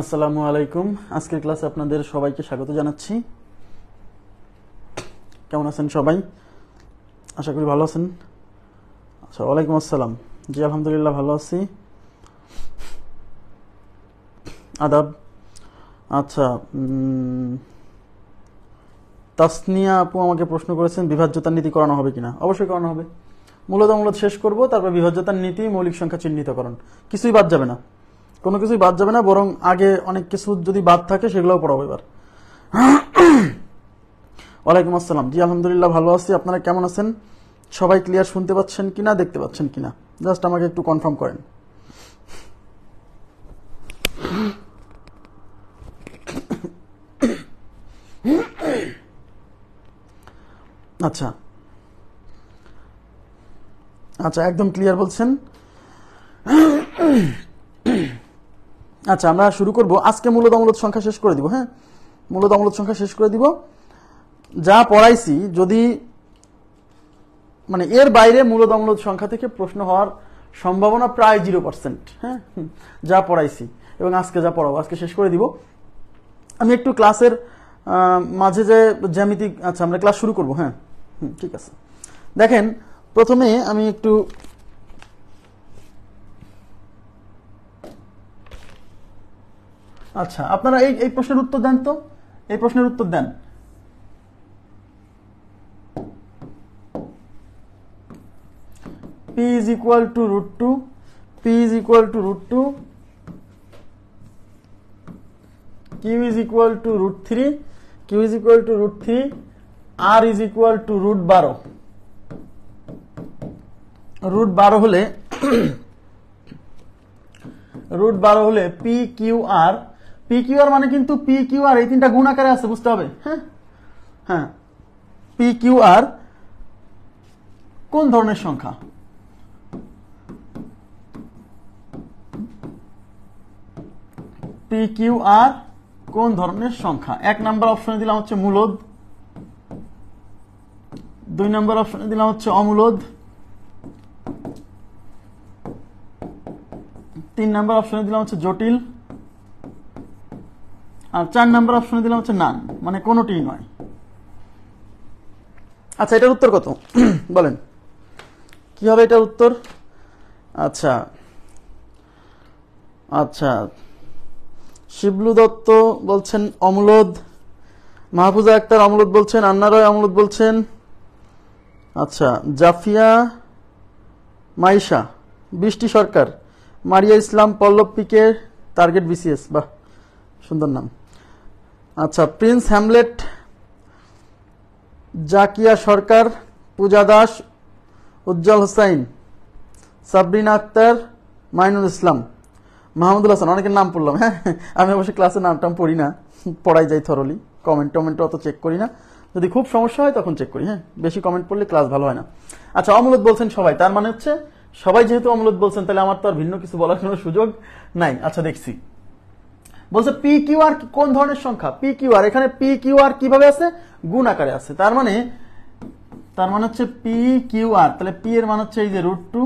আসসালামু আলাইকুম। আজকের ক্লাসে আপনাদের সবাইকে স্বাগত জানাচ্ছি। কেমন আছেন সবাই? আশা করি ভালো আছেন। আচ্ছা, ওয়ালাইকুম আসসালাম। জি আলহামদুলিল্লাহ ভালো আছি। আদাব। আচ্ছা, তাসনিয়া আপু আমাকে প্রশ্ন করেছেন বিভাজ্যতার নীতি করানো হবে কিনা। অবশ্যই করানো হবে। মূলত শেষ করব, তারপর বিভাজ্যতার নীতি, মৌলিক সংখ্যা চিহ্নিতকরণ। কিছুই বাদ যাবে না, কোনো কিছুই বাদ যাবে না, বরং আগে অনেক কিছু যদি বাদ থাকে সেগুলোও পড়াবো এবার। ওয়ালাইকুম আসসালাম। জি আলহামদুলিল্লাহ ভালো আছি। আপনারা কেমন আছেন? সবাই ক্লিয়ার শুনতে পাচ্ছেন কিনা, দেখতে পাচ্ছেন কিনা, জাস্ট আমাকে একটু কনফার্ম করেন। আচ্ছা আচ্ছা, একদম ক্লিয়ার বলছেন। আচ্ছা, আমরা শুরু করব। আজকে মূলত অমূলত সংখ্যা শেষ করে দিব। হ্যাঁ, মূলত অমূলত সংখ্যা শেষ করে দিব। যা পড়াইছি, যদি মানে এর বাইরে মূলত অমূলত সংখ্যা থেকে প্রশ্ন হওয়ার সম্ভাবনা প্রায় 0%। হ্যাঁ, যা পড়াইছি এবং আজকে যা পড়াবো, আজকে শেষ করে দিব। আমি একটু ক্লাসের মাঝে যে জ্যামিতিক, আচ্ছা আমরা ক্লাস শুরু করব। হ্যাঁ, ঠিক আছে। দেখেন, প্রথমে আমি একটু আচ্ছা, আপনারা এই প্রশ্নের উত্তর দেন তো, এই প্রশ্নের উত্তর দেন। p is equal to root 2, p is equal to root 2, q is equal to root 3, q is equal to root 3, r is equal to root 12। Root 12 হলে রুট 12 হলে P Q R, P Q R মানে কিন্তু P Q R এই তিনটা গুণ আকারে আছে, বুঝতে হবে। হ্যাঁ হ্যাঁ, পি কিউ আর কোন ধরনের সংখ্যা? পি কিউ আর কোন ধরনের সংখ্যা? এক নাম্বার অপশনে দিলাম হচ্ছে মূলদ, দুই নাম্বার অপশনে দিলাম হচ্ছে অমূলদ, তিন নাম্বার অপশনে দিলাম হচ্ছে জটিল, আর চার নাম্বার অপশনে দিলাম হচ্ছে নান, মানে কোনোটিই নয়। আচ্ছা, এটার উত্তর কত বলেন, কি হবে এটার উত্তর? আচ্ছা আচ্ছা, শিবলু দত্ত বলছেন অমূলদ, মাহফুজা আক্তার অমূলদ বলছেন, আন্না রয় অমূলদ বলছেন। আচ্ছা, জাফিয়া মাইশা, বৃষ্টি সরকার, মারিয়া ইসলাম, পল্লব পিকে, টার্গেট বিসিএস, বাহ সুন্দর নাম। আচ্ছা, প্রিন্স হ্যামলেট, জাকিয়া সরকার, পূজা দাস, উজ্জ্বল হোসাইন, সাবরিনা আক্তার, মাইনুল ইসলাম, মাহমুদুল হাসান। অনেকের নাম পড়লাম। হ্যাঁ, আমি অবশ্যই ক্লাসে নামটাম পড়ি না, পড়াই যাই থরলি, কমেন্ট অত চেক করি না, যদি খুব সমস্যা হয় তখন চেক করি। হ্যাঁ, বেশি কমেন্ট পড়লে ক্লাস ভালো হয় না। আচ্ছা, অমূলদ বলছেন সবাই, তার মানে হচ্ছে সবাই যেহেতু অমূলদ বলছেন, তাহলে আমার তো আর ভিন্ন কিছু বলার কোনো সুযোগ নাই। আচ্ছা, দেখছি বলছে পি কিউ আর কোন ধরনের সংখ্যা। পি কিউ আর, এখানে পি কিউ আর কিভাবে আছে? গুণ আকারে আছে। তার মানে হচ্ছে পি কিউ আর, তাহলে পি এর মান হচ্ছে এই যে রুট 2,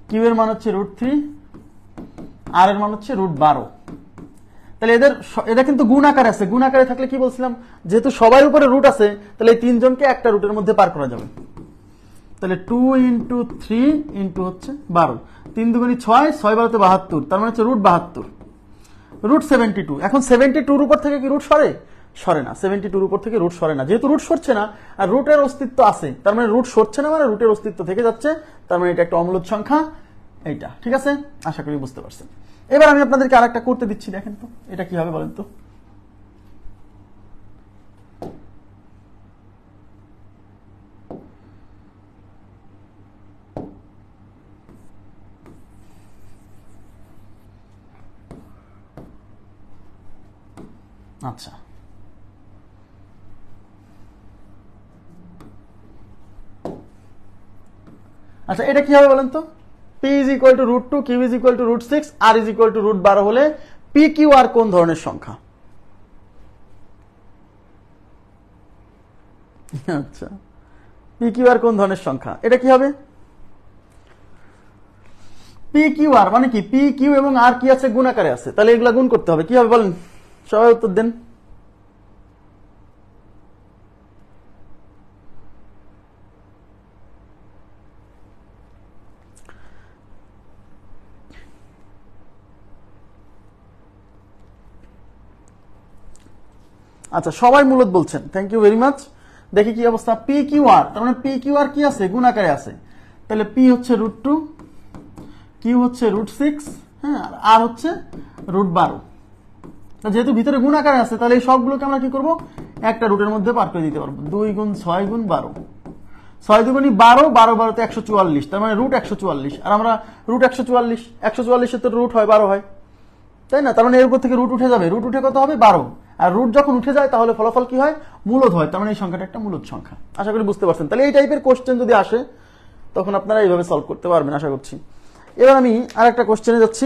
কিউ এর মান হচ্ছে রুট 3, আর এর মান হচ্ছে রুট 12। তাহলে এদের কিন্তু গুণ আকারে আছে। গুণ আকারে থাকলে কি বলছিলাম, যেহেতু সবার উপরে রুট আছে, তাহলে এই তিনজনকে একটা রুটের মধ্যে পার করা যাবে। তাহলে 2 ইন্টু 3 ইন্টু হচ্ছে 12, 3 দুগুণী 6, 6 12 72, তার মানে হচ্ছে রুট 72, রুট 72। এখন 72 উপর থেকে কি রুট সরে? সরে না। 72 উপর থেকে রুট সরে না। যেহেতু রুট সরছে না আর রুটের অস্তিত্ব আছে, তার মানে রুট সরছে না, মানে রুটের অস্তিত্ব থেকে যাচ্ছে, তার মানে এটা একটা অমূলদ সংখ্যা। এইটা ঠিক আছে, আশা করি বুঝতে পারছেন। এবার আমি আপনাদেরকে আরেকটা করতে দিচ্ছি, দেখেন তো এটা কি হবে বলেন তো। আচ্ছা, আচ্ছা এটা কি হবে বলেন তো। p is equal to root 2, q is equal to root 6, r is equal to root 12 হলে p q r কোন ধরনের সংখ্যা? আচ্ছা, p q r কোন ধরনের সংখ্যা, এটা কি হবে? p পি কিউ আর মানে কি, পি কিউ এবং আর কি আছে, গুণ আকারে আছে, তাহলে এগুলা গুণ করতে হবে। কি হবে বলেন, সবাই উত্তর দেন। আচ্ছা সবাই মূলত বলছেন, থ্যাংক ইউ ভেরি মাচ। দেখি কি অবস্থা, পি কিউ আর, তার মানে পি কিউ আর কি আছে, গুণ আকারে আছে, তাহলে পি হচ্ছে √2, কিউ হচ্ছে √6, হ্যাঁ, আর হচ্ছে √12। যেহেতু ভিতরে গুণ আকারে আছে, তাহলে এই সবগুলোকে আমরা কি করব, একটা রুটের মধ্যে পার করে দিতে পারবো। 2 গুণ 6 গুণ 12, 6 দুগুণী 12, 12 12 144, তার মানে √144। আর আমরা √144, 144 তো রুট হয় 12 হয়, তাই না? তার মানে এর উপর থেকে রুট উঠে যাবে, রুট উঠে কত হবে, 12। আর রুট যখন উঠে যায় তাহলে ফলাফল কি হয়, মূলদ হয়। তার মানে এই সংখ্যাটা একটা মূলদ সংখ্যা। আশা করি বুঝতে পারছেন। তাহলে এই টাইপের কোশ্চেন যদি আসে তখন আপনারা এইভাবে সলভ করতে পারবেন আশা করছি। এবার আমি আরেকটা কোশ্চেনে যাচ্ছি।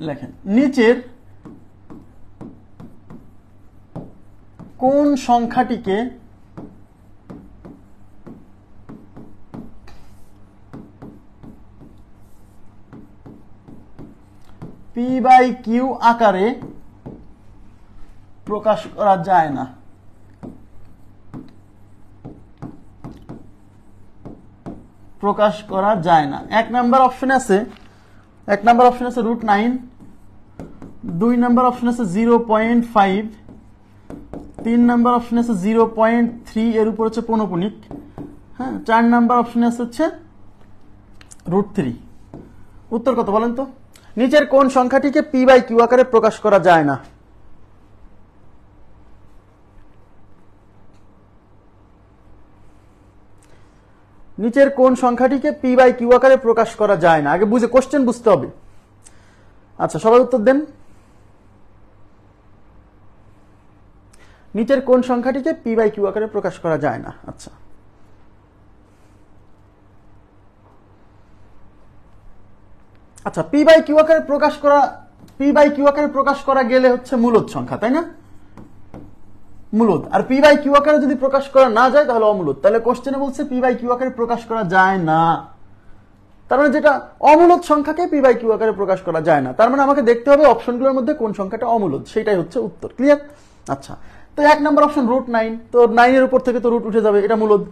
লেখেন, নিচের কোন সংখ্যাটিকে পি বাই কিউ আকারে প্রকাশ করা যায় না? প্রকাশ করা যায় না। এক নাম্বার অপশন আছে, √9, 2 নাম্বার অপশন আছে 0.5, 3 নাম্বার অপশন আছে 0.3, এর উপর হচ্ছে পৌনপুনিক, হ্যাঁ, 4 নাম্বার অপশন আছে হচ্ছে √3। উত্তর কত বলেন তো? নিচের কোন সংখ্যাটিকে পি বাই কিউ আকারে প্রকাশ করা যায় না? নিচের কোন সংখ্যাটিকে পি বাই কিউ আকারে প্রকাশ করা যায় না? আগে বুঝে কোশ্চেন বুঝতে হবে। আচ্ছা সবাই উত্তর দেন। নিচের কোন সংখ্যাটিকে পি বাই কিউ আকারে প্রকাশ করা যায় না? আচ্ছা আচ্ছা পি বাই কিউ আকারে প্রকাশ করা গেলে হচ্ছে মূলদ সংখ্যা, তাই না? মূলদ। আর পি বাই কিউ আকারে যদি প্রকাশ করা না যায় তাহলে অমূলদ। তাহলে কোশ্চেনে বলছে পি বাই কিউ আকারে প্রকাশ করা যায় না, তার মানে যেটা অমূলদ সংখ্যাকে পি বাই কিউ আকারে প্রকাশ করা যায় না। তার মানে আমাকে দেখতে হবে অপশনগুলোর মধ্যে কোন সংখ্যাটা অমূলদ, সেটাই হচ্ছে উত্তর। ক্লিয়ার? আচ্ছা, তো 1 নম্বর অপশন √9, তো 9 এর উপর থেকে তো রুট উঠে যাবে, এটা মূলদ।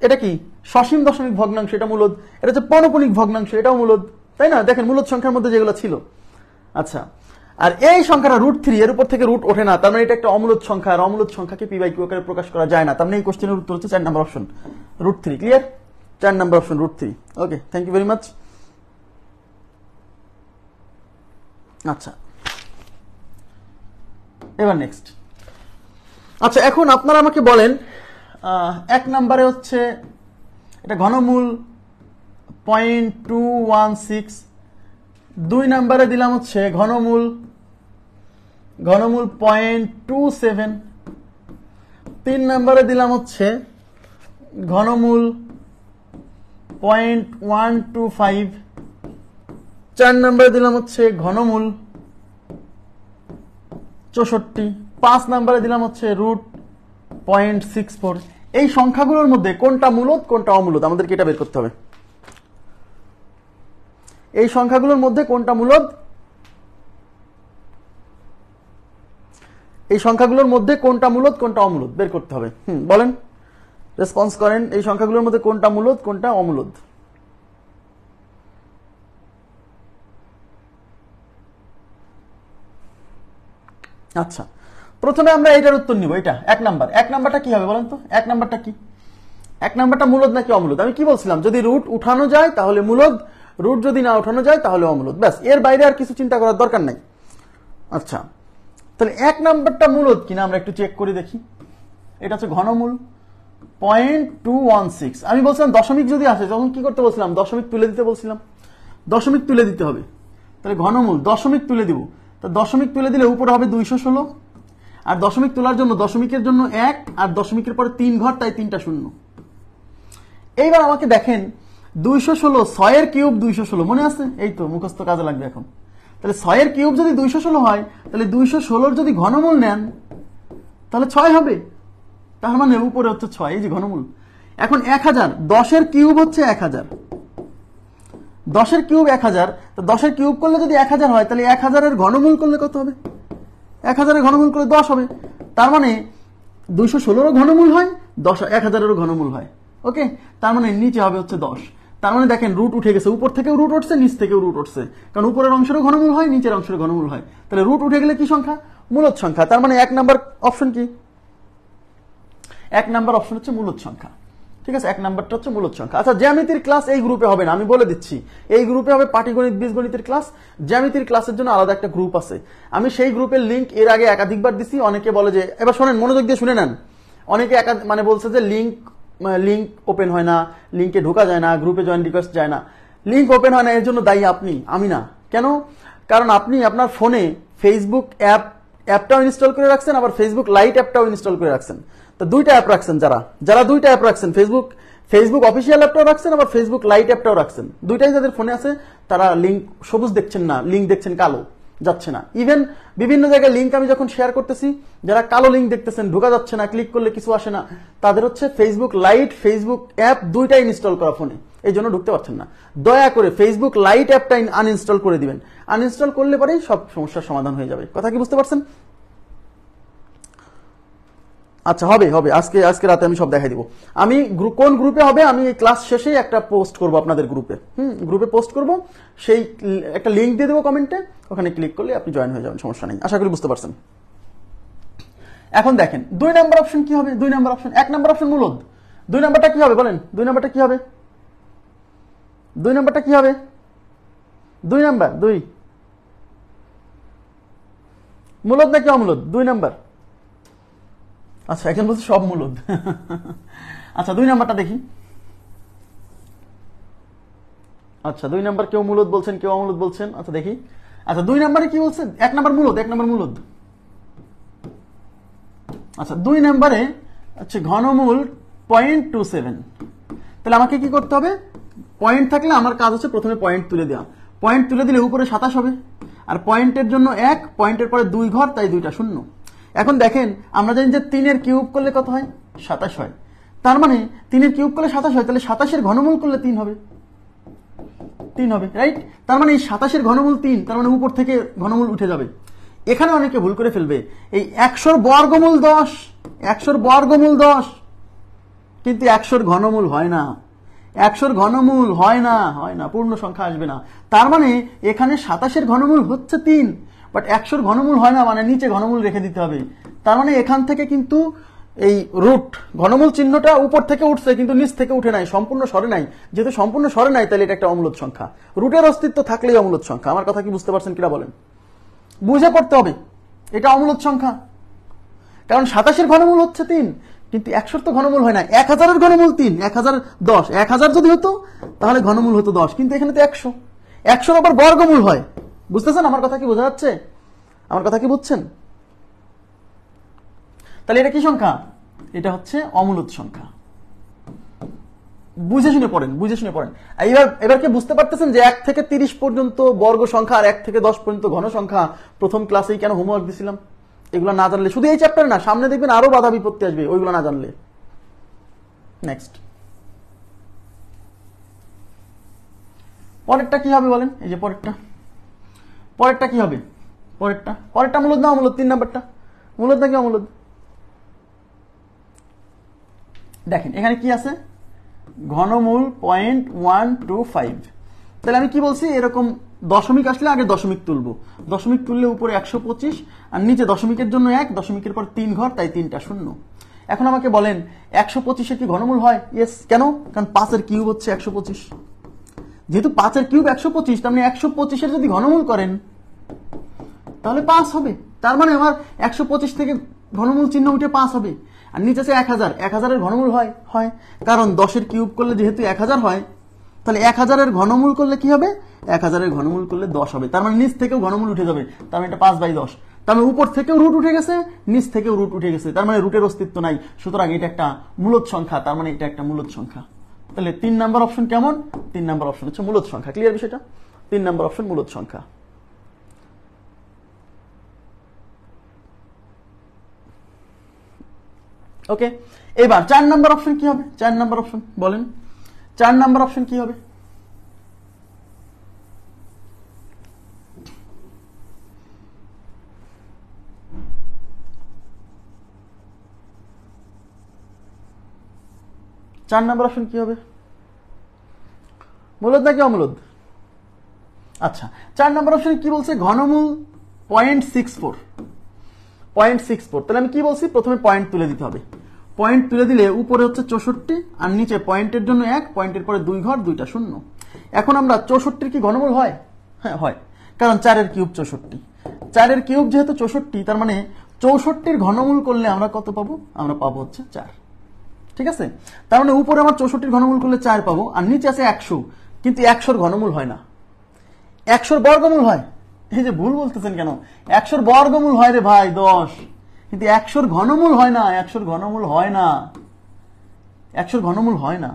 এটা কি সসীম দশমিক ভগ্নাংশ, এটা মূলদ। এটা হচ্ছে পৌনপুনিক ভগ্নাংশ, এটাও মূলদ, তাই না? দেখেন মূলদ সংখ্যার মধ্যে যেগুলো ছিল। আচ্ছা, আর এই সংখ্যাটা √3, এর উপর থেকে রুট ওঠে না, তার মানে এটা একটা অমূলদ সংখ্যা। আর অমূলদ সংখ্যাকে পি বাই কিউ আকারে প্রকাশ করা যায় না, তার মানে এই কোশ্চেনের উত্তর হচ্ছে 4 নম্বর অপশন √3। ক্লিয়ার? 4 নম্বর option √3। Okay, thank you very much. আচ্ছা এবার নেক্সট। আচ্ছা এখন আপনারা আমাকে বলেন, 1 নম্বরে হচ্ছে এটা ঘনমূল 0.216, 2 নম্বরে দিলাম হচ্ছে ঘনমূল 0.27, 3 নম্বরে দিলাম হচ্ছে ঘনমূল 0.125, 4 নম্বরে দিলাম হচ্ছে ঘনমূল 64, 5 নম্বরে দিলাম হচ্ছে √0.64। এই সংখ্যাগুলোর মধ্যে কোনটা মূলদ কোনটা অমূলদ আমাদেরকে এটা বের করতে হবে। এই সংখ্যাগুলোর মধ্যে কোনটা মূলদ, এই সংখ্যাগুলোর মধ্যে কোনটা মূলদ কোনটা অমূলদ বের করতে হবে। বলেন, রেসপন্স করেন, এই সংখ্যাগুলোর মধ্যে কোনটা মূলদ কোনটা অমূলদ। আচ্ছা প্রথমে আমরা এটার উত্তর নিব। এটা 1 নাম্বার। 1 নাম্বারটা কি হবে বলেন তো? 1 নাম্বারটা কি? 1 নাম্বারটা মূলদ নাকি অমূলদ? আমি কি বলছিলাম, যদি রুট উঠানো যায় তাহলে মূলদ, রুট যদি না উঠানো যায় তাহলে অমূলদ। ব্যাস, এর বাইরে আর কিছু চিন্তা করার দরকার নাই। আচ্ছা তাহলে 1 নাম্বারটা মূলদ কিনা আমরা একটু চেক করে দেখি। এটা হচ্ছে ঘনমূল 0.216। আমি বলছিলাম দশমিক যদি আসে তখন কি করতে বলছিলাম, দশমিক তুলে দিতে বলছিলাম। দশমিক তুলে দিতে হবে, তাহলে ঘনমূল দশমিক তুলে দিব। তা দশমিক তুলে দিলে উপরে হবে 216, আর দশমিক তোলার জন্য দশমিকের জন্য 1, আর দশমিকের পরে 3 ঘর, তাই 3টা শূন্য। এইবার আমাকে দেখেন 216, 6 এর কিউব 216, মনে আছে? এই তো মুখস্থ কাজে লাগবে এখন। তাহলে 6 এর কিউব যদি 216 হয়, তাহলে 216 যদি ঘনমূল নেন তাহলে 6 হবে। তার মানে উপরে হচ্ছে 6, এই যে ঘনমূল। এখন 1000, 10-এর কিউব হচ্ছে 1000, 10-এর কিউব 1000, তো 10-এর কিউব করলে যদি 1000 হয়, তাহলে 1000-এর ঘনমূল করলে কত হবে? 1000-এর ঘনমূল করলে 10 হবে। তার মানে 216-এরও ঘনমূল হয়, 1000-এরও ঘনমূল হয়। ওকে, তার মানে নিচে হবে হচ্ছে 10। তার মানে দেখেন রুট উঠে গেছে, উপর থেকেও রুট উঠছে, নিচ থেকেও রুট উঠছে, কারণ উপরের অংশেরও ঘনমূল হয়, নিচের অংশের ঘনমূল হয়। তাহলে রুট উঠে গেলে কি সংখ্যা? মূলদ সংখ্যা। তার মানে 1 নাম্বার অপশন কি? 1 নাম্বার অপশন হচ্ছে মূলদ সংখ্যা। ঠিক আছে, 1 নাম্বারটা হচ্ছে মূলদ সংখ্যা। আচ্ছা, জ্যামিতির ক্লাস এই গ্রুপে হবে না, আমি বলে দিচ্ছি। এই গ্রুপে হবে পাটিগণিত, বীজগণিতের ক্লাস। জ্যামিতির ক্লাসের জন্য আলাদা একটা গ্রুপ আছে। আমি সেই গ্রুপের লিংক এর আগে একাধিকবার দিছি। অনেকে বলে যে, এবার শোনেন, মনোযোগ দিয়ে শুনে নেন। অনেকে মানে বলছে যে লিংক ওপেন হয় না, লিংকে ঢোকা যায় না, গ্রুপে জয়েন রিকোয়েস্ট যায় না। লিংক ওপেন হয় না, এর জন্য দায়ী আপনি, আমি না। কেন? কারণ আপনি আপনার ফোনে ফেসবুক অ্যাপটাও ইনস্টল করে রাখছেন, আবার ফেসবুক লাইট অ্যাপটাও ইনস্টল করে রাখছেন। তো দুইটা অ্যাপ রাখছেন, যারা দুইটা অ্যাপ রাখছেন, ফেসবুক অফিসিয়াল অ্যাপটাও রাখছেন, আবার ফেসবুক লাইট অ্যাপটাও রাখছেন, দুইটাই যাদের ফোনে আছে তারা লিংক সবুজ দেখছেন না, লিংক দেখছেন কালো, যাচ্ছে না। ইভেন বিভিন্ন জায়গায় লিংক আমি যখন শেয়ার করতেছি, যারা কালো লিংক দেখতেছেন, ঢোকা যাচ্ছে না, ক্লিক করলে কিছু আসে না, তাদের হচ্ছে ফেসবুক লাইট, ফেসবুক অ্যাপ দুইটাই ইনস্টল করা ফোনে, এই জন্য ঢুকতে পারছেন না। দয়া করে ফেসবুক লাইট অ্যাপটা আনইনস্টল করে দিবেন। আনইনস্টল করলে পরেই সব সমস্যার সমাধান হয়ে যাবে। কথা কি বুঝতে পারছেন? আচ্ছা, হবে আজকে রাতে আমি সব দেখাই দিব। আমি কোন গ্রুপে হবে, আমি এই ক্লাস শেষেই একটা পোস্ট করব আপনাদের গ্রুপে। গ্রুপে পোস্ট করব, সেই একটা লিংক দিয়ে দেবো কমেন্টে, ওখানে ক্লিক করলে আপনি জয়েন হয়ে যাবেন, সমস্যা নেই। আশা করি বুঝতে পারছেন। এখন দেখেন 2 নাম্বার অপশন কি হবে? 2 নাম্বার অপশন, 1 নাম্বার অপশন মূলদ। 2 নাম্বারটা কি হবে বলেন? 2 নাম্বারটা কি হবে? 2 নাম্বারটা কি হবে? 2 নাম্বার, 2 মূলদ নাকি অমূলদ? 2 নাম্বার। আচ্ছা, এখন বলছি সব মূলদ। আচ্ছা, 2 নাম্বারটা দেখি। আচ্ছা, 2 নাম্বার কেউ মূলদ বলছেন, কেউ অমূলদ বলছেন। আচ্ছা দেখি। আচ্ছা, 2 নাম্বারে কি বলছে? 1 নাম্বার মূলদ, 1 নাম্বার মূলদ। আচ্ছা, 2 নাম্বারে হচ্ছে ঘনমূল 0.27। তাহলে আমাকে কি করতে হবে? পয়েন্ট থাকলে আমার কাজ হচ্ছে প্রথমে পয়েন্ট তুলে দেওয়া। পয়েন্ট তুলে দিলে উপরে 27 হবে, আর পয়েন্টের জন্য 1, পয়েন্টের পরে 2 ঘর, তাই 2টা শূন্য। এখন দেখেন, আমরা জানি যে 3-এর কিউব করলে কত হয়? 27 হয়। তার মানে 3-এর কিউব করলে 27 হয়, তাহলে 27-এর ঘনমূল করলে 3 হবে, 3 হবে, রাইট? তার মানে এই 27-এর ঘনমূল 3, তার মানে উপর থেকে ঘনমূল উঠে যাবে। এখানে অনেকে ভুল করে ফেলবে, এই 100-র বর্গমূল 10, 100-র বর্গমূল 10, কিন্তু 100-র ঘনমূল হয় না। 100-র ঘনমূল হয় না, পূর্ণ সংখ্যা আসবে না। তার মানে এখানে 27-এর ঘনমূল হচ্ছে 3, বাট 100-র ঘনমূল হয় না, মানে নিচে ঘনমূল রেখে দিতে হবে। তার মানে এখান থেকে কিন্তু এই রুট ঘনমূল চিহ্নটা উপর থেকে উঠছে, কিন্তু নিচ থেকে উঠে নাই, সম্পূর্ণ সরে নাই। যেহেতু সম্পূর্ণ সরে নাই, তাহলে এটা একটা অমূলদ সংখ্যা। রুটের অস্তিত্ব থাকলেই অমূলদ সংখ্যা। আমার কথা কি বুঝতে পারছেন কিনা বলেন? বুঝে পড়তে হবে, এটা অমূলদ সংখ্যা। কারণ 27-এর ঘনমূল হচ্ছে 3, কিন্তু 100-র তো ঘনমূল হয় না। 1000-এর ঘনমূল 3, 1000 10, 1000 যদি হতো তাহলে ঘনমূল হতো 10, কিন্তু এখানে তো 100, 100-র আবার বর্গমূল হয়। বুঝতেছেন আমার কথা কি? বোঝা যাচ্ছে আমার কথা কি? বুঝছেন? তাহলে এটা কি সংখ্যা? এটা হচ্ছে অমূলদ সংখ্যা। বুঝে শুনে পড়েন, বুঝে শুনে পড়েন। এবার কি বুঝতে পারতেছেন যে 1 থেকে 30 পর্যন্ত বর্গ সংখ্যা আর 1 থেকে 10 পর্যন্ত ঘন সংখ্যা প্রথম ক্লাসেই কেন হোমওয়ার্ক দিছিলাম? এগুলো না জানলে, শুধু এই চ্যাপ্টারে না, সামনে দেখবেন আরো বাধা বিপত্তি আসবে ওইগুলো না জানলে। নেক্সট, পরেরটা কি হবে বলেন? এই যে পরেরটা কি হবে? পরেরটা মূলদ না অমূলদ? 3 নাম্বারটা মূলদ নাকি অমূলদ? দেখেন এখানে কি আছে? ঘনমূল 0.125। তাহলে আমি কি বলছি? এরকম দশমিক আসলে আগে দশমিক তুলবো, দশমিক তুললে উপরে 125, আর নিচে দশমিকের জন্য 1, দশমিকের পর 3 ঘর, তাই 3টা শূন্য। এখন আমাকে বলেন 125-এর কি ঘনমূল হয়? ইয়েস। কেন? কারণ 5-এর কিউব হচ্ছে 125। যেহেতু 5-এর কিউব 125, তার মানে 125-এর যদি ঘনমূল করেন তাহলে 5 হবে। তার মানে আমার 125 থেকে ঘনমূল চিহ্ন উঠে 5 হবে। আর নিচে আছে 1000, 1000-এর ঘনমূল হয়, কারণ 10-এর কিউব করলে যেহেতু 1000 হয়, তাহলে 1000-এর ঘনমূল করলে কি হবে? 1000-এর ঘনমূল করলে 10 হবে। তার মানে নিচ থেকেও ঘনমূল উঠে যাবে, তার মানে এটা 5/10। তার মানে উপর থেকেও রুট উঠে গেছে, নিচ থেকেও রুট উঠে গেছে, তার মানে রুটের অস্তিত্ব নাই। সুতরাং এটা একটা মূলদ সংখ্যা, তার মানে এটা একটা মূলদ সংখ্যা। তাহলে 3 নাম্বার অপশন কেমন? 3 নাম্বার অপশন হচ্ছে মূলদ সংখ্যা। ক্লিয়ার বিষয়টা? 3 নাম্বার অপশন মূলদ সংখ্যা। ওকে, এবার 4 নাম্বার অপশন কি হবে? 4 নাম্বার অপশন বলেন, 4 নাম্বার অপশন কি হবে? চার নাম্বার অপশন কি হবে? মূলদ নাকি অমূলদ? আচ্ছা, 4 নাম্বার অপশনে কি বলছে? ঘনমূল 0.64। 0.64, তাহলে আমি কি বলছি? প্রথমে পয়েন্ট তুলে দিতে হবে। পয়েন্ট তুলে দিলে উপরে হচ্ছে 64 আর নিচে পয়েন্টের জন্য 1, পয়েন্টের পরে 2 ঘর, 2টা শূন্য। এখন আমরা 64 কি ঘনমূল হয়? হ্যাঁ হয়, কারণ 4 এর কিউব 64। 4 এর কিউব যেহেতু 64, তার মানে 64 ঘনমূল করলে আমরা কত পাবো? আমরা পাবো হচ্ছে 4। ঠিক আছে, তার মানে উপরে আমার 64 ঘনমূল করলে 4 পাবো, আর নিচে আছে 100, কিন্তু 100 ঘনমূল হয় না, 100 বর্গমূল হয়। এই যে ভুল বলতেছেন কেন? 100 বর্গমূল হয় রে ভাই 10, কিন্তু 100 ঘনমূল হয় না। 100 ঘনমূল হয় না, 100 ঘনমূল হয় না।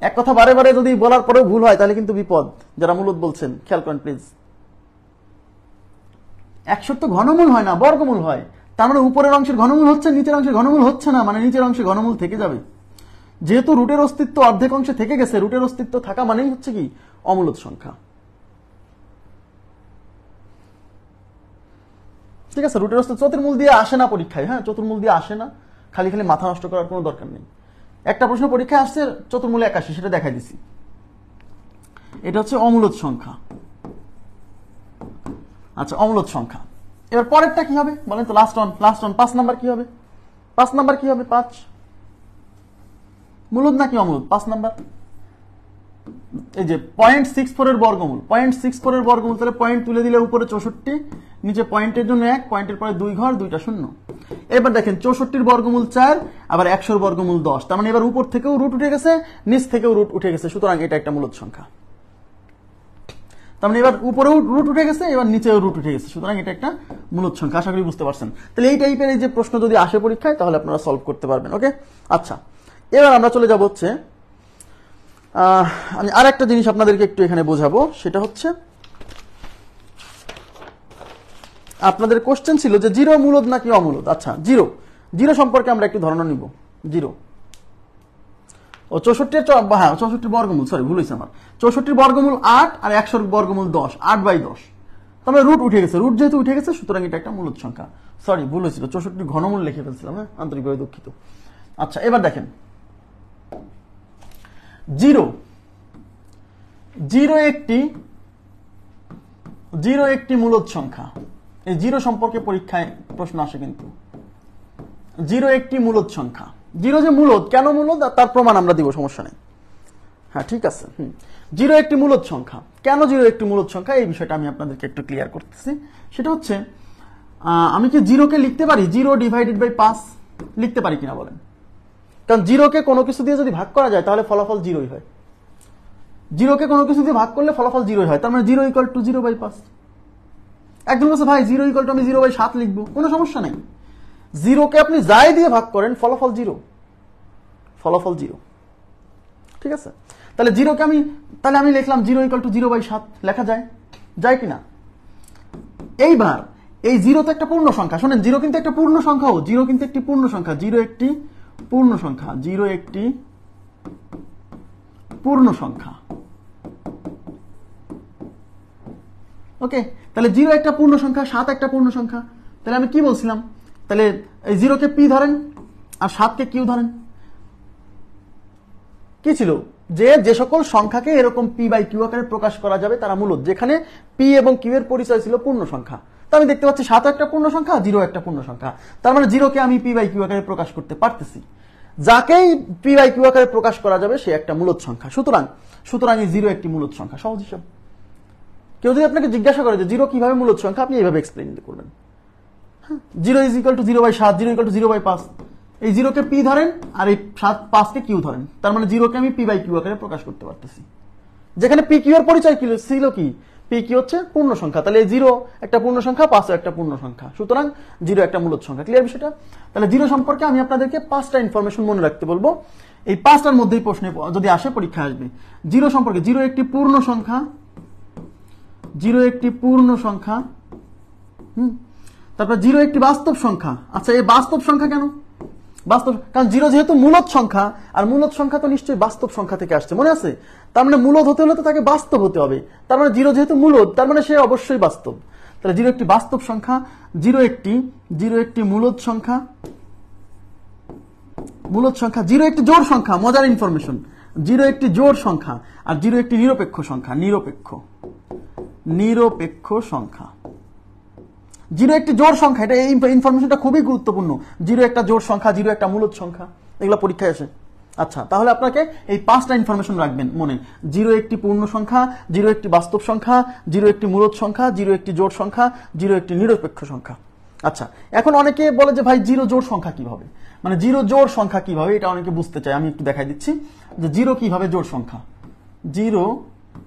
এক কথা বারে বারে যদি বলার পরেও ভুল হয় তাহলে কিন্তু বিপদ। যারা মূলদ বলছেন খেয়াল করেন প্লিজ। 100 তো ঘনমূল হয় না, বর্গমূল হয়। তার মানে উপরের অংশের ঘনমূল হচ্ছে, নিচের অংশের ঘনমূল হচ্ছে না, মানে নিচের অংশে ঘনমূল থেকে যাবে। যেহেতু রুটের অস্তিত্ব অর্ধেক অংশে থেকে গেছে, রুটের অস্তিত্ব থাকা মানেই হচ্ছে কি? অমূলদ সংখ্যা। ঠিক আছে, রুটের অস্তিত্ব চতুর্মূল দিয়ে আসে না পরীক্ষায়। হ্যাঁ, চতুর্মূল দিয়ে আসে না, খালি খালি মাথা নষ্ট করার কোনো দরকার নেই। একটা প্রশ্ন পরীক্ষায় আসছে চতুর্মূলে 81, সেটা দেখাই দিছি। এটা হচ্ছে অমূলদ সংখ্যা। আচ্ছা, অমূলদ সংখ্যা। এবার পরেরটা কি হবে বলেন তো? লাস্ট অন 5 নাম্বার কি হবে? 5 নাম্বার কি হবে? 5 মূলদ নাকি অমূলদ? 5 নাম্বার এই যে 0.64 এর বর্গমূল। 0.64 এর বর্গমূল, তাহলে পয়েন্ট তুলে দিলে উপরে 64, নিচে পয়েন্টের জন্য 1, পয়েন্টের পরে 2 ঘর, 2টা শূন্য। এবার দেখেন 64 বর্গমূল 4, আবার 100 বর্গমূল 10, তার মানে এবার উপর থেকেও রুট উঠে গেছে, নিচ থেকেও রুট উঠে গেছে, সুতরাং এটা একটা মূলদ সংখ্যা। তার মানে এবার উপরেও রুট উঠে গেছে, এবার নিচেও রুট উঠে গেছে, সুতরাং এটা একটা মূলদ সংখ্যা। আশা করি বুঝতে পারছেন। তাহলে এই টাইপের এই যে প্রশ্ন যদি আসে পরীক্ষায়, তাহলে আপনারা সলভ করতে পারবেন। ওকে, আচ্ছা, এবার আমরা চলে যাব হচ্ছে আমি আর একটা জিনিস আপনাদেরকে একটু এখানে বোঝাবো। সেটা হচ্ছে আপনাদের কোশ্চেন ছিল যে জিরো মূলদ নাকি অমূলদ। আচ্ছা, জিরো সম্পর্কে আমরা একটু ধারণা নিব। জিরো ও 64, হ্যাঁ 64 বর্গমূল, সরি ভুল হয়েছে আমার। 64 বর্গমূল 8 আর 100 বর্গমূল 10, 8/10। তবে রুট উঠে গেছে, রুট যেহেতু উঠে গেছে, সুতরাং এটা একটা মূলদ সংখ্যা। সরি ভুল হয়েছিল, 64 ঘনমূল লিখে ফেলছিলাম। হ্যাঁ, আন্তরিকভাবে দুঃখিত। আচ্ছা, এবার দেখেন জিরো একটি মূলদ সংখ্যা। এই জিরো সম্পর্কে পরীক্ষায় প্রশ্ন আসে কিন্তু। জিরো একটি মূলদ সংখ্যা। জিরো যে মূলদ, কেন মূলদ তার প্রমাণ আমরা দিব, সমস্যা নেই। হ্যাঁ, ঠিক আছে। জিরো একটি মূলদ সংখ্যা। কেন জিরো একটি মূলদ সংখ্যা, এই বিষয়টা আমি আপনাদেরকে একটু ক্লিয়ার করতেছি। সেটা হচ্ছে আমি কি জিরোকে লিখতে পারি 0/5 লিখতে পারি কিনা বলেন? কারণ জিরোকে কোনো কিছু দিয়ে যদি ভাগ করা যায় তাহলে ফলাফল জিরোই হয়। জিরোকে কোনো কিছু দিয়ে ভাগ করলে ফলাফল জিরোই হয়, তার মানে 0 = 0/5। একজন বলছে ভাই 0 = আমি 0/7 লিখবো, কোনো সমস্যা নেই। জিরোকে আপনি যাই দিয়ে ভাগ করেন ফলাফল জিরো, ফলাফল জিরো। ঠিক আছে, তাহলে জিরোকে তাহলে আমি লিখলাম 0 = 0/7 লেখা যায় কিনা? এইবার এই জিরো তো একটা পূর্ণ সংখ্যা। শোনেন, জিরো কিন্তু একটা পূর্ণ সংখ্যা। জিরো কিন্তু একটি পূর্ণ সংখ্যা। জিরো একটি পূর্ণ সংখ্যা। জিরো একটি পূর্ণ সংখ্যা। ওকে, তাহলে 0 একটা পূর্ণ সংখ্যা, 7 একটা পূর্ণ সংখ্যা। তাহলে আমি কি বলছিলাম? তাহলে এই 0-কে পি ধরেন আর 7-কে কিউ ধরেন। কি ছিল? যে সকল সংখ্যাকে এরকম p/q আকারে প্রকাশ করা যাবে তারা মূলদ, যেখানে পি এবং কিউ এর পরিচয় ছিল পূর্ণ সংখ্যা। তো আমি দেখতে পাচ্ছি 7 একটা পূর্ণ সংখ্যা, 0 একটা পূর্ণ সংখ্যা। তার মানে 0-কে আমি p/q আকারে প্রকাশ করতে পারতেছি। যাকেই p/q আকারে প্রকাশ করা যাবে সে একটা মূলদ সংখ্যা। সুতরাং এই 0 একটি মূলদ সংখ্যা। সহজ হিসাব। কেউ যদি আপনাকে জিজ্ঞাসা করে যে 0 কিভাবে মূলদ সংখ্যা, আপনি এইভাবে এক্সপ্লেইন করবেন। 0 = 0/7, 0 = 0/5। এই 0-কে পি ধরেন আর এই 5-কে কিউ ধরেন। তার মানে 0-কে আমি p/q আকারে প্রকাশ করতে পারতেছি, যেখানে পি কিউ এর পরিচয় ছিল কি? পি কি হচ্ছে পূর্ণ সংখ্যা। তাহলে এই 0 একটা পূর্ণ সংখ্যা, 5 একটা পূর্ণ সংখ্যা, সুতরাং 0 একটা মূলদ সংখ্যা। ক্লিয়ার বিষয়টা? তাহলে 0 সম্পর্কে আমি আপনাদেরকে 5টা ইনফরমেশন মনে রাখতে বলবো। এই 5টার মধ্যেই প্রশ্নে যদি আসে পরীক্ষা আসবে। 0 সম্পর্কে, 0 একটি পূর্ণ সংখ্যা। 0 একটি পূর্ণ সংখ্যা। তারপর 0 একটি বাস্তব সংখ্যা। আচ্ছা, এই বাস্তব সংখ্যা কেন? বাস্তব, কারণ জিরো যেহেতু মূলদ সংখ্যা, আর মূলদ সংখ্যা তো নিশ্চয়ই বাস্তব সংখ্যা থেকে আসছে, মনে আছে? তার মানে মূলদ হতে হলে তো তাকে বাস্তব হতে হবে। তার মানে জিরো যেহেতু মূলদ, তার মানে সে অবশ্যই বাস্তব। তাহলে জিরো একটি বাস্তব সংখ্যা, জিরো একটি মূলদ সংখ্যা, জিরো একটি জোড় সংখ্যা। মজার ইনফরমেশন, জিরো একটি জোড় সংখ্যা, আর জিরো একটি নিরপেক্ষ সংখ্যা। নিরপেক্ষ সংখ্যা। জিরো একটি জোড় সংখ্যা, এটা এই ইনফরমেশনটা খুবই গুরুত্বপূর্ণ। জিরো একটা জোড় সংখ্যা, জিরো একটা মূলদ সংখ্যা, এগুলো পরীক্ষায় আসে। আচ্ছা, তাহলে আপনাকে এই 5টা ইনফরমেশন রাখবেন মনে। জিরো একটি পূর্ণ সংখ্যা, জিরো একটি বাস্তব সংখ্যা, জিরো একটি মূলদ সংখ্যা, জিরো একটি জোড় সংখ্যা, জিরো একটি নিরপেক্ষ সংখ্যা। আচ্ছা, এখন অনেকে বলে যে ভাই জিরো জোড় সংখ্যা কিভাবে, মানে জিরো জোড় সংখ্যা কিভাবে, এটা অনেকে বুঝতে চায়। আমি একটু দেখাই দিচ্ছি যে জিরো কিভাবে জোড় সংখ্যা। জিরো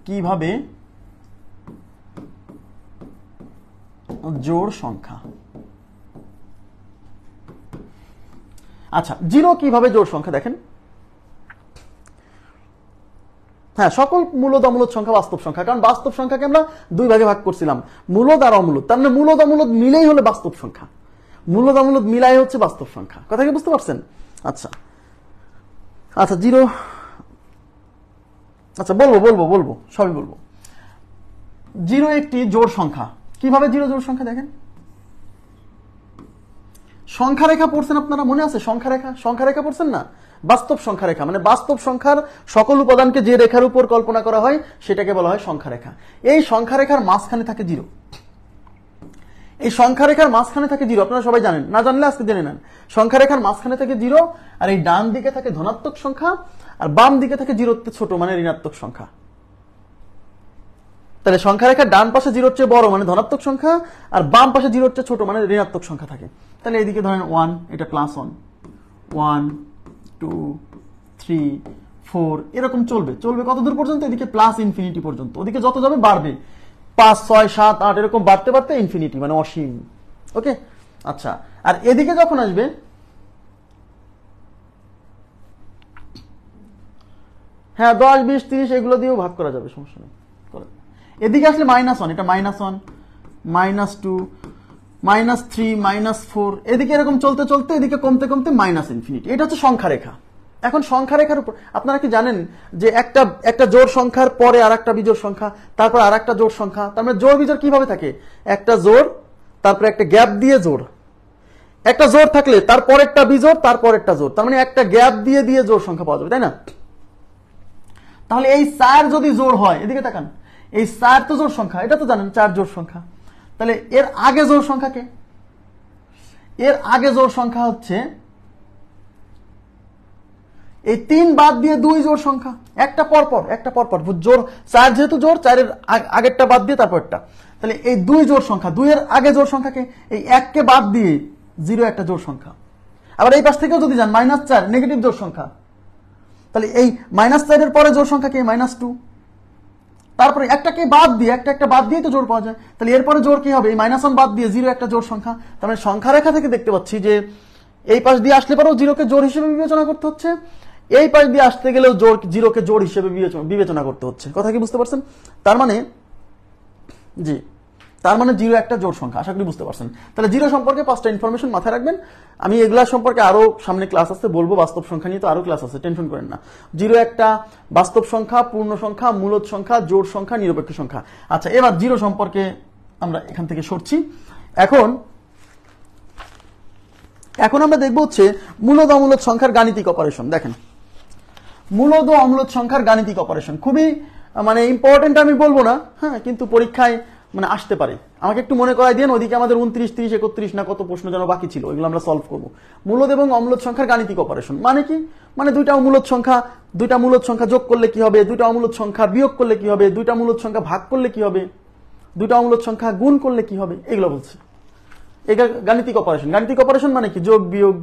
কিভাবে জোড় সংখ্যা। আচ্ছা, জিরো কিভাবে জোড় সংখ্যা দেখেন। হ্যাঁ, সকল মূলদ অমূলদ সংখ্যা বাস্তব সংখ্যা, কারণ বাস্তব সংখ্যাকে আমরা দুই ভাগে ভাগ করছিলাম, মূলদ আর অমূলদ। তার মানে মূলদ অমূলদ মিলেই হলে বাস্তব সংখ্যা, মূলদ অমূলদ মিলাই হচ্ছে বাস্তব সংখ্যা। কথা কি বুঝতে পারছেন? আচ্ছা আচ্ছা, জিরো, আচ্ছা বলবো সবই বলবো। জিরো একটি জোড় সংখ্যা। কিভাবে জিরো জোড় সংখ্যা দেখেন। সংখ্যা রেখা পড়ছেন আপনারা, মনে আছে? সংখ্যা রেখা পড়ছেন না? বাস্তব সংখ্যা রেখা মানে বাস্তব সংখ্যার সকল উপাদানকে যে রেখার উপর কল্পনা করা হয় সেটাকে বলা হয় সংখ্যা রেখা। এই সংখ্যা রেখার মাঝখানে থাকে জিরো। এই সংখ্যা রেখার মাঝখানে থাকে জিরো, আপনারা সবাই জানেন, না জানলে আজকে জেনে নেন। সংখ্যা রেখার মাঝখানে থাকে জিরো, আর এই ডান দিকে থাকে ধনাত্মক সংখ্যা, আর বাম দিকে থাকে জিরোর ছোট মানে ঋণাত্মক সংখ্যা। তাহলে সংখ্যা রেখার ডান পাশে জিরোর চেয়ে বড় মানে ধনাত্মক সংখ্যা, আর বাম পাশে জিরোর চেয়ে ছোট মানে ঋণাত্মক সংখ্যা থাকে। তাহলে এদিকে ধরেন 1, এটা +1, 1 2 3 4 এরকম চলবে কত দূর পর্যন্ত? এদিকে প্লাস ইনফিনিটি পর্যন্ত। ওদিকে যত যাবে বাড়বে, 5 6 7 8 এরকম বাড়তে বাড়তে ইনফিনিটি মানে অসীম। ওকে, আচ্ছা, আর এদিকে যখন আসবে, হ্যাঁ 10 20 30 এগুলো দিয়েও ভাগ করা যাবে, সমস্যা নেই। এদিকে আসলে -1, এটা -1 -2 -3 -4 এদিকে এরকম চলতে চলতে এদিকে কমতে কমতে ∞। এটা হচ্ছে সংখ্যা রেখা। এখন সংখ্যা রেখার উপর আপনারা কি জানেন যে একটা জোড় সংখ্যার পরে আর একটা বিজোড় সংখ্যা, তারপর আর একটা জোড় সংখ্যা। তার মানে জোড় বিজোড় কিভাবে থাকে? একটা জোড়, তারপরে একটা গ্যাপ দিয়ে জোড়। একটা জোড় থাকলে তারপর একটা বিজোড়, তারপর একটা জোড়, তার মানে একটা গ্যাপ দিয়ে দিয়ে জোড় সংখ্যা পাওয়া যাবে, তাই না? তাহলে এই 4 যদি জোড় হয়, এদিকে তাকান, এই 4 তো জোড় সংখ্যা, এটা তো জানেন 4 জোড় সংখ্যা। তাহলে এর আগে জোড় সংখ্যা কে? এর আগে জোড় সংখ্যা হচ্ছে এই 3 বাদ দিয়ে 2 জোড় সংখ্যা, একটা পরপর জোড়। 4 যেহেতু জোড়, 4 এর আগেরটা বাদ দিয়ে তারপরটা। তাহলে এই 2 জোড় সংখ্যা, 2 এর আগে জোড় সংখ্যাকে, এই 1 কে বাদ দিয়ে 0 একটা জোড় সংখ্যা। আবার এই পাশ থেকেও যদি যান -4 নেগেটিভ জোড় সংখ্যা। তাহলে এই -4 এর পরে জোড় সংখ্যা কে? -2। তারপরে একটাকে বাদ দিয়ে একটা বাদ দিয়ে তো জোড় পাওয়া যায়। তাহলে এরপরে জোড় কি হবে? এই -1 বাদ দিয়ে 0 একটা জোড় সংখ্যা। তার মানে সংখ্যা রেখা থেকে দেখতে পাচ্ছি যে এই পাশ দিয়ে আসলে পরেও জিরোকে জোড় হিসেবে বিবেচনা করতে হচ্ছে, এই পাশ দিয়ে আসতে গেলেও জিরোকে জোড় হিসেবে বিবেচনা করতে হচ্ছে। কথা কি বুঝতে পারছেন? তার মানে জিরো একটা জোড় সংখ্যা। আশা করি বুঝতে পারছেন। তাহলে জিরো সম্পর্কে 5টা ইনফরমেশন মাথায় রাখবেন। আমি এগুলা সম্পর্কে আরো সামনে ক্লাস আছে বলবো, বাস্তব সংখ্যা নিয়ে তো আরো ক্লাস আছে, টেনশন করেন না। জিরো একটা বাস্তব সংখ্যা, পূর্ণ সংখ্যা, মূলদ সংখ্যা, জোড় সংখ্যা, নিরপেক্ষ সংখ্যা। আচ্ছা, এবার জিরো সম্পর্কে আমরা এখান থেকে সরছি। এখন আমরা দেখবো হচ্ছে মূলদ অমূলদ সংখ্যার গাণিতিক অপারেশন। দেখেন, মূলদ ও অমূলদ সংখ্যার গাণিতিক অপারেশন খুবই মানে ইম্পর্টেন্ট, আমি বলবো না, হ্যাঁ, কিন্তু পরীক্ষায় মানে আসতে পারে। আমাকে একটু মনে করাই দিন, ওইদিকে আমাদের 29 30 31 না কত প্রশ্ন যেন বাকি ছিল, এগুলো আমরা সলভ করবো। মূলদ এবং অমূলদ সংখ্যার গাণিতিক অপারেশন মানে কি? মানে দুইটা মূলদ সংখ্যা যোগ করলে কি হবে, দুইটা অমূলদ সংখ্যা বিয়োগ করলে কি হবে, দুইটা মূলদ সংখ্যা ভাগ করলে কি হবে, দুইটা অমূলদ সংখ্যা গুণ করলে কি হবে, এগুলো বলছে। এটা গাণিতিক অপারেশন। গাণিতিক অপারেশন মানে কি? যোগ বিয়োগ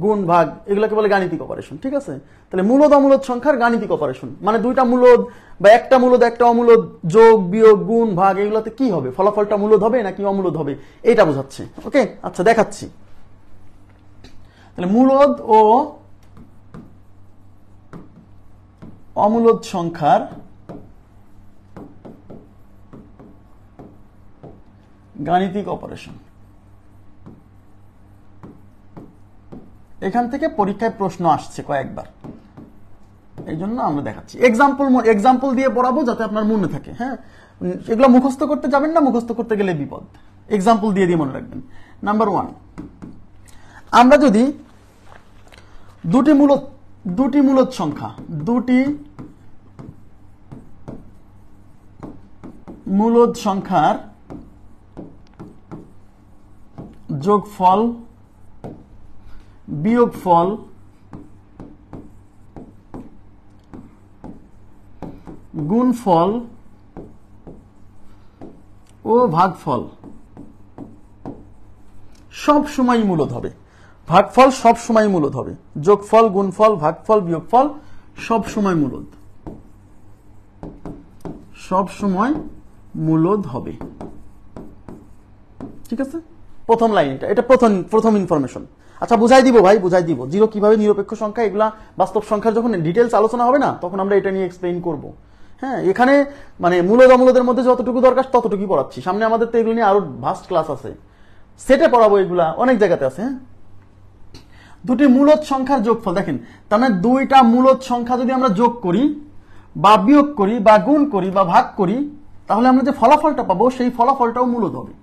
গুণ ভাগ, এগুলোকে বলে গাণিতিক অপারেশন। ঠিক আছে? তাহলে মূলদ অমূলদ সংখ্যার গাণিতিক অপারেশন মানে দুইটা মূলদ বা একটা মূলদ একটা অমূলদ যোগ বিয়োগ গুণ ভাগ এগুলোতে কি হবে, ফলাফলটা মূলদ হবে নাকি অমূলদ হবে, এটা বোঝাচ্ছে। ওকে, আচ্ছা দেখাচ্ছি। তাহলে মূলদ ও অমূলদ সংখ্যার গাণিতিক অপারেশন, এখান থেকে পরীক্ষায় প্রশ্ন আসছে কয়েকবার, এই জন্য আমরা দেখাচ্ছি। এক্সাম্পল দিয়ে পড়াবো যাতে আপনার মনে থাকে। হ্যাঁ, এগুলো মুখস্থ করতে যাবেন না, মুখস্থ করতে গেলে বিপদ। এক্সাম্পল দিয়ে দিয়ে মনে রাখবেন। নাম্বার 1, আমরা যদি দুটি মূলদ সংখ্যার যোগফল বিয়োগফল গুণফল ও ভাগফল সব সময় মূলদ হবে। ভাগফল সব সময় মূলদ হবে, যোগফল গুণফল ভাগফল বিয়োগফল সব সময় মূলদ হবে। ঠিক আছে, প্রথম লাইন এটা প্রথম ইনফরমেশন। আচ্ছা, বুঝাই দিব ভাই, বুঝাই দিব জিরো কিভাবে নিরপেক্ষ সংখ্যা, এগুলা বাস্তব সংখ্যার যখন ডিটেলস আলোচনা হবে না তখন আমরা এটা নিয়ে এক্সপ্লেইন করব। হ্যাঁ, এখানে মানে মূলদ অমূলদের মধ্যে যতটুকু দরকার ততটুকুই পড়াচ্ছি। সামনে আমাদের তো এগুলো নিয়ে আরো ভাস্ট ক্লাস আছে, সেটে পড়াবো, এগুলা অনেক জায়গাতে আছে। হ্যাঁ, দুটি মূলদ সংখ্যার যোগফল দেখেন, তার মানে দুইটা মূলদ সংখ্যা যদি আমরা যোগ করি বা বিয়োগ করি বা গুণ করি বা ভাগ করি, তাহলে আমরা যে ফলাফলটা পাবো সেই ফলাফলটাও মূলদ হবে।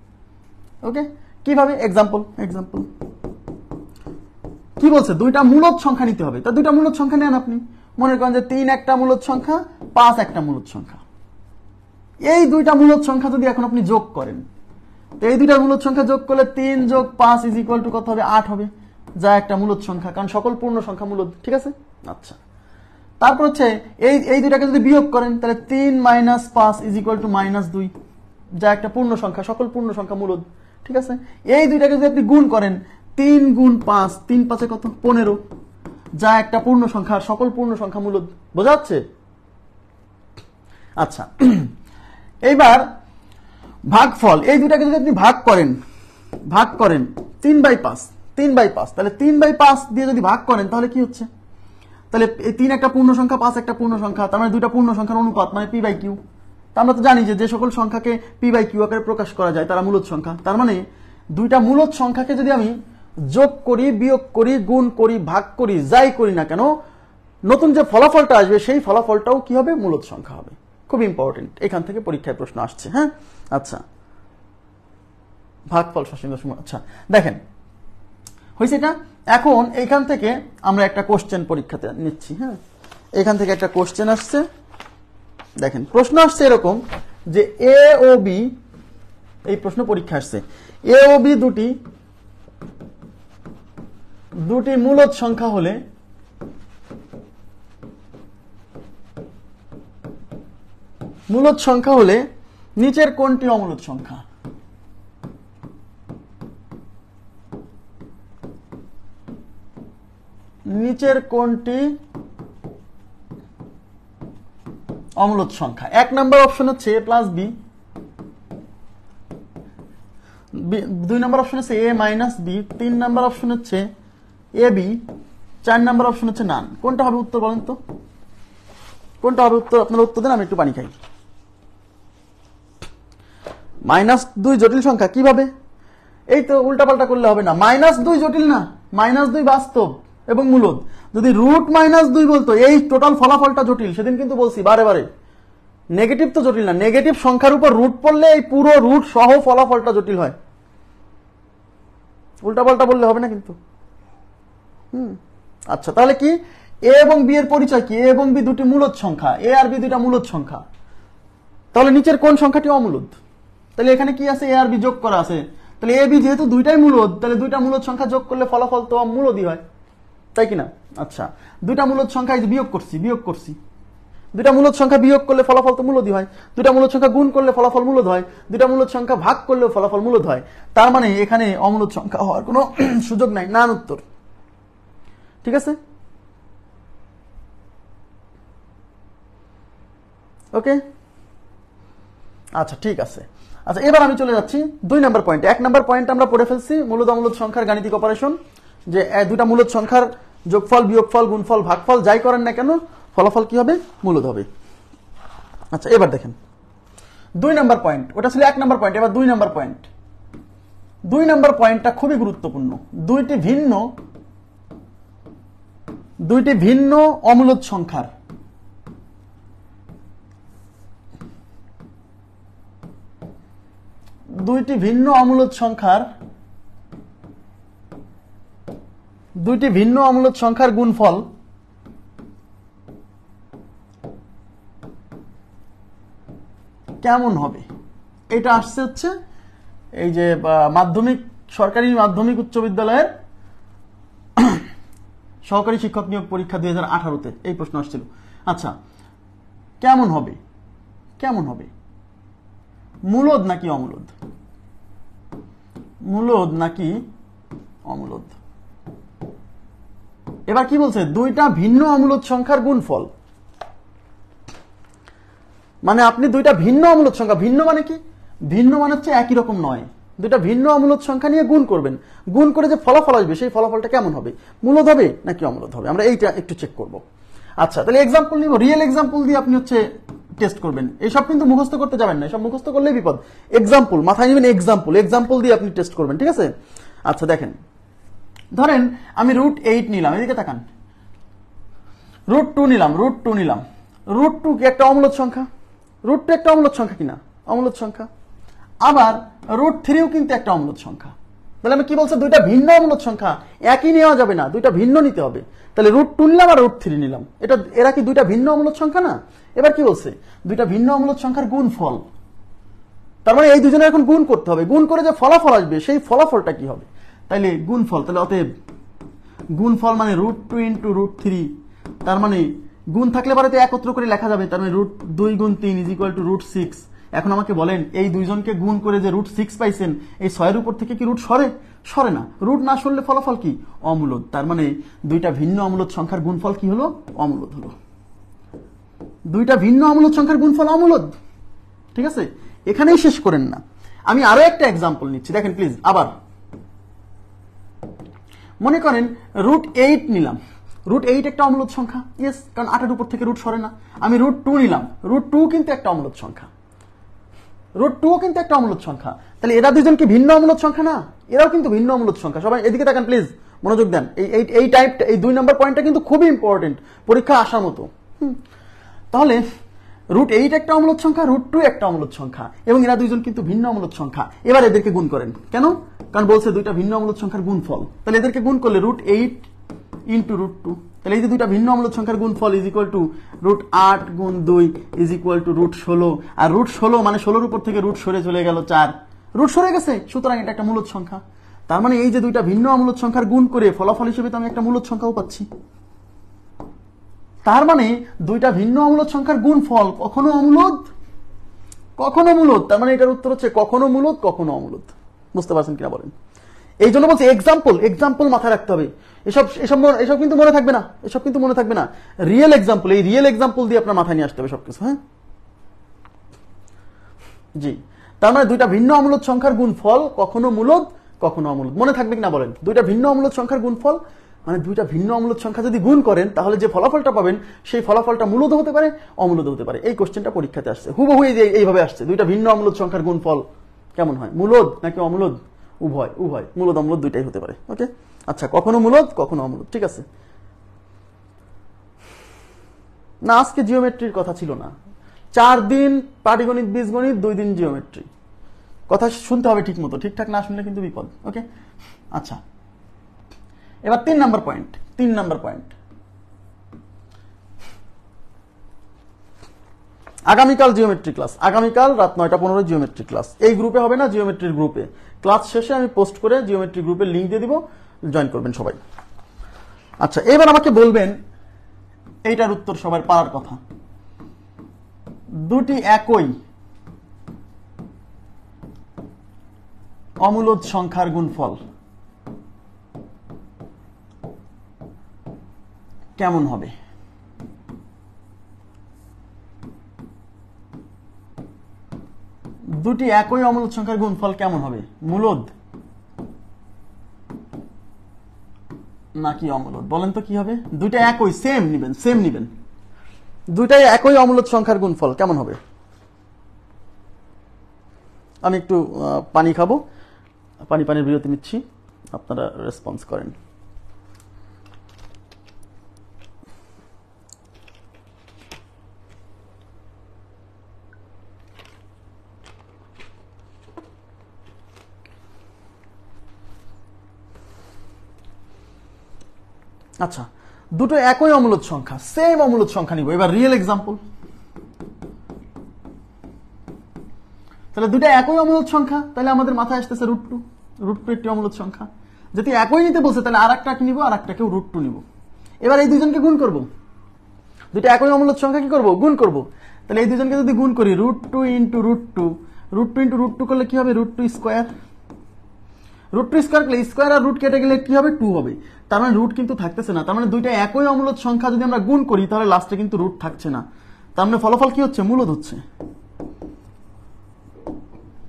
ওকে, কিভাবে? এক্সাম্পল কি বলছে, দুইটা মূলদ সংখ্যা নিতে হবে। তা দুইটা মূলদ সংখ্যা নেন আপনি, মনে করেন যে 3 একটা মূলদ সংখ্যা, 5 একটা মূলদ সংখ্যা। এই দুইটা মূলদ সংখ্যা যদি এখন আপনি যোগ করেন, তো এই দুইটা মূলদ সংখ্যা যোগ করলে 3 যোগ 5 ইজ ইকুয়াল টু কত হবে? 8 হবে, যা একটা মূলদ সংখ্যা, কারণ সকল পূর্ণ সংখ্যা মূলদ। ঠিক আছে, আচ্ছা। তারপর হচ্ছে এই দুইটাকে যদি বিয়োগ করেন তাহলে 3 মাইনাস 5 ইজ ইকুয়াল টু -2, যা একটা পূর্ণ সংখ্যা, সকল পূর্ণ সংখ্যা মূলদ। ঠিক আছে, এই দুইটাকে যদি আপনি গুণ করেন, 3 গুণ 5, 3 5 কত? 15, যা একটা পূর্ণ সংখ্যা, সকল পূর্ণ সংখ্যা মূলদ। বোঝা যাচ্ছে? আচ্ছা, এইবার ভাগফল, এই দুটাকে যদি আপনি ভাগ করেন 3/5, তাহলে 3/5 দিয়ে যদি ভাগ করেন তাহলে কি হচ্ছে? তাহলে 3 একটা পূর্ণ সংখ্যা, 5 একটা পূর্ণ সংখ্যা, তার মানে দুইটা পূর্ণ সংখ্যার অনুপাত, মানে p/q। আমরা তো জানি যে সকল সংখ্যাকে p/q আকারে প্রকাশ করা যায় তারা মূলদ সংখ্যা। তার মানে দুইটা মূলদ সংখ্যাকে যদি আমি যোগ করি, বিয়োগ করি, গুণ করি, ভাগ করি, যাই করি না কেন, নতুন যে ফলাফলটা আসবে সেই ফলাফলটাও কি হবে? মূলদ সংখ্যা হবে। খুব ইম্পর্টেন্ট, এখান থেকে পরীক্ষায় প্রশ্ন আসছে। হ্যাঁ, আচ্ছা, ভাগফল সসীম দশমিক। আচ্ছা, দেখেন হয়েছে এটা। এখন এইখান থেকে আমরা একটা কোশ্চেন পরীক্ষাতে নিচ্ছি। হ্যাঁ, এখান থেকে একটা কোশ্চেন আসছে। দেখেন, প্রশ্ন আসছে এরকম যে এ ও বি, এই প্রশ্ন পরীক্ষা আসছে, এ ও বি দুটি মূলদ সংখ্যা হলে নিচের কোনটি অমূলদ সংখ্যা? নিচের কোনটি অমূলদ সংখ্যা? 1 নম্বর অপশন হচ্ছে a প্লাস বি, 2 নম্বর অপশন হচ্ছে a মাইনাস বি, 3 নম্বর অপশন হচ্ছে এ বি, 4 নম্বর অপশন হচ্ছে নান। কোনটা হবে উত্তর বলেন তো? কোনটা হবে উত্তর? আপনারা উত্তর দেন, আমি একটু পানি খাই। -2 জটিল সংখ্যা কিভাবে? এই তো উল্টাপাল্টা করলে হবে না। -2 জটিল না, -2 বাস্তব এবং মূলদ। যদি √-2 বলতো এই টোটাল ফলাফলটা জটিল, সেদিন কিন্তু বলছি বারে বারে, নেগেটিভ তো জটিল না, নেগেটিভ সংখ্যার উপর রুট পড়লে এই পুরো রুট সহ ফলাফলটা জটিল হয়। উল্টাপাল্টা বললে হবে না কিন্তু। আচ্ছা, তাহলে কি এ এবং বি এর পরিচয় কি? এ এবং বি দুটি মূলদ সংখ্যা, এ আর বি দুইটা মূলদ সংখ্যা। তাহলে নিচের কোন সংখ্যাটি অমূলদ? তাহলে এখানে কি আছে? এ আর বি যোগ করা আছে। তাহলে এ বি যেহেতু দুইটাই মূলদ, তাহলে দুইটা মূলদ সংখ্যা যোগ করলে ফলাফল তো মূলদই হয়, তাই কিনা? আচ্ছা, দুইটা মূলদ সংখ্যা বিয়োগ করছি, দুইটা মূলদ সংখ্যা বিয়োগ করলে ফলাফল তো মূলদই হয়। দুইটা মূলদ সংখ্যা গুণ করলে ফলাফল মূলদ হয়। দুইটা মূলদ সংখ্যা ভাগ করলে ফলাফল মূলদ হয়। তার মানে এখানে অমূলদ সংখ্যা হওয়ার কোনো সুযোগ নাই, নান উত্তর। ঠিক আছে, ওকে, আচ্ছা ঠিক আছে। আচ্ছা, এবার আমি চলে যাচ্ছি 2 নম্বর পয়েন্ট। 1 নম্বর পয়েন্ট আমরা পড়ে ফেলছি, মূলদ অমূলদ সংখ্যার গাণিতিক অপারেশন, যে দুইটা মূলদ সংখ্যার যোগফল, বিয়োগফল, গুণফল, ভাগফল যাই করেন না কেন ফলাফল কি হবে? মূলদ হবে। আচ্ছা, এবার দেখেন 2 নম্বর পয়েন্ট, ওটা ছিল 1 নম্বর পয়েন্ট, এবার 2 নম্বর পয়েন্ট। 2 নম্বর পয়েন্টটা খুবই গুরুত্বপূর্ণ। দুইটি ভিন্ন দুইটি ভিন্ন অমূলদ সংখ্যার দুইটি ভিন্ন অমূলদ সংখ্যার গুণফল কেমন হবে? এটা আসছে হচ্ছে এই যে সরকারি মাধ্যমিক উচ্চ বিদ্যালয়ের সহকারী শিক্ষক নিয়োগ পরীক্ষা 2018-তে এই প্রশ্ন আসছিল। আচ্ছা, কেমন হবে? মূলদ নাকি অমূলদ? এবার কি বলছে? দুইটা ভিন্ন অমূলদ সংখ্যার গুণফল। মানে আপনি দুইটা ভিন্ন অমূলদ সংখ্যা, ভিন্ন মানে কি? ভিন্ন মানে হচ্ছে একই রকম নয়। দুইটা ভিন্ন অমূলদ সংখ্যা নিয়ে গুণ করবেন, গুণ করে যে ফলাফল আসবে সেই ফলাফলটা কেমন হবে? মূলদ হবে নাকি অমূলদ হবে? আমরা এইটা একটু চেক করব। আচ্ছা, তাহলে এক্সাম্পল নিব, রিয়েল এক্সাম্পল দিয়ে আপনি টেস্ট করবেন। এইসব কিন্তু মুখস্থ করতে যাবেন না, এসব মুখস্থ করলেই বিপদ। এক্সাম্পল মাথায় নেবেন, এক্সাম্পল দিয়ে আপনি টেস্ট করবেন, ঠিক আছে? আচ্ছা দেখেন, ধরেন আমি √8 নিলাম, এদিকে তাকান, √2 নিলাম। √2 কি একটা অমূলদ সংখ্যা? √2 একটা অমূলদ সংখ্যা কিনা? অমূলদ সংখ্যা। আবার √3ও কিন্তু একটা অমূলদ সংখ্যা। তাহলে আমি কি বলছি? দুইটা ভিন্ন অমূলদ সংখ্যা, একই নেওয়া যাবে না, দুইটা ভিন্ন নিতে হবে। তাহলে √2 নিলাম আর √3 নিলাম, এরা কি দুইটা ভিন্ন অমূলদ সংখ্যা না? এবার কি বলছে? দুইটা ভিন্ন অমূলদ সংখ্যার গুণফল। তার মানে এই দুজনের এখন গুণ করতে হবে, গুণ করে যে ফলাফল আসবে সেই ফলাফলটা কি হবে? তাইলে গুণফল, তাহলে অতএব গুণফল মানে √2 × √3, তার মানে গুণ থাকলে পরে তো একত্র করে লেখা যাবে, তার মানে √2 × 3 = √6। এখন আমাকে বলেন, এই দুইজনকে গুণ করে যে √6 পাইছেন, এই 6-এর উপর থেকে কি রুট সরে না? রুট না সরলে ফলাফল কি? অমূলদ। তার মানে দুইটা ভিন্ন অমূলদ সংখ্যার গুণফল কি হলো? অমূলদ হলো। দুইটা ভিন্ন অমূলদ সংখ্যার গুণফল অমূলদ, ঠিক আছে? এখানেই শেষ করেন না, আমি আরো একটা এক্সাম্পল নিচ্ছি, দেখেন প্লিজ। আবার মনে করেন √8 নিলাম, √8 একটা অমূলদ সংখ্যা, ইয়েস, কারণ 8-এর উপর থেকে রুট সরে না। আমি √2 নিলাম, √2 কিন্তু একটা অমূলদ সংখ্যা, √2 কিন্তু একটা অমূলদ সংখ্যা। তাহলে এরা দুজন কি ভিন্ন অমূলদ সংখ্যা না? এরাও কিন্তু ভিন্ন অমূলদ সংখ্যা। সবাই এদিকে তাকান প্লিজ, মনোযোগ দেন। এই 2 নম্বর পয়েন্টটা কিন্তু খুবই ইম্পর্টেন্ট, পরীক্ষা আসার মতো। তাহলে √8 একটা অমূলদ সংখ্যা, √2 একটা অমূলদ সংখ্যা, এবং এরা দুইজন কিন্তু ভিন্ন অমূলদ সংখ্যা। এবার এদেরকে গুণ করেন, কেন? কারণ বলছে দুইটা ভিন্ন অমূলদ সংখ্যার গুণফল। তাহলে এদেরকে গুণ করলে √8 × √2, তাহলে এই যে দুইটা ভিন্ন অমূলদ সংখ্যার গুণফল = √8 × 2 = √16, আর √16 মানে 16-এর উপর থেকে রুট সরে চলে গেল 4, রুট সরে গেছে, সুতরাং এটা একটা মূলদ সংখ্যা। তার মানে এই যে দুইটা ভিন্ন অমূলদ সংখ্যার গুণ করে ফলাফল হিসেবে তো আমি একটা মূলদ সংখ্যাও পাচ্ছি। তার মানে দুইটা ভিন্ন অমূলদ সংখ্যার গুণফল কখনো অমূলদ, কখনো মূলদ। তার মানে এটার উত্তর হচ্ছে কখনো মূলদ, কখনো অমূলদ। বুঝতে পারছেন কিনা বলেন? এই জন্য বলছি এক্সাম্পল মাথায় রাখতে হবে। এসব কিন্তু মনে থাকবে না, রিয়েল এক্সাম্পল, এই রিয়েল এক্সাম্পল দিয়ে আপনার মাথায় নিয়ে আসতে হবে সবকিছু। হ্যাঁ জি, তার মানে দুইটা ভিন্ন অমূলদ সংখ্যার গুণফল কখনো মূলদ, কখনো অমূলদ। মনে থাকবে কিনা বলেন? দুইটা ভিন্ন অমূলদ সংখ্যার গুণফল মানে দুইটা ভিন্ন অমূলদ সংখ্যা যদি গুণ করেন তাহলে যে ফলাফলটা পাবেন সেই ফলাফলটা মূলদ হতে পারে, অমূলদ হতে পারে। এই কোশ্চেনটা পরীক্ষাতে আসছে, হুবহু এইভাবে আসছে। দুইটা ভিন্ন অমূলদ সংখ্যার গুণফল কেমন হয়? মূলদ নাকি অমূলদ? উভয়, মূলদ অমূলদ দুইটাই হতে পারে। ওকে, আচ্ছা, কখনো মূলদ, কখনো অমূলদ, ঠিক আছে না? আজকে জিওমেট্রির কথা ছিল না, 4 দিন পাটিগণিত, বীজগণিত, 2 দিন জিওমেট্রি। কথা শুনতে হবে ঠিক মতো, ঠিকঠাক না শুনলে কিন্তু বিপদ। ওকে, আচ্ছা, এবার 3 নম্বর পয়েন্ট। আগামীকাল জিওমেট্রি ক্লাস, আগামীকাল রাত 9:15 জিওমেট্রি ক্লাস। এই গ্রুপে হবে না, জিওমেট্রির গ্রুপে। ক্লাস শেষে আমি পোস্ট করে জিওমেট্রি গ্রুপের লিঙ্ক দিয়ে দিব, জয়েন করবেন সবাই। আচ্ছা, এবার আমাকে বলবেন এইটার উত্তর সবার পারার কথা। দুটি একই অমূলদ সংখ্যার গুণফল কেমন হবে? দুটি একই অমূলদ সংখ্যার গুণফল কেমন হবে? মূলদ নাকি অমূলদ? বলেন তো কি হবে? দুইটা একই, সেম নিবেন। দুইটাই একই অমূলদ সংখ্যার গুণফল কেমন হবে? আমি একটু পানি খাবো, পানির বিরতি নিচ্ছি, আপনারা রেসপন্স করেন। আচ্ছা, দুটো একই অমূলদ সংখ্যা, সেম অমূলদ সংখ্যা নিব। এবার রিয়েল এক্সাম্পল। তাহলে দুটো একই অমূলদ সংখ্যা, তাহলে আমাদের মাথায় আসতেছে √2। √2 একটি অমূলদ সংখ্যা। যদি একই নিতে বলছে তাহলে আর একটাকে নিব, আর একটাকেও √2 নিব। এবার এই দুজনকে গুণ করব। দুটো একই অমূলদ সংখ্যা কি করব? গুণ করব। তাহলে এই দুজনকে যদি গুণ করি √2 ইন্টু √2, √2 ইন্টু √2 করলে কি হবে? √2 স্কোয়ার। √2 স্কোয়ার করলে স্কোয়ার আর রুট কেটে গেলে কি হবে? 2 হবে। তার মানে রুট কিন্তু থাকতেছে না। তার মানে দুইটা একই অমূলদ সংখ্যা যদি আমরা গুণ করি তাহলে লাস্টে কিন্তু রুট থাকছে না। তার মানে ফলাফল কি হচ্ছে? মূলদ হচ্ছে।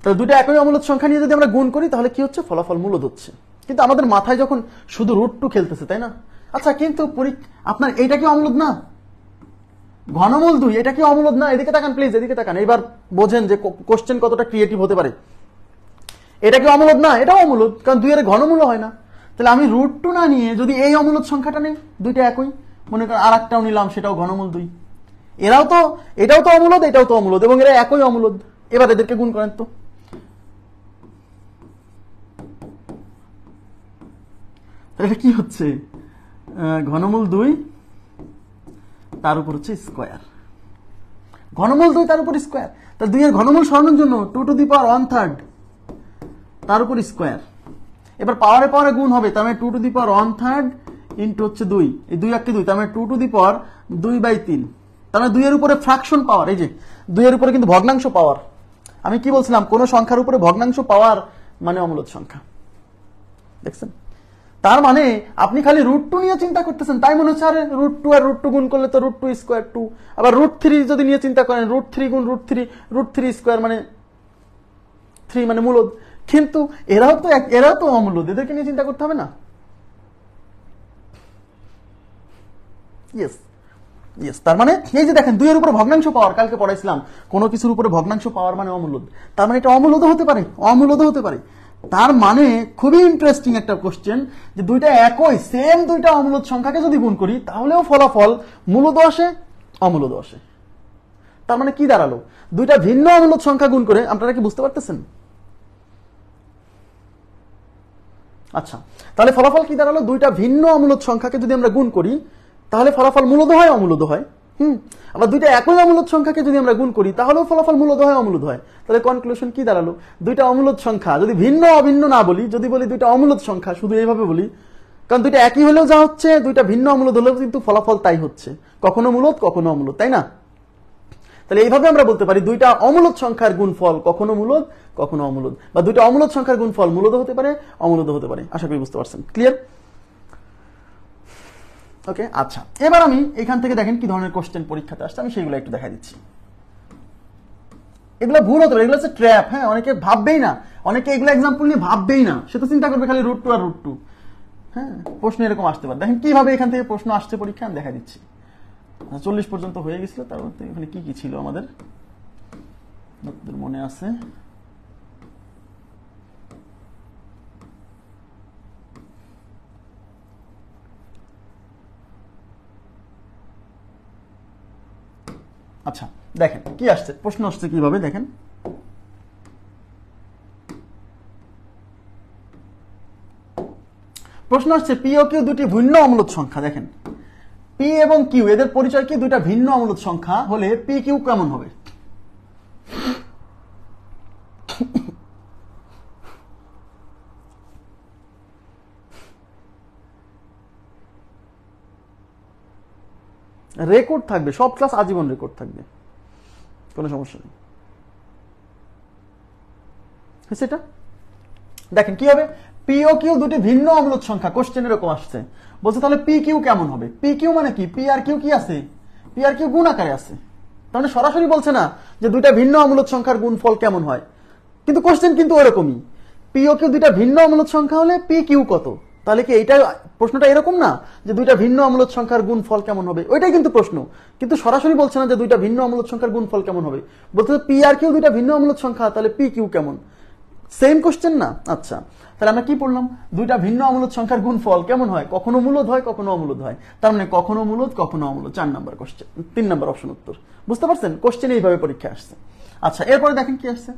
তাহলে দুইটা একই অমূলদ সংখ্যা নিয়ে যদি আমরা গুণ করি তাহলে কি হচ্ছে? ফলাফল মূলদ হচ্ছে। কিন্তু আমাদের মাথায় যখন শুধু √2 খেলতেছে, তাই না? আচ্ছা, কিন্তু আপনার এইটা কি অমূলদ না? ঘনমূল 2 এটা কি অমূলদ না? এদিকে তাকান প্লিজ, এদিকে তাকান। এবার বোঝেন যে কোশ্চেন কতটা ক্রিয়েটিভ হতে পারে। এটা কি অমূলদ না? এটাও অমূলদ, কারণ 2 এর ঘনমূল হয় না। তাহলে আমি √2 না নিয়ে যদি এই অমূলদ সংখ্যাটা নেই, দুইটা একই, মনে করেন আর একটাও নিলাম, সেটাও ঘনমূল 2। এটাও তো অমূলদ, এটাও তো অমূলদ, এবং এরা একই অমূলদ। এবার এদেরকে গুণ করেন তো। এটা কি হচ্ছে? ঘনমূল 2 তার উপর হচ্ছে স্কোয়ার। ঘনমূল 2 তার উপর স্কোয়ার। তাহলে 2 এর ঘনমূল সরানোর জন্য 2 টু দি পাওয়ার 1/3 তার উপর স্কোয়ার। এবার পাওয়ারে পাওয়ারে গুণ হবে, তার মানে 2 টু দি পাওয়ার 1/3 ইন্টু হচ্ছে 2, এই 2 একে 2, তার মানে 2 টু দি পাওয়ার 2/3। তার মানে 2 এর উপরে ফ্র্যাকশন পাওয়ার, এই যে 2 এর উপরে কিন্তু ভগ্নাংশ পাওয়ার। আমি কি বলছিলাম? কোন সংখ্যার উপরে ভগ্নাংশ পাওয়ার মানে অমূলদ সংখ্যা। দেখছেন? তার মানে আপনি খালি √2 নিয়ে চিন্তা করতেছেন, তাই মনে হচ্ছে আরে √2 আর √2 গুণ করলে তো √2 স্কোয়ার 2। আবার √3 যদি নিয়ে চিন্তা করেন, √3 গুণ √3 স্কোয়ার মানে 3 মানে মূলদ। কিন্তু এরাও তো অমূলদ, এদেরকে নিয়ে চিন্তা করতে হবে না? ইয়েস। তার মানে এই যে দেখেন, 2 এর উপরে ভগ্নাংশ পাওয়ার, কালকে পড়াইছিলাম কোনো কিছুর উপরে ভগ্নাংশ পাওয়ার মানে অমূলদ। তার মানে এটা অমূলদ হতে পারে, অমূলদ হতে পারে। তার মানে খুবই ইন্টারেস্টিং একটা কোশ্চেন, যে দুইটা একই সেম দুইটা অমূলদ সংখ্যাকে যদি গুণ করি তাহলেও ফলাফল মূলদ আসে, অমূলদ আসে। তার মানে কি দাঁড়ালো? দুইটা ভিন্ন অমূলদ সংখ্যা গুণ করে, আপনারা কি বুঝতে পারতেছেন? আচ্ছা, তাহলে ফলাফল কি দাঁড়ালো? দুইটা ভিন্ন অমূলদ সংখ্যাকে যদি আমরা গুণ করি তাহলে ফলাফল মূলদ হয়, অমূলদ হয়। আবার দুইটা একই অমূলদ সংখ্যাকে যদি আমরা গুণ করি তাহলেও ফলাফল মূলদ হয়, অমূলদ হয়। তাহলে কনক্লুশন কি দাঁড়ালো? দুইটা অমূলদ সংখ্যা যদি ভিন্ন অভিন্ন না বলি, যদি বলি দুইটা অমূলদ সংখ্যা, শুধু এইভাবে বলি, কারণ দুইটা একই হলেও যা হচ্ছে, দুইটা ভিন্ন অমূলদ হলেও কিন্তু ফলাফল তাই হচ্ছে, কখনো মূলদ কখনো অমূলদ, তাই না? তাহলে এইভাবে আমরা বলতে পারি দুইটা অমূলদ সংখ্যার গুণফল কখনো মূলদ কখনো অমূলদ, বা দুইটা অমূলদ সংখ্যার গুণফল মূলদ হতে পারে, অমূলদ হতে পারে। আশা করি বুঝতে পারছেন। ক্লিয়ার? ওকে, আচ্ছা, এবার আমি এখান থেকে দেখেন কি ধরনের কোশ্চেন পরীক্ষাতে আসছে, আমি সেগুলো একটু দেখা দিচ্ছি। এগুলো ভুল হতে পারে, এগুলো হচ্ছে ট্র্যাপ। হ্যাঁ, অনেকে ভাববেই না, অনেকে এগুলো এক্সাম্পল নিয়ে ভাববেই না, সে তো চিন্তা করবে খালি √2 আর √2। হ্যাঁ, প্রশ্ন এরকম আসতে পারে। দেখেন কিভাবে এখান থেকে প্রশ্ন আসছে পরীক্ষা, আমি দেখা দিচ্ছি। 40 পর্যন্ত হয়ে গেছিল, তার মধ্যে এখানে কি কি ছিল আমাদের মনে আছে? আচ্ছা, দেখেন কি আসছে, প্রশ্ন আসছে কিভাবে দেখেন। প্রশ্ন আসছে পি ও কিউ দুটি ভিন্ন অমূলদ সংখ্যা। দেখেন, পি এবং কিউ এদের পরিচয় কি? দুইটা ভিন্ন অমূলদ সংখ্যা হলে পি কিউ কেমন হবে? রেকর্ড থাকবে, সব ক্লাস আজীবন রেকর্ড থাকবে, কোনো সমস্যা নেই। সেটা দেখেন কি হবে, পি ও কিউ দুটি ভিন্ন অমূলদ সংখ্যা, কোশ্চেন এরকম আসছে, বলছে তাহলে পি কিউ কেমন হবে? পি কিউ মানে কি? পি আর কিউ কি আছে? পি আর কিউ গুণ আকারে আছে। তাহলে সরাসরি বলছে না যে দুইটা ভিন্ন অমূলদ সংখ্যার গুণফল কেমন হয়, কিন্তু কোশ্চেন কিন্তু ওরকমই, পি ও কিউ দুইটা ভিন্ন অমূলদ সংখ্যা হলে পি কিউ কত। তাহলে কি এইটা প্রশ্নটা এরকম না যে দুইটা ভিন্ন অমূলদ সংখ্যার গুণফল কেমন হবে, ওইটাই কিন্তু প্রশ্ন, কিন্তু সরাসরি বলছে না যে দুইটা ভিন্ন অমূলদ সংখ্যার গুণফল কেমন হবে, বলতে পি আর কিউ দুইটা ভিন্ন অমূলদ সংখ্যা, তাহলে পি কিউ কেমন? সেম কোশ্চেন না? আচ্ছা, তাহলে আমরা কি পড়লাম? দুইটা ভিন্ন অমূলদ সংখ্যার গুণফল কেমন হয়? কখনো মূলদ হয়, কখনো অমূলদ হয়। তার মানে কখনো মূলদ কখনো অমূলদ। 4 নম্বর কোশ্চেন, 3 নম্বর অপশন উত্তর। বুঝতে পারছেন? কোশ্চেন এইভাবে পরীক্ষা আসছে। আচ্ছা, এরপরে দেখেন কি আসছে।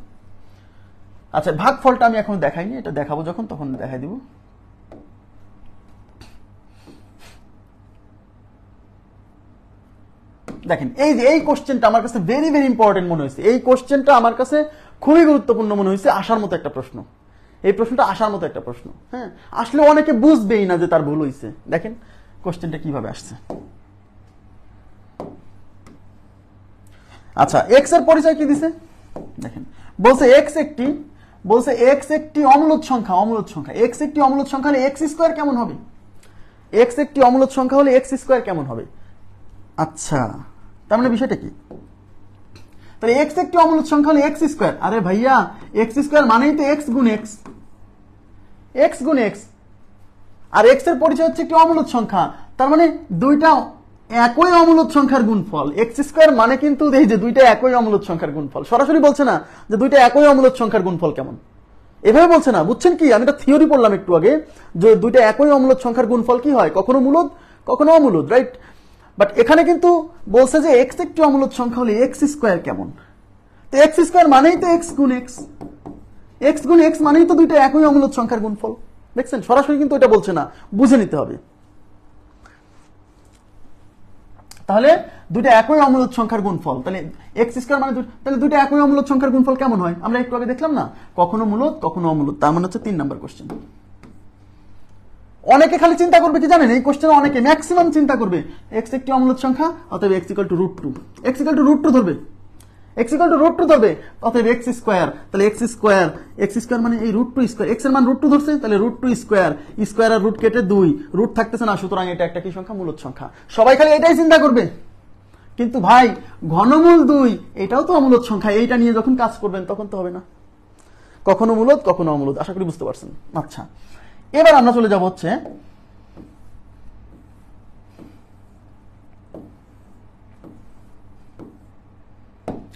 আচ্ছা, ভাগফলটা আমি এখন দেখাইনি, এটা দেখাবো যখন, তখন দেখাই দিব। দেখেন এই যে এই কোশ্চেনটা আমার কাছে ভেরি ভেরি ইম্পর্টেন্ট মনে হয়েছে, এই কোশ্চেনটা আমার কাছে খুবই গুরুত্বপূর্ণ মনে হয়েছে, আসার মতো একটা প্রশ্ন, এই প্রশ্নটা আসার মতো একটা প্রশ্ন। হ্যাঁ, আসলে অনেকে বুঝবেই না যে তার ভুল হয়েছে। দেখেন কোশ্চেনটা কিভাবে আসছে। আচ্ছা, এক্স এর পরিচয় কি দিছে দেখেন, বলছে এক্স একটি অমূলদ সংখ্যা, এক্স একটি অমূলদ সংখ্যা হলে এক্স স্কোয়ার কেমন হবে, এক্স একটি অমূলদ সংখ্যা হলে এক্স স্কোয়ার কেমন হবে। আচ্ছা, তার মানে বিষয়টা কি, তাহলে এক্স একটি অমূলদ সংখ্যা হলে এক্স স্কোয়ার, আরে ভাইয়া এক্স স্কোয়ার মানেই তো এক্স গুণ এক্স, এক্স গুণ এক্স, আর এক্স এর পরিচয় হচ্ছে একটি অমূলদ সংখ্যা, তার মানে দুইটা একই অমূলদ সংখ্যার গুণফল। এক্স স্কোয়ার মানে কিন্তু এই যে দুইটা একই অমূলদ সংখ্যার গুণফল, সরাসরি বলছে না যে দুইটা একই অমূলদ সংখ্যার গুণফল কেমন, এভাবে বলছে না, বুঝছেন কি, আমি একটা থিওরি পড়লাম একটু আগে যে দুইটা একই অমূলদ সংখ্যার গুণফল কি হয়, কখনো মূলদ কখনো অমূলদ, রাইট। বাট এখানে কিন্তু বলছে যে এক্স একটি অমূলদ সংখ্যা হলে এক্স স্কোয়ার কেমন, তো এক্স স্কোয়ার মানেই তো এক্স গুণ এক্স, এক্স গুণ এক্স মানেই তো দুইটা একই অমূলদ সংখ্যার গুণফল। দেখছেন, সরাসরি কিন্তু এটা বলছে না, বুঝে নিতে হবে। তাহলে দুইটা একই অমূলদ সংখ্যার গুণফল, তাহলে এক্স স্কয়ার মানে তাহলে দুইটা একই অমূলদ সংখ্যার গুণফল কেমন হয়, আমরা একটু আগে দেখলাম না, কখনো মূলদ কখনো অমূলদ, তার মানে হচ্ছে 3 নাম্বার কোশ্চেন। অনেকে খালি চিন্তা করবে কি জানেন, এই কোশ্চেনে অনেকে ম্যাক্সিমাম চিন্তা করবে এক্স একটি অমূলদ সংখ্যা, অতএব x equal to √2, x equal to √2 ধরবে, এক্স ইকুয়াল টু √2 ধরবে, অতএব এক্স স্কয়ার, তাহলে এক্স স্কয়ার মানে এই √2 স্কয়ার, এক্স এর মান √2 ধরছে, তাহলে √2 স্কয়ার, স্কয়ার আর রুট কেটে 2, রুট থাকতেছে না, সুতরাং এটা একটা কি সংখ্যা, মূলদ সংখ্যা। সবাই খালি এটাই চিন্তা করবে, কিন্তু ভাই ঘনমূল 2 এটাও তো অমূলদ সংখ্যা, এইটা নিয়ে যখন কাজ করবেন তখন তো হবে না, কখনো মূলদ কখনো অমূলদ। আশা করি বুঝতে পারছেন। আচ্ছা, এবার আমরা চলে যাব হচ্ছে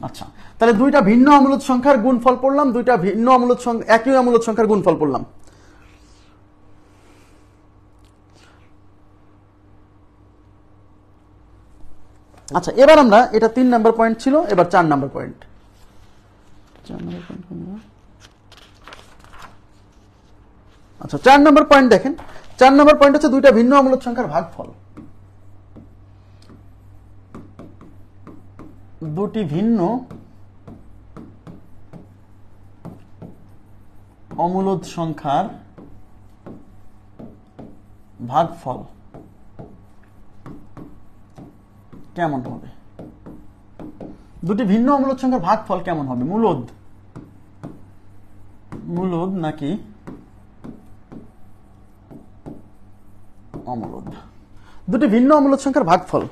আচ্ছা, তাহলে দুইটা ভিন্ন অমূলদ সংখ্যার গুণফল পড়লাম, দুইটা ভিন্ন অমূলদ সংখ্যা একই অমূলদ সংখ্যার গুণফল পড়লাম। আচ্ছা, এবার আমরা, এটা 3 নাম্বার পয়েন্ট ছিল, এবার 4 নাম্বার পয়েন্ট। আচ্ছা, 4 নাম্বার পয়েন্ট দেখেন, 4 নাম্বার পয়েন্ট হচ্ছে দুইটা ভিন্ন অমূলদ সংখ্যার ভাগফল, দুটি ভিন্ন অমূলদ সংখ্যার ভাগফল কেমন হবে, দুটি ভিন্ন অমূলদ সংখ্যার ভাগফল কেমন হবে, মূলদ নাকি অমূলদ, দুটি ভিন্ন অমূলদ সংখ্যার ভাগফল।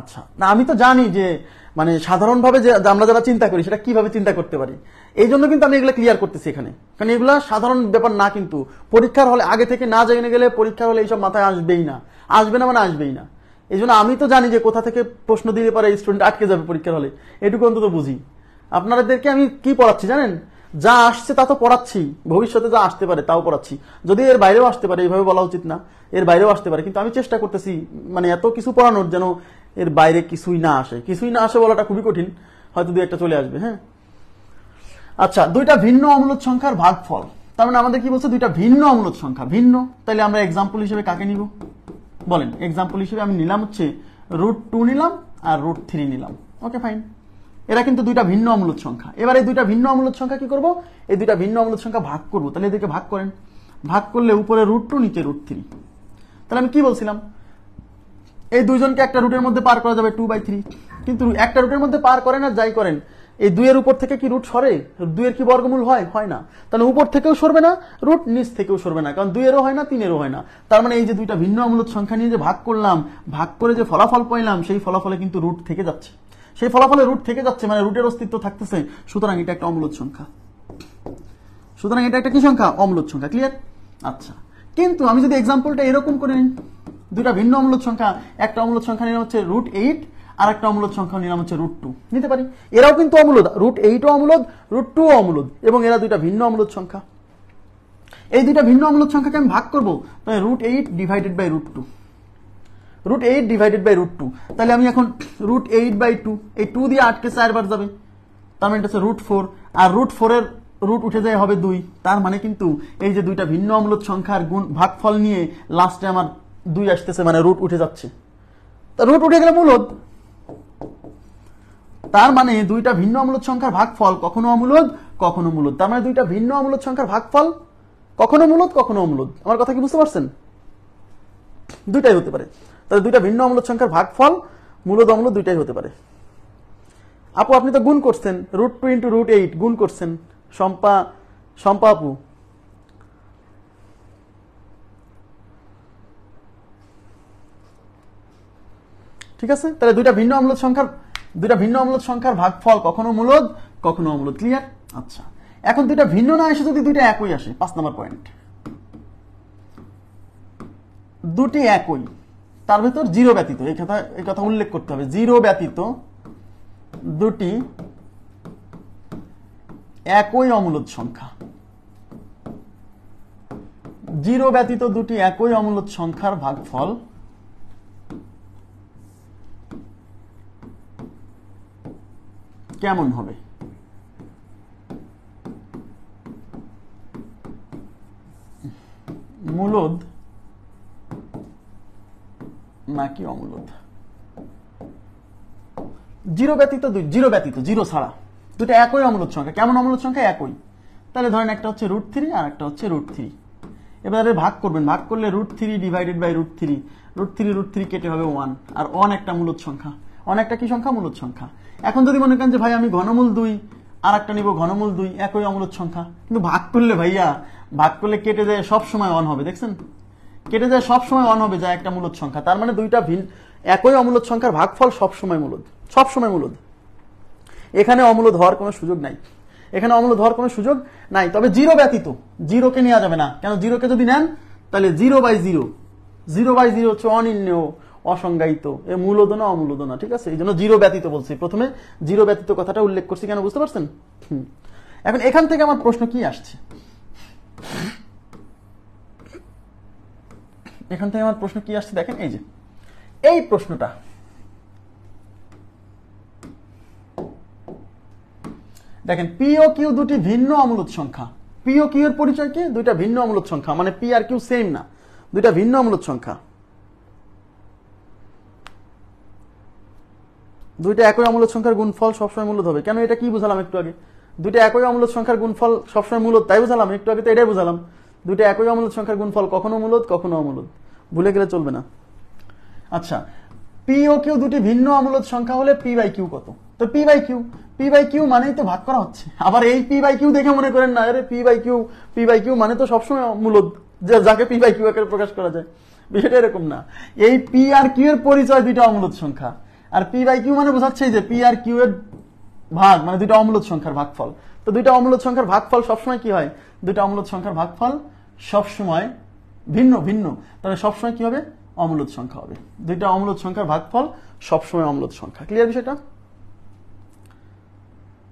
আচ্ছা, না আমি তো জানি যে মানে সাধারণভাবে যে আমরা যারা চিন্তা করি সেটা কিভাবে চিন্তা করতে পারি, এই জন্য কিন্তু আমি এগুলো ক্লিয়ার করতেছি এখানে, কারণ এগুলা সাধারণ ব্যাপার না, কিন্তু পরীক্ষার হলে আগে থেকে না জেনে গেলে পরীক্ষার হলে এইসব মাথায় আসবেই না, মানে আসবেই না। এই জন্য আমি তো জানি যে কোথা থেকে প্রশ্ন দিতে পারে স্টুডেন্ট আটকে যাবে পরীক্ষার হলে, এটুকু অন্তত বুঝি। আপনাদেরকে আমি কি পড়াচ্ছি জানেন, যা আসছে তা তো পড়াচ্ছি, ভবিষ্যতে যা আসতে পারে তাও পড়াচ্ছি, যদি এর বাইরেও আসতে পারে, এইভাবে বলা উচিত না, এর বাইরেও আসতে পারে, কিন্তু আমি চেষ্টা করতেছি মানে এত কিছু পড়ানোর যেন এর বাইরে কিছুই না আসে বলাটা খুবই কঠিন, হয়তো 2-1টা চলে আসবে। হ্যাঁ, আচ্ছা, দুইটা ভিন্ন অমূলদ সংখ্যার ভাগফল, তার মানে আমাদের কি বলছে, দুইটা ভিন্ন অমূলদ সংখ্যা, ভিন্ন, তাহলে আমরা এক্সাম্পল হিসেবে কাকে নিব বলেন, এক্সাম্পল হিসেবে আমি নিলাম হচ্ছে √2 নিলাম আর √3 নিলাম, ওকে ফাইন, এরা কিন্তু দুইটা ভিন্ন অমূলদ সংখ্যা। এবার এই দুইটা ভিন্ন অমূলদ সংখ্যা কি করব, এই দুইটা ভিন্ন অমূলদ সংখ্যা ভাগ করব, তাহলে এদেরকে ভাগ করেন, ভাগ করলে উপরে √2 নিচে √3, তাহলে আমি কি বলছিলাম, এই দুইজনকে একটা রুটের মধ্যে পার করা যাবে 2/3, কিন্তু একটা রুটের মধ্যে পার করেন আর যাই করেন, এই 2 এর উপর থেকে কি রুট সরে, 2 এর কি বর্গমূল হয় না, তাহলে উপর থেকেও সরবে না রুট, নিচ থেকেও সরবে না, কারণ 2 এরও হয় না 3 এরও হয় না। তার মানে এই যে দুইটা ভিন্ন অমূলদ সংখ্যা নিয়ে যে ভাগ করলাম, ভাগ করে যে ফলাফল পাইলাম, সেই ফলাফলে কিন্তু রুট থেকে যাচ্ছে, সেই ফলাফলে রুট থেকে যাচ্ছে মানে রুটের অস্তিত্ব থাকতেছে, সুতরাং এটা একটা অমূলদ সংখ্যা, সুতরাং এটা একটা কি সংখ্যা, অমূলদ সংখ্যা। ক্লিয়ার? আচ্ছা, কিন্তু আমি যদি এক্সাম্পলটা এরকম করে নিই, দুইটা ভিন্ন অমূলদ সংখ্যা, একটা অমূলদ সংখ্যা নিলাম হচ্ছে √8 আর একটা অমূলদ সংখ্যা নিলাম হচ্ছে √2, নিতে পারি, এরাও কিন্তু অমূলদ, √8ও অমূলদ, √2ও অমূলদ, এবং এরা দুইটা ভিন্ন অমূলদ সংখ্যা। এই দুইটা ভিন্ন অমূলদ সংখ্যাকে আমি ভাগ করবো, তাহলে √8 ডিভাইডেড বাই √2, √8 ডিভাইডেড বাই √2, তাহলে আমি এখন √8/2, এই 2 দিয়ে 8কে 4 বার যাবে, তার মানে এটা হচ্ছে √4, আর √4 রুট উঠে যায় হবে 2, তার মানে কিন্তু এই যে দুইটা ভিন্ন অম্লদ সংখ্যার গুণ ভাগফল নিয়ে লাস্টে আমার 2 আসতেছে, মানে রুট উঠে যাচ্ছে। তা রুট উঠে গেলে মূলদ, তার মানে দুইটা ভিন্ন অম্লদ সংখ্যার ভাগফল কখনো অমূলদ কখনো মূলদ। তার মানে দুইটা ভিন্ন অম্লদ সংখ্যার ভাগফল কখনো মূলদ কখনো অমূলদ। আমার কথা কি বুঝতে পারছেন? দুইটাই হতে পারে। তাহলে দুইটা ভিন্ন অম্লদ সংখ্যার ভাগফল মূলদ অম্লদ দুইটাই হতে পারে। আপু আপনি তো গুণ করছেন, √2 × √8 গুণ করছেন, শম্পা আপু। ঠিক আছে, তাহলে দুইটা ভিন্ন অম্লদ সংখ্যার ভাগফল কখনো মূলদ কখনো অমূলদ। ক্লিয়ার? আচ্ছা, এখন দুইটা ভিন্ন না এসে যদি দুইটা একই আসে, 5 নম্বর পয়েন্ট, দুটি একই, তার ভিতর জিরো ব্যতীত, এই কথা উল্লেখ করতে হবে, জিরো ব্যতীত দুটি একই অমূলদ সংখ্যা, জিরো ব্যতীত দুটি একই অমূলদ সংখ্যার ভাগফল কেমন হবে? মূলদ নাকি অমূলদ? জিরো ব্যতীত, জিরো ছাড়া দুটো একই অমূলদ সংখ্যা। কেমন অমূলদ সংখ্যা? একই। তাহলে ধরেন একটা হচ্ছে √3 আর একটা হচ্ছে √3। এবারে ভাগ করবেন, ভাগ করলে √3 ডিভাইডেড বাই √3, √3 কেটে হবে 1, আর 1 একটা মূলদ সংখ্যা, 1 একটা কি সংখ্যা? মূলদ সংখ্যা। এখন যদি মনে করেন যে ভাই আমি ঘনমূল 2 আর একটা নিব ঘনমূল 2, একই অমূলদ সংখ্যা, কিন্তু ভাগ করলে ভাইয়া, ভাগ করলে কেটে যায় সব সময় 1 হবে, দেখছেন? কেটে যায় সব সময় 1 হবে, যা একটা মূলদ সংখ্যা। তার মানে দুইটা একই অমূলদ সংখ্যার ভাগফল সব সময় মূলদ, সব সময় মূলদ। এখানে অমূলদ হওয়ার কোনো সুযোগ নাই, এখানে অমূলদ হওয়ার কোনো সুযোগ নাই। তবে জিরো ব্যতীত, জিরোকে নেওয়া যাবে না, কেন? জিরোকে যদি নেন তাহলে 0/0 হচ্ছে অনির্ণেয়, অসংজ্ঞায়িত, এ মূলদ না অমূলদ না। ঠিক আছে, এই জন্য জিরো ব্যতীত বলছি, প্রথমে জিরো ব্যতীত কথাটা উল্লেখ করছি কেন, বুঝতে পারছেন? এখন এখান থেকে আমার প্রশ্ন কি আসছে, এখান থেকে আমার প্রশ্ন কি আসছে দেখেন, এই যে এই প্রশ্নটা, দেখেন পি ও কিউ দুটি ভিন্ন অমূলদ সংখ্যা। পি ও কিউ এর পরিচয় কি? দুইটা ভিন্ন অমূলদ সংখ্যা, মানে পি আর কিউ সেম না, দুইটা ভিন্ন অমূলদ সংখ্যা। দুইটা একই অমূলদ সংখ্যার গুণফল সবসময় মূলদ হবে। কেন? এটা কি বুঝালাম একটু আগে, দুইটা একই অমূলদ সংখ্যার গুণফল সবসময় মূলদ, তাই বুঝালাম একটু আগে, তো এটাই বুঝালাম। দুইটা একই অমূলদ সংখ্যার গুণফল কখনো মূলদ কখনো অমূলদ, ভুলে গেলে চলবে না। আচ্ছা, পি ও কিউ দুটি ভিন্ন অমূলদ সংখ্যা হলে p/q কত? তো p/q মানেই তো ভাগ করা হচ্ছে। আবার এই p/q দেখে মনে করেন না, আরে p/q মানে তো সবসময় মূলদ, যাকে p/q আকারে প্রকাশ করা যায়, বিষয়টা এরকম না। এই p আর q এর পরিচয় দুইটা অমূলদ সংখ্যা, আর p/q মানে বোঝাচ্ছে যে p আর q এর ভাগ, মানে দুইটা অমূলদ সংখ্যার ভাগফল। তো দুইটা অমূলদ সংখ্যার ভাগফল সবসময় কি হয়? দুইটা অমূলদ সংখ্যার ভাগফল সবসময় ভিন্ন ভিন্ন, তাহলে সবসময় কি হবে? অমূলদ সংখ্যা হবে। দুইটা অমূলদ সংখ্যার ভাগফল সবসময় অমূলদ সংখ্যা। ক্লিয়ার বিষয়টা?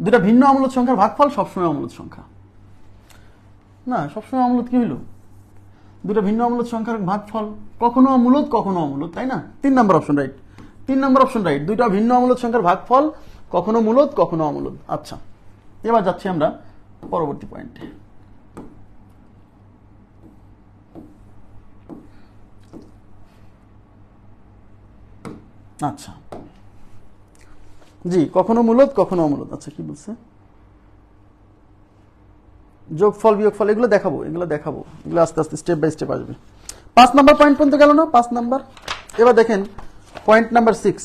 দুইটা ভিন্ন অমূলদ সংখ্যার ভাগফল সবসময় অমূলদ সংখ্যা না, সবসময় অমূলদ কি হইল? দুটো ভিন্ন অমূলদ সংখ্যার ভাগফল কখনো অমূলদ কখনো অমূলদ, তাই না? 3 নম্বর অপশন রাইট, 3 নম্বর অপশন রাইট, দুইটা ভিন্ন অমূলদ সংখ্যার ভাগফল কখনো মূলদ কখনো অমূলদ। আচ্ছা, এবার যাচ্ছি আমরা পরবর্তী পয়েন্টে। আচ্ছা জি, কখনো মূলদ কখনো অমূলদ। আচ্ছা, কি বলছে? যোগফল বিয়োগফল এগুলো দেখাবো, এগুলো আস্তে আস্তে স্টেপ বাই স্টেপ আসবে। 5 নাম্বার পয়েন্ট পর্যন্ত গেল না? 5 নাম্বার। এবার দেখেন পয়েন্ট নাম্বার 6।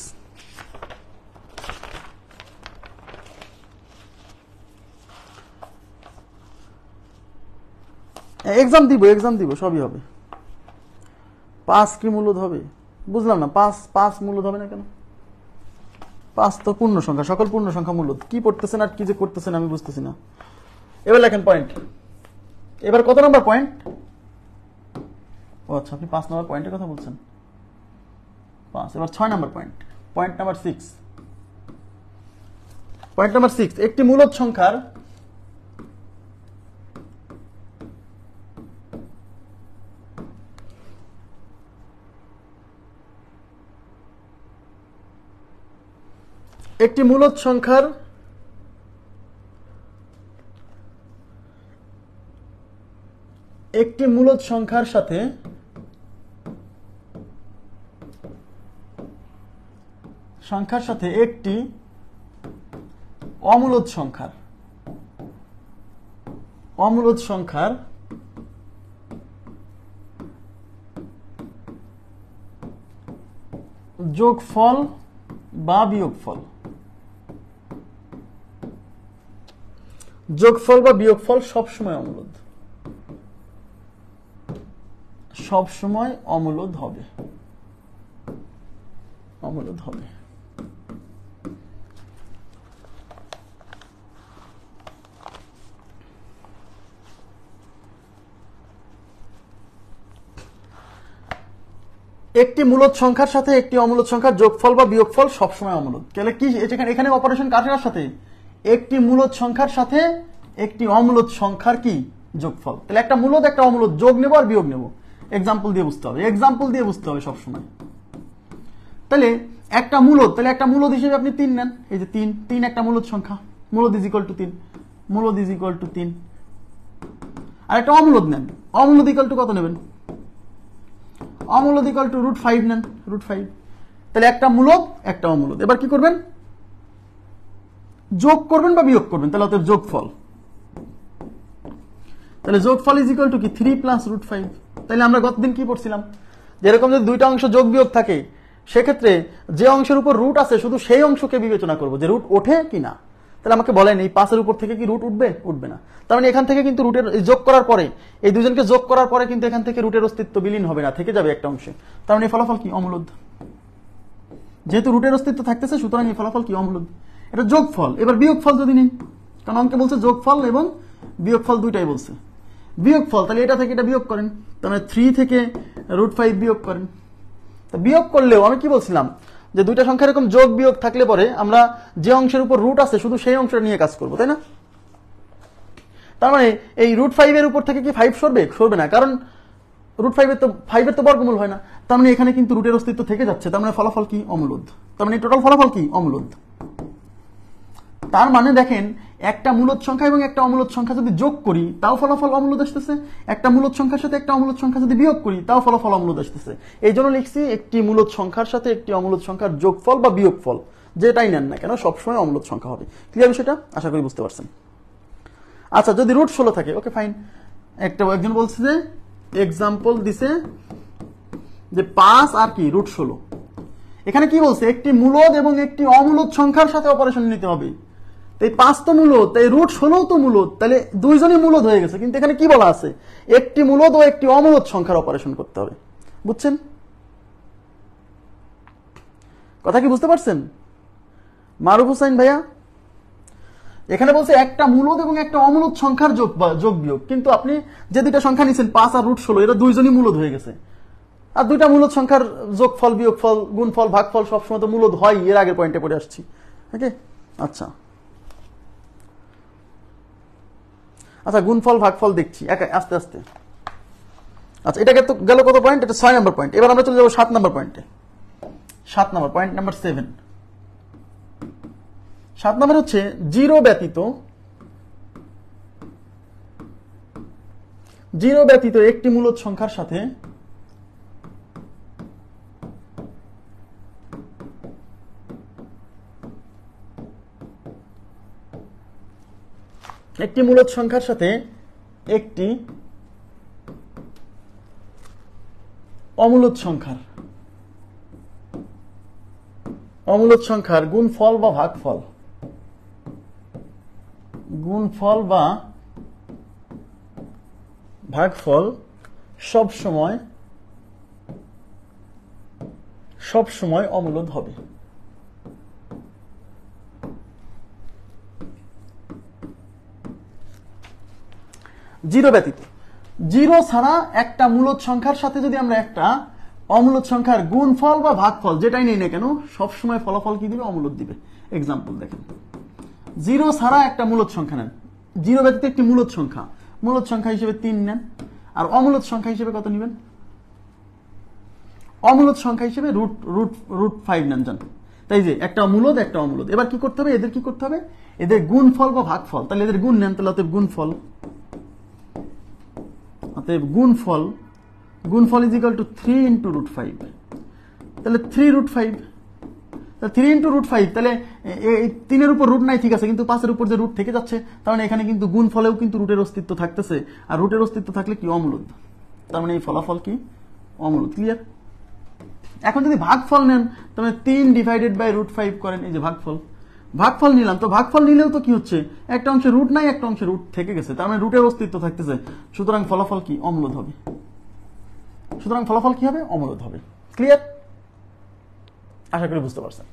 এক্সাম দিব, সবই হবে। 5 কি মূলদ হবে? বুঝলাম না, 5 মূলদ হবে না কেন? 5 তো পূর্ণ সংখ্যা, সকল পূর্ণ সংখ্যা মূলদ। কি পড়তেছেন আর কি যে করতেছেন আমি বুঝতেছি না। এবার লেখেন পয়েন্ট। এবার কত নাম্বার পয়েন্ট? ও আচ্ছা, আপনি 5 নাম্বার পয়েন্টের কথা বলছেন। 5। এবার 6 number point, point number 6। Point number 6, একটি মূলদ সংখ্যার একটি মূলদ সংখ্যার সাথে একটি অমূলদ সংখ্যার যোগফল বা বিয়োগফল সবসময় অমূলদ হবে। একটি মূলদ সংখ্যার সাথে একটি অমূলদ সংখ্যার যোগফল বা বিয়োগফল সবসময় অমূলদ। তাহলে কি এখানে অপারেশন কার সাথে? একটি মূলদ সংখ্যার সাথে একটি অমূলদ সংখ্যার কি যোগফল। তাহলে একটা মূলদ একটা অমূলদ যোগ নেব আর বিয়োগ নেব, এক্সাম্পল দিয়ে বুঝতে হবে সবসময়। তাহলে একটা মূলদ হিসেবে আপনি 3 নেন, এই যে 3 একটা মূলদ সংখ্যা, মূলদ ইজ ইকুয়াল টু 3। আর একটা অমূলদ নেন, অমূলদ ইকুয়াল টু কত নেবেন? অমূলদ ইকুয়াল টু √5 নেন, √5। তাহলে একটা মূলদ একটা অমূলদ, এবার কি করবেন? যোগ করবেন বা বিয়োগ করবেন, তাহলে অতএব যোগফল। তাহলে যোগফল ইজ ইকুয়াল টু কি 3 + √5। তাহলে আমরা গতদিন কি পড়ছিলাম, যেরকম যদি দুইটা অংশ যোগ বিয়োগ থাকে সেক্ষেত্রে যে অংশের উপর রুট আছে শুধু সেই অংশকে বিবেচনা করব যে রুট ওঠে কিনা। তাহলে আমাকে বলেন এই 5-এর উপর থেকে কি রুট উঠবে না? তার মানে এখান থেকে কিন্তু রুটের যোগ করার পরে, এই দুজনকে যোগ করার পরে কিন্তু এখান থেকে রুটের অস্তিত্ব বিলীন হবে না, থেকে যাবে একটা অংশে। তার মানে এই ফলাফল কি? অমূলদ। যেহেতু রুটের অস্তিত্ব থাকতেছে সুতরাং এই ফলাফল কি? অমূলদ। এটা যোগফল। এবার বিয়োগফল যদি নেই, কারণ অঙ্কে বলছে যোগফল এবং বিয়োগফল দুইটাই বলছে। বিয়োগফল, তাহলে এটা থেকে এটা বিয়োগ করেন, তার মানে 3 থেকে √5 বিয়োগ করেন। তা বিয়োগ করলেও আমি কি বলছিলাম যে দুইটা সংখ্যা এরকম যোগ বিয়োগ থাকলে পরে আমরা যে অংশের উপর রুট আছে শুধু সেই অংশটা নিয়ে কাজ করবো, তাই না? তার মানে এই √5 এর উপর থেকে কি 5 সরবে না, কারণ √5 এর তো বর্গমূল হয় না। তার মানে এখানে কিন্তু রুটের অস্তিত্ব থেকে যাচ্ছে, তার মানে ফলাফল কি? অমূলদ। তার মানে টোটাল ফলাফল কি? অমূলদ। তার মানে দেখেন একটা মূলদ সংখ্যা এবং একটা অমূলদ সংখ্যা যদি যোগ করি তাও ফলাফল অমূলদ আসতেছে, একটা মূলদ সংখ্যার সাথে একটা অমূলদ সংখ্যা যদি বিয়োগ করি তাও ফলাফল অমূলদ আসতেছে। এই জন্য লিখছি একটি মূলদ সংখ্যার সাথে একটি অমূলদ সংখ্যার যোগফল বা বিয়োগফল যেটাই নেন না কেন সবসময় অমূলদ সংখ্যা হবে। ক্লিয়ার বিষয়টা? আশা করি বুঝতে পারছেন। আচ্ছা, যদি √16 থাকে, ওকে ফাইন। একজন বলছে যে এক্সাম্পল দিছে যে 5 আর কি √16। এখানে কি বলছে? একটি মূলদ এবং একটি অমূলদ সংখ্যার সাথে অপারেশন নিতে হবে। তাই 5 তো মূলদ, তাই √16 তো মূলদ, তাহলে দুইজনই মূলদ হয়ে গেছে। কিন্তু এখানে কি বলা আছে? একটি মূলদ ও একটি অমূলদ সংখ্যার অপারেশন করতে হবে। বুঝছেন কথা? কি বুঝতে পারছেন মারুফ হোসেন ভাইয়া? এখানে বলছে একটা মূলদ এবং একটা অমূলদ সংখ্যার যোগ বিয়োগ, কিন্তু আপনি যে দুইটা সংখ্যা নিছেন 5 আর √16, এরা দুইজনই মূলদ হয়ে গেছে। আর দুইটা মূলদ সংখ্যার যোগফল বিয়োগফল গুণফল ভাগফল সবসময় তো মূলদ হয়, এর আগের পয়েন্টে পড়ে আসছি। ওকে, আচ্ছা গুণফল ভাগফল দেখছি আস্তে আস্তে। আচ্ছা, এটাকে তো গেল কত পয়েন্ট? এটা 6 নম্বর পয়েন্ট। এবার আমরা চলে যাবো 7 নম্বর পয়েন্টে। 7 নম্বর পয়েন্ট নাম্বার 7। 7 নম্বর হচ্ছে জিরো ব্যতীত একটি মূলদ সংখ্যার সাথে একটি মূলদ সংখ্যার সাথে একটি অমূলদ সংখ্যার গুণফল বা ভাগফল সবসময় অমূলদ হবে। জিরো ব্যতীত, জিরো ছাড়া একটা মূলদ সংখ্যার সাথে যদি আমরা একটা অমূলদ সংখ্যার গুণফল বা ভাগফল যেটাই নেই না কেন সবসময় ফলাফল কি দিবে? অমূলদ দিবে। এক্সাম্পল দেখেন, জিরো ছাড়া একটা মূলদ সংখ্যা নেন, জিরো ব্যতীত একটি মূলদ সংখ্যা হিসেবে 3 নেন, আর অমূলদ সংখ্যা হিসেবে কত নেবেন? অমূলদ সংখ্যা হিসেবে √5 নেন। জান তাই যে একটা মূলদ একটা অমূলদ। এবার কি করতে হবে? এদের কি করতে হবে? এদের গুণফল বা ভাগফল, তাহলে এদের গুণ নেন, তাহলে অতএব গুণফল অতএব গুণফল is equal to 3 into root 5, তাহলে 3 রুট 5, 3 ইন্টু রুট 5, তাহলে এই 3-এর উপর রুট নাই ঠিক আছে, কিন্তু 5-এর উপর যে রুট থেকে যাচ্ছে, তার মানে এখানে কিন্তু গুণফলেও কিন্তু রুটের অস্তিত্ব থাকতেছে, আর রুটের অস্তিত্ব থাকলে কি অমূলদ, তার মানে এই ফলাফল কি অমূলদ। ক্লিয়ার? এখন যদি ভাগফল নেন, তাহলে 3 ডিভাইডেড বাই রুট 5 করেন, এই যে ভাগফল নিলাম, তো ভাগফল নিলেও তো কি হচ্ছে, একটা অংশে রুট নাই, একটা অংশে রুট থেকে গেছে, তার মানে রুটের অস্তিত্ব থাকতেছে, সুতরাং ফলাফল কি অমূলদ হবে, অমূলদ হবে। ক্লিয়ার? আশা করি বুঝতে পারছেন।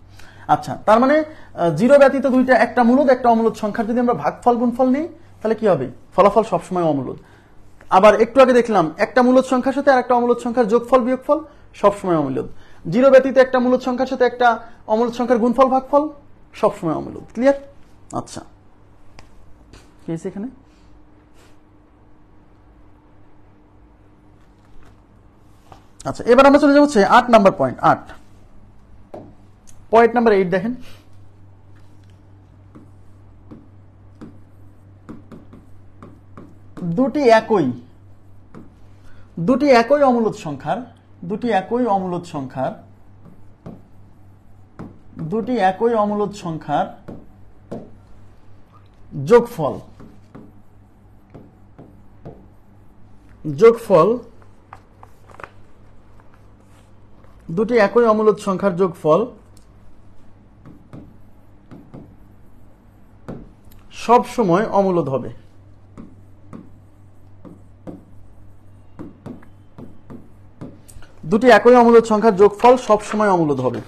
আচ্ছা, তার মানে জিরো ব্যতীত দুইটা, একটা মূলদ একটা অমূলদ সংখ্যার যদি আমরা ভাগফল গুণফল নিই, তাহলে কি হবে, ফলাফল সবসময় অমূলদ। আবার একটু আগে দেখলাম একটা মূলদ সংখ্যার সাথে আর একটা অমূলদ সংখ্যার যোগফল বিয়োগফল সবসময় অমূলদ। জিরো ব্যতীত একটা মূলদ সংখ্যার সাথে একটা অমূলদ সংখ্যার গুণফল ভাগফল সবসময় অমূলদ। ক্লিয়ার? আচ্ছা, কি আছে এখানে? আচ্ছা, এবার আমরা চলে যাবো 8 নাম্বার পয়েন্ট। পয়েন্ট নাম্বার 8 দেখেন, দুটি একই অমূলদ সংখ্যার যোগফল দুটি একই অমূলদ সংখ্যার যোগফল সব সময় অমূলদ হবে। দুটি একই অমূলদ সংখ্যার যোগফল সব সময় অমূলদ হবে।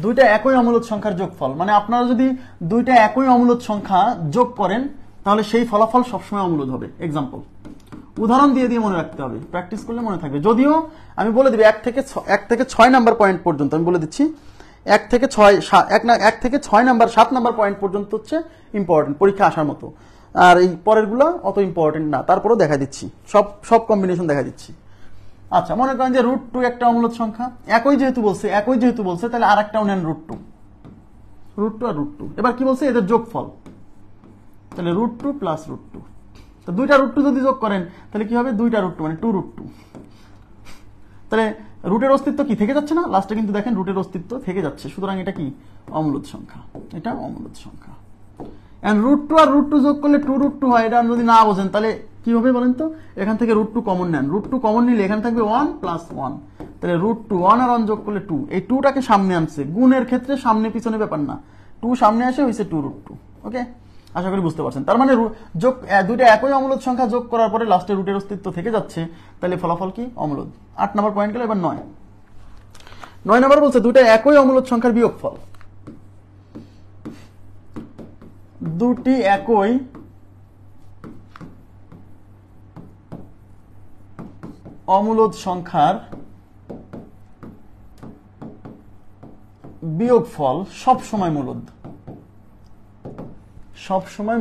দুইটা একই অমূলদ সংখ্যার যোগফল মানে আপনারা যদি দুইটা একই অমূলদ সংখ্যা যোগ করেন, তাহলে সেই ফলাফল সবসময় অমূলদ হবে। এক্সাম্পল, উদাহরণ দিয়ে মনে রাখতে হবে, প্র্যাকটিস করলে মনে থাকবে। যদিও আমি বলে দিবি 1 থেকে 6 নাম্বার পয়েন্ট পর্যন্ত আমি বলে দিচ্ছি, 1 থেকে 6 নাম্বার 7 নাম্বার পয়েন্ট পর্যন্ত হচ্ছে ইম্পর্টেন্ট, পরীক্ষা আসার মতো। আর এই পরেরগুলো অত ইম্পর্টেন্ট না, তারপরেও দেখা দিচ্ছি, সব কম্বিনেশন দেখা দিচ্ছি। আচ্ছা, মনে করেন যে √2 একটা অমূলদ সংখ্যা, একই যেহেতু বলছে তাহলে আর একটাও নেন √2 আর √2। এবার কি বলছে, এদের যোগফল, তাহলে √2 প্লাস √2, তো দুইটা √2 যদি যোগ করেন তাহলে কি হবে, দুইটা √2 মানে 2√2। তাহলে রুটের অস্তিত্ব কি থেকে যাচ্ছে না, লাস্টে কিন্তু দেখেন রুটের অস্তিত্ব থেকে যাচ্ছে, সুতরাং এটা কি অমূলদ সংখ্যা, এটা অমূলদ সংখ্যা। এন্ড √2 আর √2 যোগ করলে 2√2 হয়, এটা যদি না বোঝেন তাহলে কি হবে বলেন তো, এখান থেকে √2 কমন নেন, √2 কমন নিলে এখানে থাকবে 1 প্লাস 1, তাহলে √2 1 আর 1 যোগ করলে 2, এই 2টাকে সামনে আনছে, গুণের ক্ষেত্রে সামনে পিছনে ব্যাপার না, 2 সামনে আসে হয়েছে 2√2। ওকে, আশা করি বুঝতে পারছেন। তার মানে যোগ, দুইটা একই অমূলদ সংখ্যা যোগ করার পরে লাস্টে রুটের অস্তিত্ব থেকে যাচ্ছে, তাহলে ফলাফল কি অমূলদ। 8 নম্বর পয়েন্ট গেল। এবার 9 নম্বর বলছে দুইটা একই অমূলদ সংখ্যার বিয়োগফল, দুটি একই অমূলদ সংখ্যার বিয়োগফল সব সময়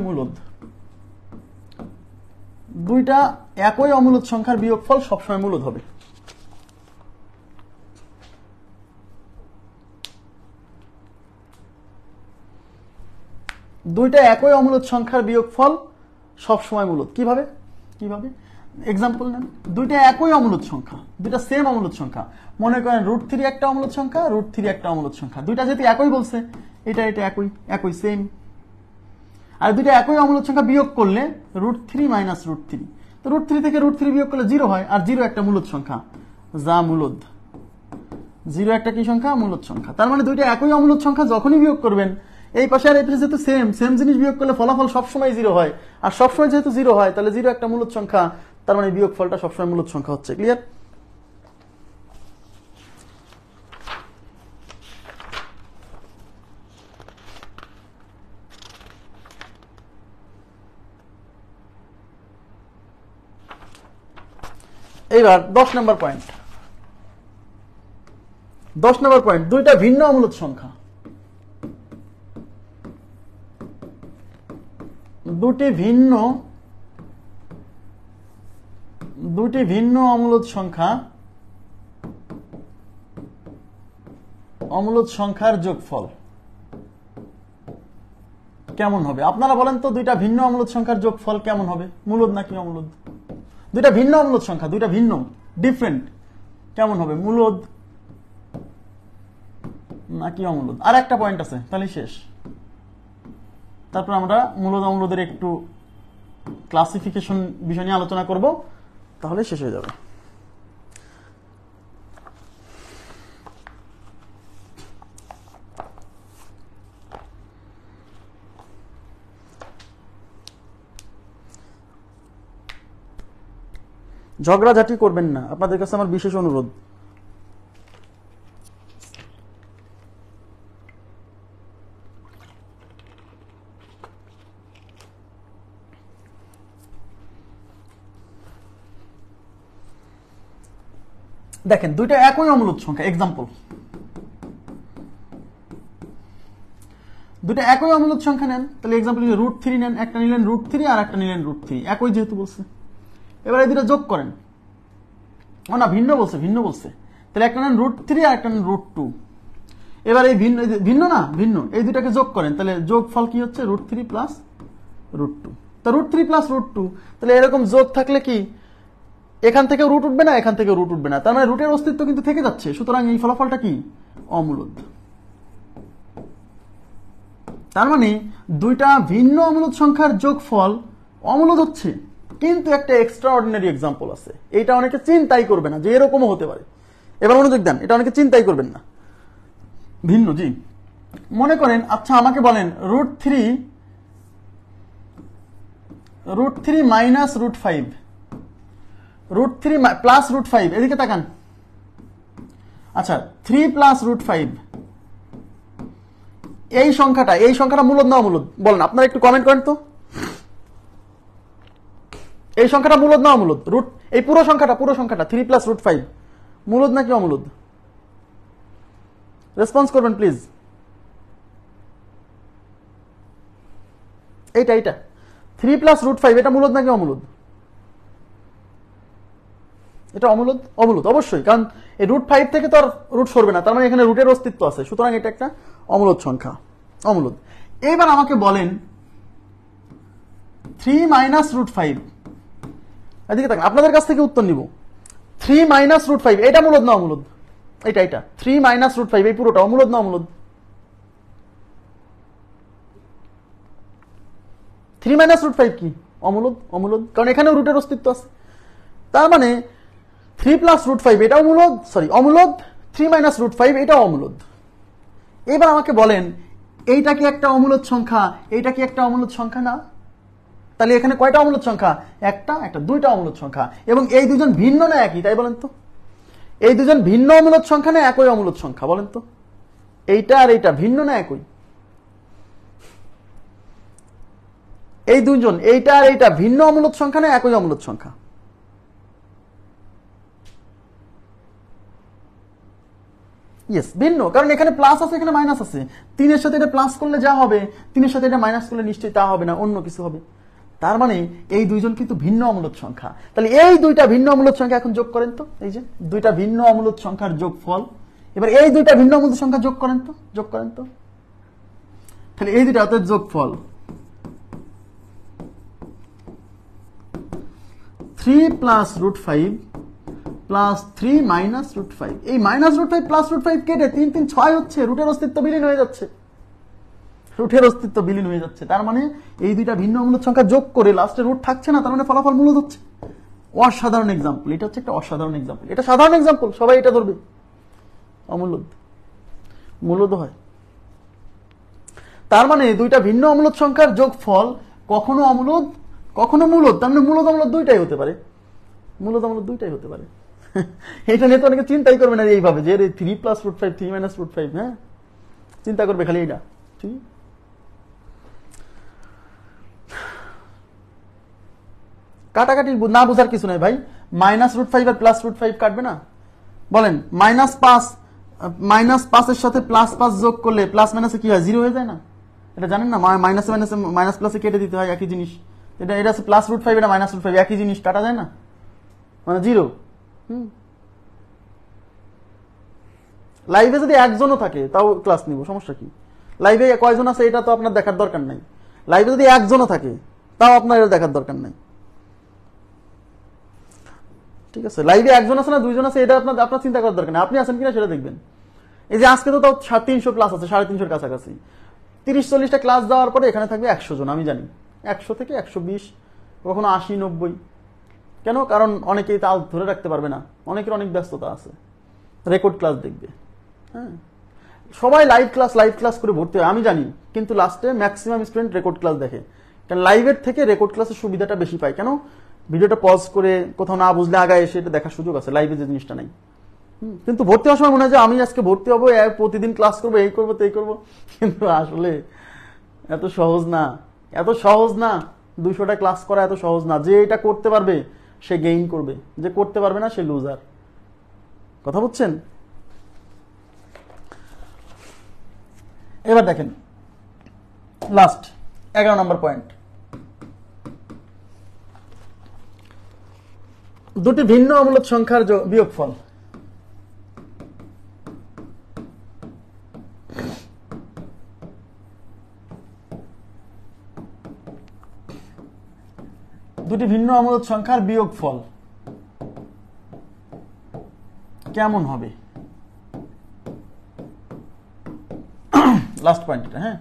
মূলদ, দুইটা একই অমূলদ সংখ্যার বিয়োগফল সবসময় মূলদ হবে। দুইটা একই অমূলদ সংখ্যার বিয়োগফল সবসময় মূলদ। কিভাবে? এক্সাম্পল নেন, দুইটা একই অমূলদ সংখ্যা, দুইটা সেম অমূলদ সংখ্যা, মনে করেন √3 একটা অমূলদ সংখ্যা, √3 একটা অমূলদ সংখ্যা, দুইটা যেহেতু একই বলছে, এটা একই সেম। আর দুইটা একই অমূলদ সংখ্যা বিয়োগ করলে √3 মাইনাস √3, তো √3 থেকে √3 বিয়োগ করলে 0 হয়, আর 0 একটা মূলদ সংখ্যা, যা মূলদ। 0 একটা কি সংখ্যা? মূলদ সংখ্যা। তার মানে দুইটা একই অমূলদ সংখ্যা যখনই বিয়োগ করবেন, এই পাশে আর এই পাশে যেহেতু সেম জিনিস বিয়োগ করলে ফলাফল সবসময় 0 হয়, আর সবসময় যেহেতু 0 হয়, তাহলে 0 একটা মূলদ সংখ্যা, তার মানে বিয়োগফলটা সবসময় মূলদ সংখ্যা হচ্ছে। ক্লিয়ার? এইবার 10 নম্বর পয়েন্ট। 10 নম্বর পয়েন্ট, দুইটা ভিন্ন অমূলদ সংখ্যা, দুটি ভিন্ন অমূলদ সংখ্যার যোগফল, কেমন হবে? আপনারা বলেন তো, দুইটা ভিন্ন অমূলদ সংখ্যার যোগফল কেমন হবে? মূলদ নাকি অমূলদ? দুইটা ভিন্ন অমূলদ সংখ্যা, দুইটা ভিন্ন, ডিফারেন্ট, কেমন হবে? মূলদ নাকি অমূলদ? আর একটা পয়েন্ট আছে, তাহলে শেষ। তারপর আমরা মূলদ অমূলদের একটু ক্লাসিফিকেশন বিষয় নিয়ে আলোচনা করব, তাহলে শেষ হয়ে যাবে। ঝগড়াঝাটি করবেন না, আপনাদের কাছে আমার বিশেষ অনুরোধ। দেখেন, দুইটা একই অমূলদ সংখ্যা, এক্সাম্পল, দুইটা একই অমূলদ সংখ্যা নেন, তাহলে এক্সাম্পল √3 নেন, একটা নিলেন √3 আর একটা নিলেন √3, একই যেহেতু বলছে, এবার এই দুটো যোগ করেন। ও না, ভিন্ন বলছে, ভিন্ন বলছে, তাহলে একটা নেন √3 আর একটা নেন √2। এবার এই ভিন্ন, ভিন্ন না, ভিন্ন, এই দুটাকে যোগ করেন, তাহলে যোগফল কি হচ্ছে? √3 প্লাস √2। তা √3 প্লাস √2, তাহলে এরকম যোগ থাকলে কি এখান থেকে রুট উঠবে না, এখান থেকে রুট উঠবে না, তার মানে রুটের অস্তিত্ব কিন্তু থেকে যাচ্ছে, সুতরাং এই ফলাফলটা কি? অমূলদ। তার মানে দুইটা ভিন্ন অমূলদ সংখ্যার যোগফল অমূলদ হচ্ছে, কিন্তু একটা এক্সট্রা অর্ডিনারি এক্সাম্পল আছে, এটা অনেকে চিন্তাই করবে না যে এরকমও হতে পারে। এবার মনোযোগ দেন, এটা অনেকে চিন্তাই করবেন না। ভিন্ন, জি, মনে করেন, আচ্ছা আমাকে বলেন √3 মাইনাস √5, √3 প্লাস √5, এদিকে তাকান। আচ্ছা, 3 প্লাস √5, এই সংখ্যাটা মূলদ না অমূলদ? বলেন, আপনারা একটু কমেন্ট করেন তো, এই সংখ্যাটা মূলদ না অমূলদ? এই পুরো সংখ্যাটা 3 প্লাস √5 মূলদ নাকি অমূলদ? রেসপন্স করবেন প্লিজ। এইটা 3 প্লাস √5, এটা মূলদ নাকি অমূলদ? এটা অমূলদ, অমূলদ অবশ্যই, কারণ এই √5 থেকে তো আর রুট সরবে না, তার মানে এখানে রুটের অস্তিত্ব আছে, সুতরাং এটা একটা অমূলদ সংখ্যা, অমূলদ। এইবার আমাকে বলেন 3 মাইনাস √5, এদিকে থাকেন, আপনাদের কাছ থেকে উত্তর নিব। 3 মাইনাস √5, এটা মূলদ না অমূলদ? এটা 3 মাইনাস √5, এই পুরোটা অমূলদ না অমূলদ? 3 মাইনাস √5 কি? অমূলদ, অমূলদ, কারণ এখানেও রুটের অস্তিত্ব আছে। তার মানে 3 প্লাস √5 এটাও মূলদ, সরি অমূলদ, 3 মাইনাস √5 এটাও অমূলদ। এবার আমাকে বলেন, এইটা কি একটা অমূলদ সংখ্যা? এইটা কি একটা অমূলদ সংখ্যা না? তাহলে এখানে কয়টা অমূলদ সংখ্যা? একটা, দুইটা অমূলদ সংখ্যা, এবং এই দুজন ভিন্ন না একই? তাই বলেন তো, এই দুজন ভিন্ন অমূলদ সংখ্যা না একই অমূলদ সংখ্যা? বলেন তো, এইটা আর এইটা ভিন্ন না একই? এই দুজন, এইটা আর এইটা ভিন্ন অমূলদ সংখ্যা না একই অমূলদ সংখ্যা? ইয়েস, ভিন্ন, কারণ এখানে প্লাস আছে, এখানে মাইনাস আছে। 3 এর সাথে এটা প্লাস করলে যা হবে, 3 এর সাথে এটা মাইনাস করলে নিশ্চয়ই তা হবে না, অন্য কিছু হবে। তার মানে এই দুইজন কিন্তু ভিন্ন অমূলদ সংখ্যা। তাহলে এই দুইটা ভিন্ন অমূলদ সংখ্যা এখন যোগ করেন তো, এই যে দুইটা ভিন্ন অমূলদ সংখ্যার যোগফল। এবার এই দুইটা ভিন্ন অমূলদ সংখ্যা যোগ করেন তো, তাহলে এই দুইটা অর্থাৎ যোগফল 3 প্লাস √5 প্লাস 3 মাইনাস √5, এই মাইনাস √5 প্লাস √5 কেটে 3 3 6 হচ্ছে, রুটের অস্তিত্ব বিলীন হয়ে যাচ্ছে, তার মানে এই দুইটা ভিন্ন অমূলদ সংখ্যা যোগ করে লাস্টে রুট থাকছে না, তার মানে ফলাফল মূলদ হচ্ছে। অসাধারণ এক্সাম্পল, এটা হচ্ছে একটা অসাধারণ এক্সাম্পল, এটা সাধারণ এক্সাম্পল, সবাই এটা ধরবে, অমূলদ, মূলদ হয়। তার মানে দুইটা ভিন্ন অমূলদ সংখ্যার যোগফল কখনো অমূলদ, কখনো মূলদ, তার মানে মূলদ অমূলদ দুইটাই হতে পারে, এটা নিয়ে তো অনেকে চিন্তাই করবে না এইভাবে যে 3 প্লাস √5 3 মাইনাস √5, হ্যাঁ, চিন্তা করবে খালি এটা, ঠিক। কাটাকাটি না বোঝার কিছু নাই ভাই, মাইনাস √5 আর প্লাস √5 কাটবে না? বলেন, -5 এর সাথে +5 যোগ করলে প্লাস মাইনাসে কি হয়? 0 হয়ে যায় না? এটা জানেন না? মাইনাসে মাইনাস প্লাসে কেটে দিতে হয়, একই জিনিস। এটা আছে প্লাস √5, এটা মাইনাস √5, একই জিনিস, কাটা যায় না, মানে 0। লাইভে যদি একজনও থাকে তাও ক্লাস নিব, সমস্যা কি? লাইভে কয়জন আছে এটা তো আপনার দেখার দরকার নাই, লাইভে যদি একজনও থাকে তাও আপনার এটা দেখার দরকার নেই, ঠিক আছে? লাইভে একজন আছে না দুইজন আছে এটা আপনার চিন্তা করার দরকার নেই, আপনি আছেন কিনা সেটা দেখবেন। এই যে আজকে তো তাও 350 প্লাস আছে, 350 কাছাকাছি। 30-40টা ক্লাস দেওয়ার পরে এখানে থাকবে 100 জন, আমি জানি 100 থেকে 120, কখনো 80-90। কেন? কারণ অনেকেই তাও ধরে রাখতে পারবে না, অনেকের অনেক ব্যস্ততা আছে, রেকর্ড ক্লাস দেখবে। হ্যাঁ, সবাই লাইভ ক্লাস করে ভর্তি হয় আমি জানি, কিন্তু লাস্টে ম্যাক্সিমাম স্টুডেন্ট রেকর্ড ক্লাস দেখে, কারণ লাইভের থেকে রেকর্ড ক্লাসের সুবিধাটা বেশি পায়। কেন? ভিডিওটা পজ করে কোথাও না বুঝলে আগায় এসে এটা দেখার সুযোগ আছে, লাইভে যে জিনিসটা নাই। কিন্তু ভর্তি হওয়ার সময় মনে হয় যে আমি আজকে ভর্তি হবো, প্রতিদিন ক্লাস করবো, এই করবো এই করবো, কিন্তু আসলে এত সহজ না, এত সহজ না। 200টা ক্লাস করা এত সহজ না। যে এটা করতে পারবে সে গেইন করবে, যে করতে পারবে না সে লুজার। কথা বুঝছেন? এবার দেখেন লাস্ট 11 নম্বর পয়েন্ট, দুটি ভিন্ন অমূলদ সংখ্যার বিয়োগফল। দুটি ভিন্ন অমূলদ সংখ্যার বিয়োগফল কেমন হবে? লাস্ট পয়েন্ট এটা। হ্যাঁ,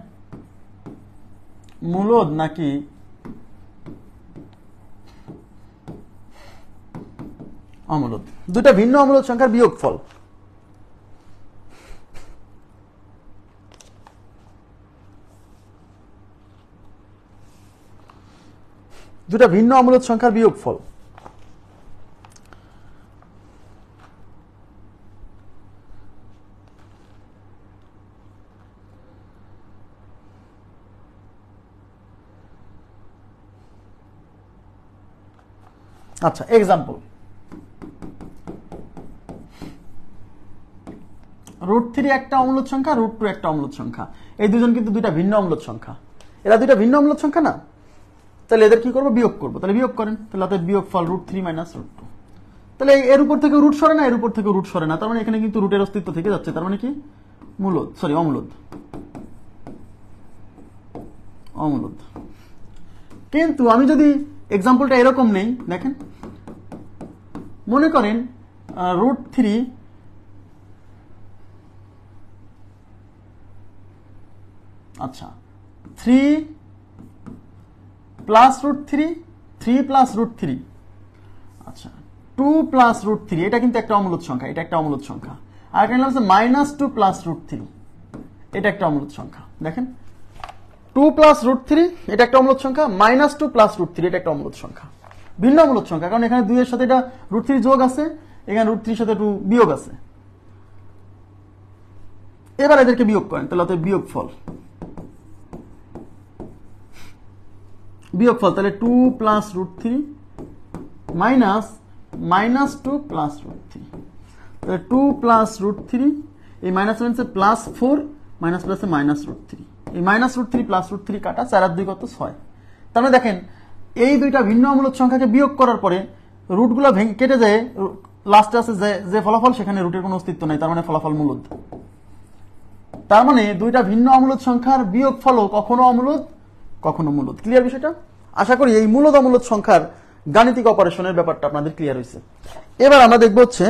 মূলদ নাকি অমূলদ? দুটা ভিন্ন অমূলদ সংখ্যার বিয়োগফল। দুটা ভিন্ন অমূলদ সংখ্যার বিয়োগফল। আচ্ছা, এক্সাম্পল, √3 একটা অমূলদ সংখ্যা, √2 একটা অমূলদ সংখ্যা। এই দুজন কিন্তু দুইটা ভিন্ন অমূলদ সংখ্যা। এরা দুইটা ভিন্ন অমূলদ সংখ্যা না? তাহলে এদের কি করবো? বিয়োগ করবো। তাহলে বিয়োগ করেন, তাহলে অতএব বিয়োগফল √3 - √2। তাহলে এর উপর থেকে রুট সরে না, এর উপর থেকে রুট সরে না, তার মানে এখানে কিন্তু রুটের অস্তিত্ব থেকে যাচ্ছে, তার মানে কি মূলদ, সরি অমূলদ, অমূলদ। কিন্তু আমি যদি এক্সাম্পলটা এরকম নেই, দেখেন মনে করেন √3 আচ্ছা 3 প্লাস √3, 3 প্লাস √3, আচ্ছা 2 প্লাস √3, এটা কিন্তু একটা অমূলদ সংখ্যা, এটা একটা অমূলদ সংখ্যা। আর এখানে হচ্ছে -2 প্লাস √3, এটা একটা অমূলদ সংখ্যা। দেখেন 2 প্লাস √3 এটা একটা অমূলদ সংখ্যা, -2 প্লাস √3 এটা একটা অমূলদ সংখ্যা। ভিন্ন অমূলদ সংখ্যা, কারণ এখানে 2 এর সাথে এটা √3 যোগ আছে, এখানে √3 এর সাথে 2 বিয়োগ আছে। এবার এদেরকে বিয়োগ করেন, তাহলে অতএব বিয়োগফল, বিয়োগফল তাহলে 2 প্লাস √3 মাইনাস -2 প্লাস √3, তাহলে 2 প্লাস √3, এই মাইনাস মাইনাসে +4, মাইনাস প্লাসে -√3, এই -√3 প্লাস √3 কাটা, 4 আর 2 কত 6। তার মানে দেখেন এই দুইটা ভিন্ন অমূলদ সংখ্যাকে বিয়োগ করার পরে রুটগুলো কেটে যায়, লাস্টে আছে যে ফলাফল, সেখানে রুটের কোনো অস্তিত্ব নাই, তার মানে ফলাফল মূলদ। তার মানে দুইটা ভিন্ন অমূলদ সংখ্যার বিয়োগফলও কখনো অমূলদ কখনো মূলদ। ক্লিয়ার বিষয়টা? আশা করি এই মূলদ অমূলদ সংখ্যার গাণিতিক অপারেশনের ব্যাপারটা আপনাদের ক্লিয়ার হয়েছে। এবার আমরা দেখব হচ্ছে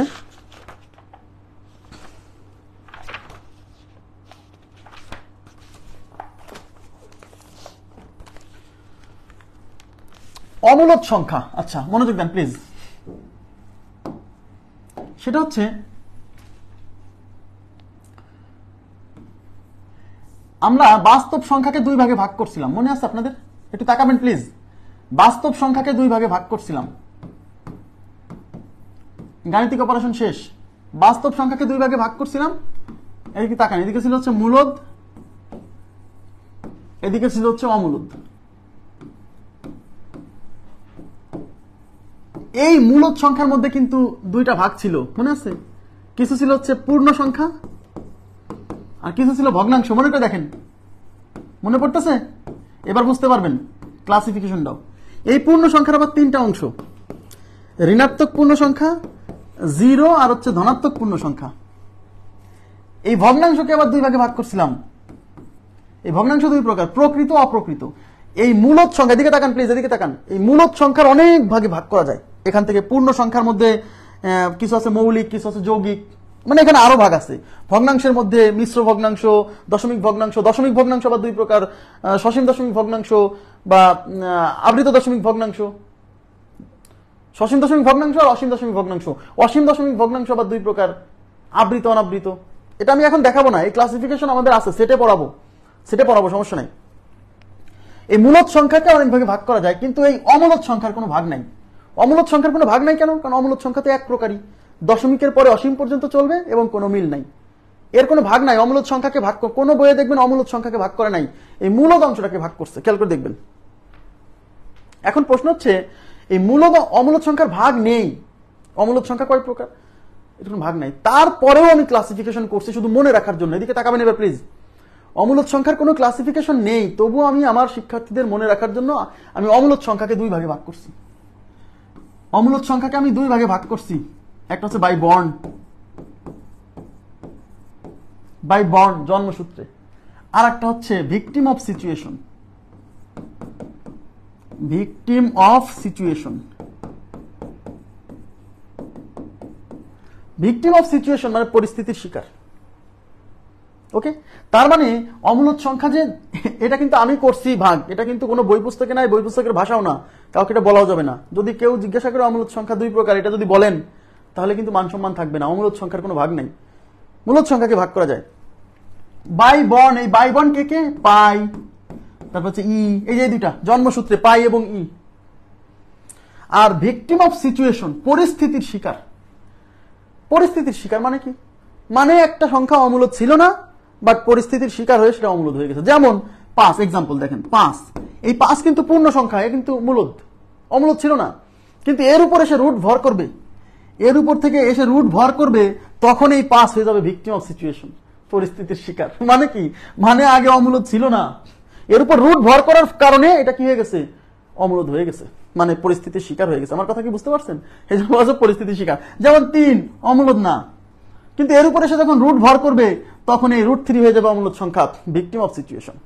অমূলদ সংখ্যা। আচ্ছা মনোযোগ দেন প্লিজ। সেটা হচ্ছে আমরা বাস্তব সংখ্যাকে 2 ভাগে ভাগ করছিলাম, মনে আছে আপনাদের? একটু তাকাবেন প্লিজ। বাস্তব সংখ্যাকে 2 ভাগে ভাগ করছিলাম, গাণিতিক অপারেশন শেষ। বাস্তব সংখ্যাকে 2 ভাগে ভাগ করছিলাম, এদিকে তাকান, এদিকে ছিল হচ্ছে মূলদ, এদিকে ছিল হচ্ছে অমূলদ। এই মূলদ সংখ্যার মধ্যে কিন্তু 2টা ভাগ ছিল, মনে আছে? কিছু ছিল হচ্ছে পূর্ণ সংখ্যা আর কিছু ছিল ভগ্নাংশ। মনে করে দেখেন, মনে পড়তেছে? এবার বুঝতে পারবেন ক্লাসিফিকেশনটাও। এই পূর্ণ সংখ্যার আবার 3টা অংশ, ঋণাত্মক পূর্ণ সংখ্যা, 0 আর হচ্ছে ধনাত্মক পূর্ণ সংখ্যা। এই ভগ্নাংশকে আবার 2 ভাগে ভাগ করছিলাম। এই ভগ্নাংশ 2 প্রকার, প্রকৃত অপ্রকৃত। এই মূলদ সংখ্যা, এদিকে তাকান প্লিজ, এদিকে তাকান, এই মূলদ সংখ্যার অনেক ভাগে ভাগ করা যায়। এখান থেকে পূর্ণ সংখ্যার মধ্যে কিছু আছে মৌলিক, কিছু আছে যৌগিক, মানে এখানে আরো ভাগ আছে। ভগ্নাংশের মধ্যে মিশ্র ভগ্নাংশ, দশমিক ভগ্নাংশ, দশমিক ভগ্নাংশ আবার দুই প্রকার, সসীম দশমিক ভগ্নাংশ বা আবৃত দশমিক ভগ্নাংশ, সসীম দশমিক ভগ্নাংশ আর অসীম দশমিক ভগ্নাংশ। অসীম দশমিক ভগ্নাংশ আবার দুই প্রকার, আবৃত অনাবৃত। এটা আমি এখন দেখাবো না, এই ক্লাসিফিকেশন আমাদের আছে, সেটে পড়াবো, সমস্যা নাই। এই মূলদ সংখ্যাকে অনেক ভাগে ভাগ করা যায়, কিন্তু এই অমূলদ সংখ্যার কোনো ভাগ নাই। অমূলদ সংখ্যার কোনো ভাগ নাই কেন? কারণ অমূলদ সংখ্যা তো এক প্রকারই, দশমিকের পরে অসীম পর্যন্ত চলবে এবং কোনো মিল নাই, এর কোনো ভাগ নাই। অমূলদ সংখ্যাকে ভাগ, কোনো বইয়ে দেখবেন অমূলদ সংখ্যাকে ভাগ করে নাই, এই মূলদ অংশটাকে ভাগ করছে, খেয়াল করে দেখবেন। এখন প্রশ্ন হচ্ছে এই মূলদ অমূলদ সংখ্যার ভাগ নেই। অমূলদ সংখ্যা কয় প্রকার? এর কোনো ভাগ নাই, তারপরেও আমি ক্লাসিফিকেশন করছি শুধু মনে রাখার জন্য। এদিকে তাকাবেন এবার প্লিজ। অমূলদ সংখ্যার কোনো ক্লাসিফিকেশন নেই, তবুও আমি আমার শিক্ষার্থীদের মনে রাখার জন্য আমি অমূলদ সংখ্যাকে দুই ভাগে ভাগ করছি। অমূলদ সংখ্যাকে আমি দুই ভাগে ভাগ করছি, একটা হচ্ছে বাই বর্ন জন্মসূত্রে, আর একটা হচ্ছে victim of situation. Victim of situation মানে পরিস্থিতির শিকার। ওকে, তার মানে অমূলদ সংখ্যা যে এটা কিন্তু আমি করছি ভাগ, এটা কিন্তু কোনো বই পুস্তকে নাই, বই পুস্তকের ভাষাও না, কাউকে এটা বলাও যাবে না। যদি কেউ জিজ্ঞাসা করে অমূলদ সংখ্যা দুই প্রকার, এটা যদি বলেন তাহলে কিন্তু মান সম্মান থাকবে না। অমূলদ সংখ্যার কোনো ভাগ নাই, মূলদ সংখ্যাকে ভাগ করা যায় বাই বর্ন। এই বাই বর্ন কে? পাই, তারপর হচ্ছে ই, এই যে দুইটা জন্মসূত্রে পাই এবং ই। আর ভিকটিম অফ সিচুয়েশন পরিস্থিতির শিকার। পরিস্থিতির শিকার মানে কি? মানে একটা সংখ্যা অমূলদ ছিল না, বাট পরিস্থিতির শিকার হয়ে সেটা অমূলদ হয়ে গেছে। যেমন 5, এক্সাম্পল দেখেন 5, এই 5 কিন্তু পূর্ণ সংখ্যা, এ কিন্তু মূলদ, অমূলদ ছিল না, কিন্তু এর উপর এসে রুট ভর করবে, এর উপর থেকে এসে রুট ভর করবে, তখন এই 5 হয়ে যাবে ভিকটিম অফ সিচুয়েশন, পরিস্থিতির শিকার। মানে কি? মানে আগে অমূলদ ছিল না, এর উপর রুট ভর করার কারণে এটা কি হয়ে গেছে? অমূলদ হয়ে গেছে, মানে পরিস্থিতির শিকার হয়ে গেছে। আমার কথা কি বুঝতে পারছেন? এই জন্য পরিস্থিতির শিকার। যেমন 3 অমূলদ না, কিন্তু এর উপরে সে যখন রুট ভর করবে তখন এই √3 হয়ে যাবে অমূলদ সংখ্যা, ভিকটিম অফ সিচুয়েশন।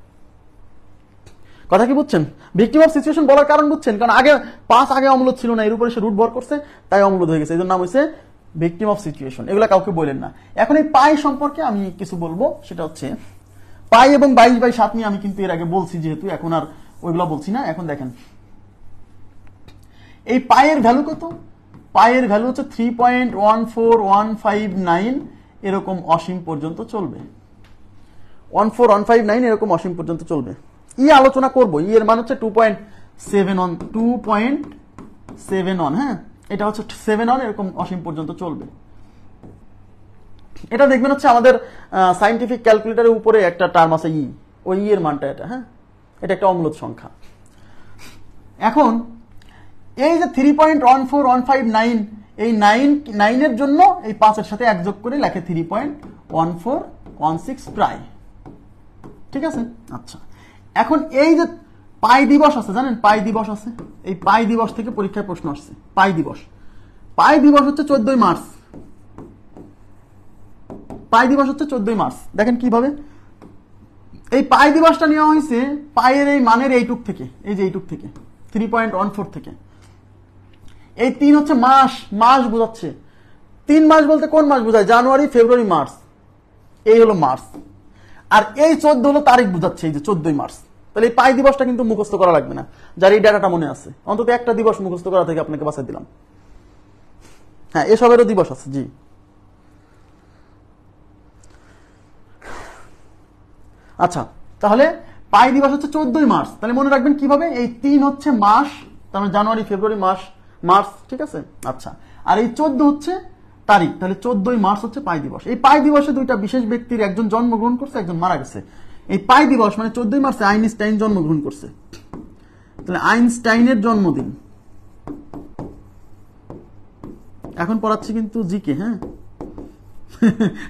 কথা কি বুঝছেন? ভিকটিম অফ সিচুয়েশন বলার কারণ বুঝছেন? কারণ আগে 5 আগে অমূলদ ছিল না, এর উপরে সে রুট ভর করছে, তাই অমূলদ হয়ে গেছে, এই জন্য নাম হয়েছে ভিকটিম অফ সিচুয়েশন। এগুলা কাউকে বলেন না। এখন এই পাই সম্পর্কে আমি কিছু বলবো, সেটা হচ্ছে পাই এবং 22/7 নিয়ে আমি কিন্তু এর আগে বলছি, যেহেতু এখন আর ওইগুলা বলছি না। এখন দেখেন এই পাইয়ের ভ্যালু কত? পাইয়ের ভ্যালু হচ্ছে 3.14159, এরকম অসীম পর্যন্ত চলবে। 14159 এরকম অসীম পর্যন্ত চলবে। ই আলোচনা করব, ই এর মান হচ্ছে 2.71, হ্যাঁ, এটা হচ্ছে 7 এরকম অসীম পর্যন্ত চলবে। এটা দেখবেন হচ্ছে আমাদের সায়েন্টিফিক ক্যালকুলেটরের উপরে একটা টার্ম আছে ই, ওই ই এর মানটা এটা, হ্যাঁ, এটা একটা অমূলদ সংখ্যা। এখন এই যে 3.14159, এই 9 এর জন্য এই 5 এর সাথে 1 যোগ করে লেখে 3.1416 প্রায়, ঠিক আছে? আচ্ছা, এখন এই যে পাই দিবস আছে, জানেন পাই দিবস আছে, এই পাই দিবস থেকে পরীক্ষায় প্রশ্ন আসছে। পাই দিবস হচ্ছে 14 মার্চ। পাই দিবস হচ্ছে 14 মার্চ। দেখেন কিভাবে এই পাই দিবসটা নেওয়া হয়েছে পাইয়ের এই মানের এইটুক থেকে, এই যে এইটুক থেকে 3.14 থেকে। এই 3 হচ্ছে মাস বোঝাচ্ছে। 3 মাস বলতে কোন মাস বোঝায়? জানুয়ারি, ফেব্রুয়ারি, মার্চ, এই হলো মার্চ। আর এই 14 হলো তারিখ বোঝাচ্ছে, এই যে 14 মার্চ। তাহলে এই পাই দিবসটা কিন্তু মুখস্থ করা লাগবে না, যার এই ডাটাটা মনে আছে। অন্তত একটা দিবস মুখস্থ করা থেকে আপনাকে বাঁচাই দিলাম। হ্যাঁ, এসবেরও দিবস আছে, জি। আচ্ছা, তাহলে পাই দিবস হচ্ছে 14 মার্চ। তাহলে মনে রাখবেন কিভাবে? এই 3 হচ্ছে মাস, তার মানে জানুয়ারি, ফেব্রুয়ারি, মার্চ, ঠিক আছে? আচ্ছা, আর এই 14 হচ্ছে তারিখ, তাহলে 14 মার্চ হচ্ছে পাই দিবস। এই পাই দিবসে দুইটা বিশেষ ব্যক্তির, একজন জন্মগ্রহণ করছে, একজন মারা গেছে। এই পাই দিবস মানে 14 মার্চে আইনস্টাইন জন্মগ্রহণ করছে, তাহলে আইনস্টাইনের জন্মদিন। এখন পড়াচ্ছি কিন্তু জিকে, হ্যাঁ।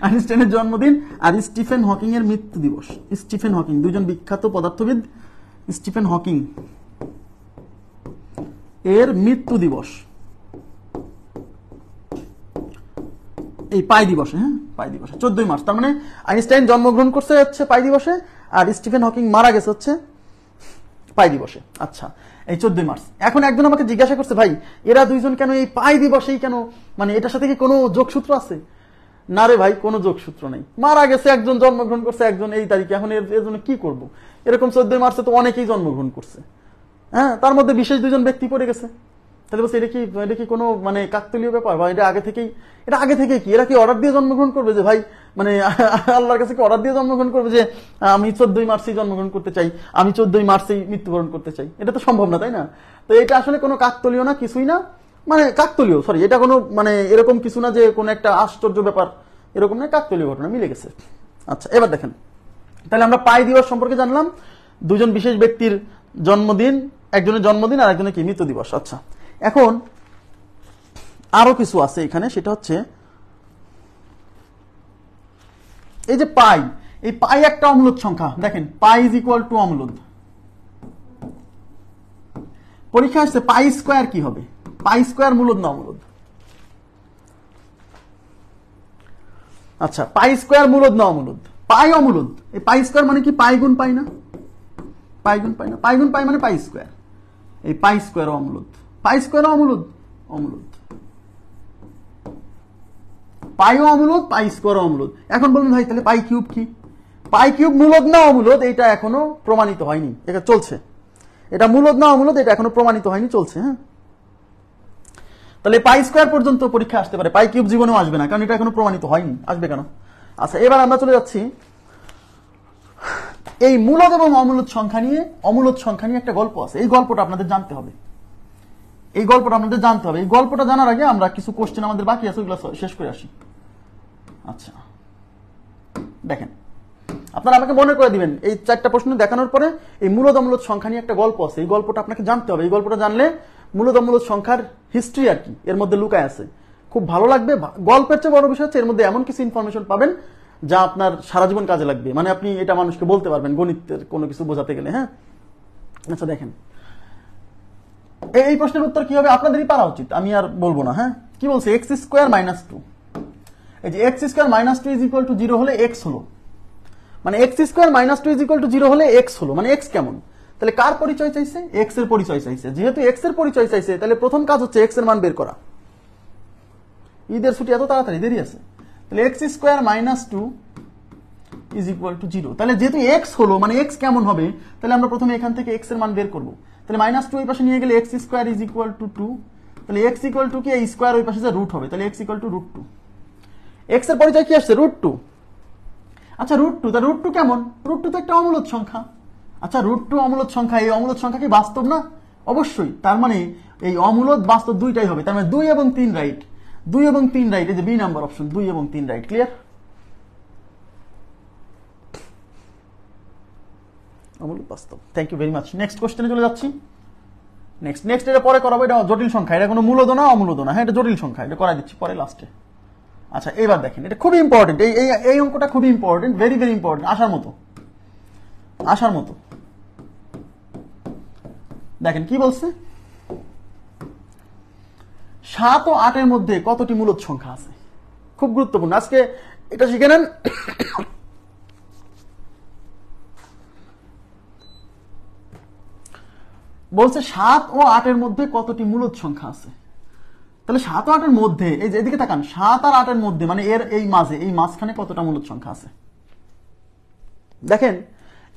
আইনস্টাইনের জন্মদিন। আর স্টিফেন হকিং এর মৃত্যু দিবস। স্টিফেন হকিং, দুইজন বিখ্যাত পদার্থবিদ, স্টিফেন হকিং এর মৃত্যু দিবস এই পাই দিবসে, হ্যাঁ, পাই দিবসে 14 মার্চ। তার মানে আইনস্টাইন জন্মগ্রহণ করছে হচ্ছে পাই দিবসে, আর স্টিফেন হকিং মারা গেছে হচ্ছে পাই দিবসে। আচ্ছা, এই 14 মার্চ। এখন একজন আমাকে জিজ্ঞাসা করছে, ভাই এরা দুইজন কেন এই পাই দিবসেই কেন, মানে এটার সাথে কি কোনো যোগসূত্র আছে? না রে ভাই, কোনো যোগসূত্র নেই। মারা গেছে একজন, জন্মগ্রহণ করছে একজন এই তারিখে, এখন এর জন্য কি করব? এরকম 14 মার্চে তো অনেকেই জন্মগ্রহণ করছে, হ্যাঁ, তার মধ্যে বিশেষ দুজন ব্যক্তি পড়ে গেছে। তাহলে বলছে এটা কি কোনো মানে কাকতালীয় ব্যাপার, বা এটা আগে থেকেই কি এরা কি অর্ডার দিয়ে জন্মগ্রহণ করবে যে ভাই, মানে আল্লাহর কাছে কি অর্ডার দিয়ে জন্মগ্রহণ করবে যে আমি 14 মার্চেই জন্মগ্রহণ করতে চাই, আমি 14 মার্চেই মৃত্যুবরণ করতে চাই? এটা তো সম্ভব না, তাই না? তো এটা আসলে কোনো কাকতালীয় না, কিছুই না, মানে কাকতালীয়, সরি, এটা কোনো মানে এরকম কিছু না যে কোনো একটা আশ্চর্য ব্যাপার, এরকম না, কাকতালীয় ঘটনা, মিলে গেছে। আচ্ছা, এবার দেখেন, তাহলে আমরা পাই দিবস সম্পর্কে জানলাম, দুজন বিশেষ ব্যক্তির জন্মদিন, একজনের জন্মদিন আর একজনের কি মৃত্যু দিবস। আচ্ছা, এখন আরো কিছু আছে এখানে, সেটা হচ্ছে এই যে পাই, এই পাই একটা অমূলদ সংখ্যা। দেখেন, পাই ইজ ইকুয়াল টু অমূলদ। পরীক্ষা আসছে পাই স্কোয়ার কি হবে? পাই স্কোয়ার মূলদ না অমূলদ? আচ্ছা, পাই স্কোয়ার মূলদ না অমূলদ? পাই অমূলদ। এই পাই স্কোয়ার মানে কি? পাই গুণ পাই না, পাই গুণ পাই না, পাই গুণ পাই মানে পাই স্কোয়ার। এই পাই স্কোয়ার অমূলদ, পাই স্কোয়ার অমূলদ, অমূলদ। পাইও অমূলদ, পাই স্কোয়ার অমূলদ। এখন বলুন ভাই, তাহলে পাই কিউব কি? পাই কিউব মূলদ না অমূলদ? এটা এখনো প্রমাণিত হয়নি, এটা চলছে। এটা মূলদ না অমূলদ এটা এখনো প্রমাণিত হয়নি, চলছে। হ্যাঁ, তাহলে পাই স্কোয়ার পর্যন্ত পরীক্ষা আসতে পারে, পাই কিউব জীবনেও আসবে না, কারণ এটা এখনো প্রমাণিত হয়নি। আসবে কেন? আচ্ছা, এবার আমরা চলে যাচ্ছি এই মূলদ এবং অমূলদ সংখ্যা নিয়ে। অমূলদ সংখ্যা নিয়ে একটা গল্প আছে, এই গল্পটা আপনাদের জানতে হবে। এই গল্পটা জানার আগে আমরা কিছু কোশ্চেন আমাদের বাকি আছে, ওইগুলো শেষ করে আসি। আচ্ছা, দেখেন, আপনারা আমাকে মনে করে দিবেন এই 4টা প্রশ্ন দেখানোর পরে এই মূলদ অমূলদ সংখ্যা নিয়ে একটা গল্প আছে, এই গল্পটা আপনাকে জানতে হবে। এই গল্পটা জানলে মূলদ অমূলদ সংখ্যার হিস্ট্রি আর কি এর মধ্যে লুকায় আছে, খুব ভালো লাগবে। গল্পের চেয়ে বড় বিষয় হচ্ছে এর মধ্যে এমন কিছু ইনফরমেশন পাবেন যা আপনার সারা জীবন কাজে লাগবে, মানে আপনি এটা মানুষকে বলতে পারবেন গণিতের কোনো কিছু বোঝাতে গেলে। হ্যাঁ, আচ্ছা দেখেন, এই প্রশ্নের উত্তর কি হবে আপনাদেরই পারা উচিত, আমি আর বলবো না। হ্যাঁ, কি বলছে? X square minus 2। এই যে x square minus 2 is equal two 0 হলে এক্স হলো, মানে x square minus 2 is equal two 0 হলে এক্স হলো, মানে এক্স কেমন? তাহলে কার পরিচয় চাইছে? এক্স এর পরিচয় চাইছে। যেহেতু এক্স এর পরিচয় চাইছে, তাহলে প্রথম কাজ হচ্ছে এক্স এর মান বের করা। ঈদের ছুটি এত তাড়াতাড়ি, দেরি আছে। তাহলে x square minus 2 is equal two 0। তাহলে যেহেতু এক্স হলো, মানে এক্স কেমন হবে, তাহলে আমরা প্রথমে এখান থেকে এক্স এর মান বের করবো। তাহলে মাইনাস 2 এই পাশে নিয়ে গেলে x square is equal two 2। তাহলে এক্স ইকুয়াল টু কি? এই স্কোয়ার ওই পাশে যে রুট হবে, তাহলে এক্স ইকুয়াল টু √2। এক্স এর পরিচয় কি আসছে? √2। আচ্ছা, √2, তা √2 কেমন? √2 তো একটা অমূলদ সংখ্যা। আচ্ছা, √2 অমূলদ সংখ্যা, এই অমূলদ সংখ্যা কি বাস্তব না? অবশ্যই। তার মানে এই অমূলদ বাস্তব দুইটাই হবে, তার মানে 2 এবং 3 রাইট। 2 এবং 3 রাইট, এই যে বি নাম্বার অপশন, 2 এবং 3 রাইট। ক্লিয়ার? অমূলদ বাস্তব। Thank you very much. Next কোশ্চেনে চলে যাচ্ছি। নেক্সট এটা পরে করাবো, এটা জটিল সংখ্যা, এটা কোনো মূলদ না অমূলদ না। হ্যাঁ, এটা জটিল সংখ্যা, এটা করাই দিচ্ছি পরে লাস্টে। আচ্ছা, এবার দেখেন, এটা খুবই ইম্পর্টেন্ট, এই অঙ্কটা খুবই ইম্পর্টেন্ট, ভেরি ভেরি ইম্পর্টেন্ট, আসার মতো। দেখেন কি বলছে, 7 ও 8 এর মধ্যে কতটি মূলদ সংখ্যা আছে? খুব গুরুত্বপূর্ণ, আজকে এটা শিখে নেন। বলছে 7 ও 8 এর মধ্যে কতটি মূলদ সংখ্যা আছে। তাহলে 7 ও 8 এর মধ্যে, এই যে এদিকে তাকান, 7 আর 8 এর মধ্যে, মানে এর এই মাঝখানে কতটা মূলদ সংখ্যা আছে? দেখেন,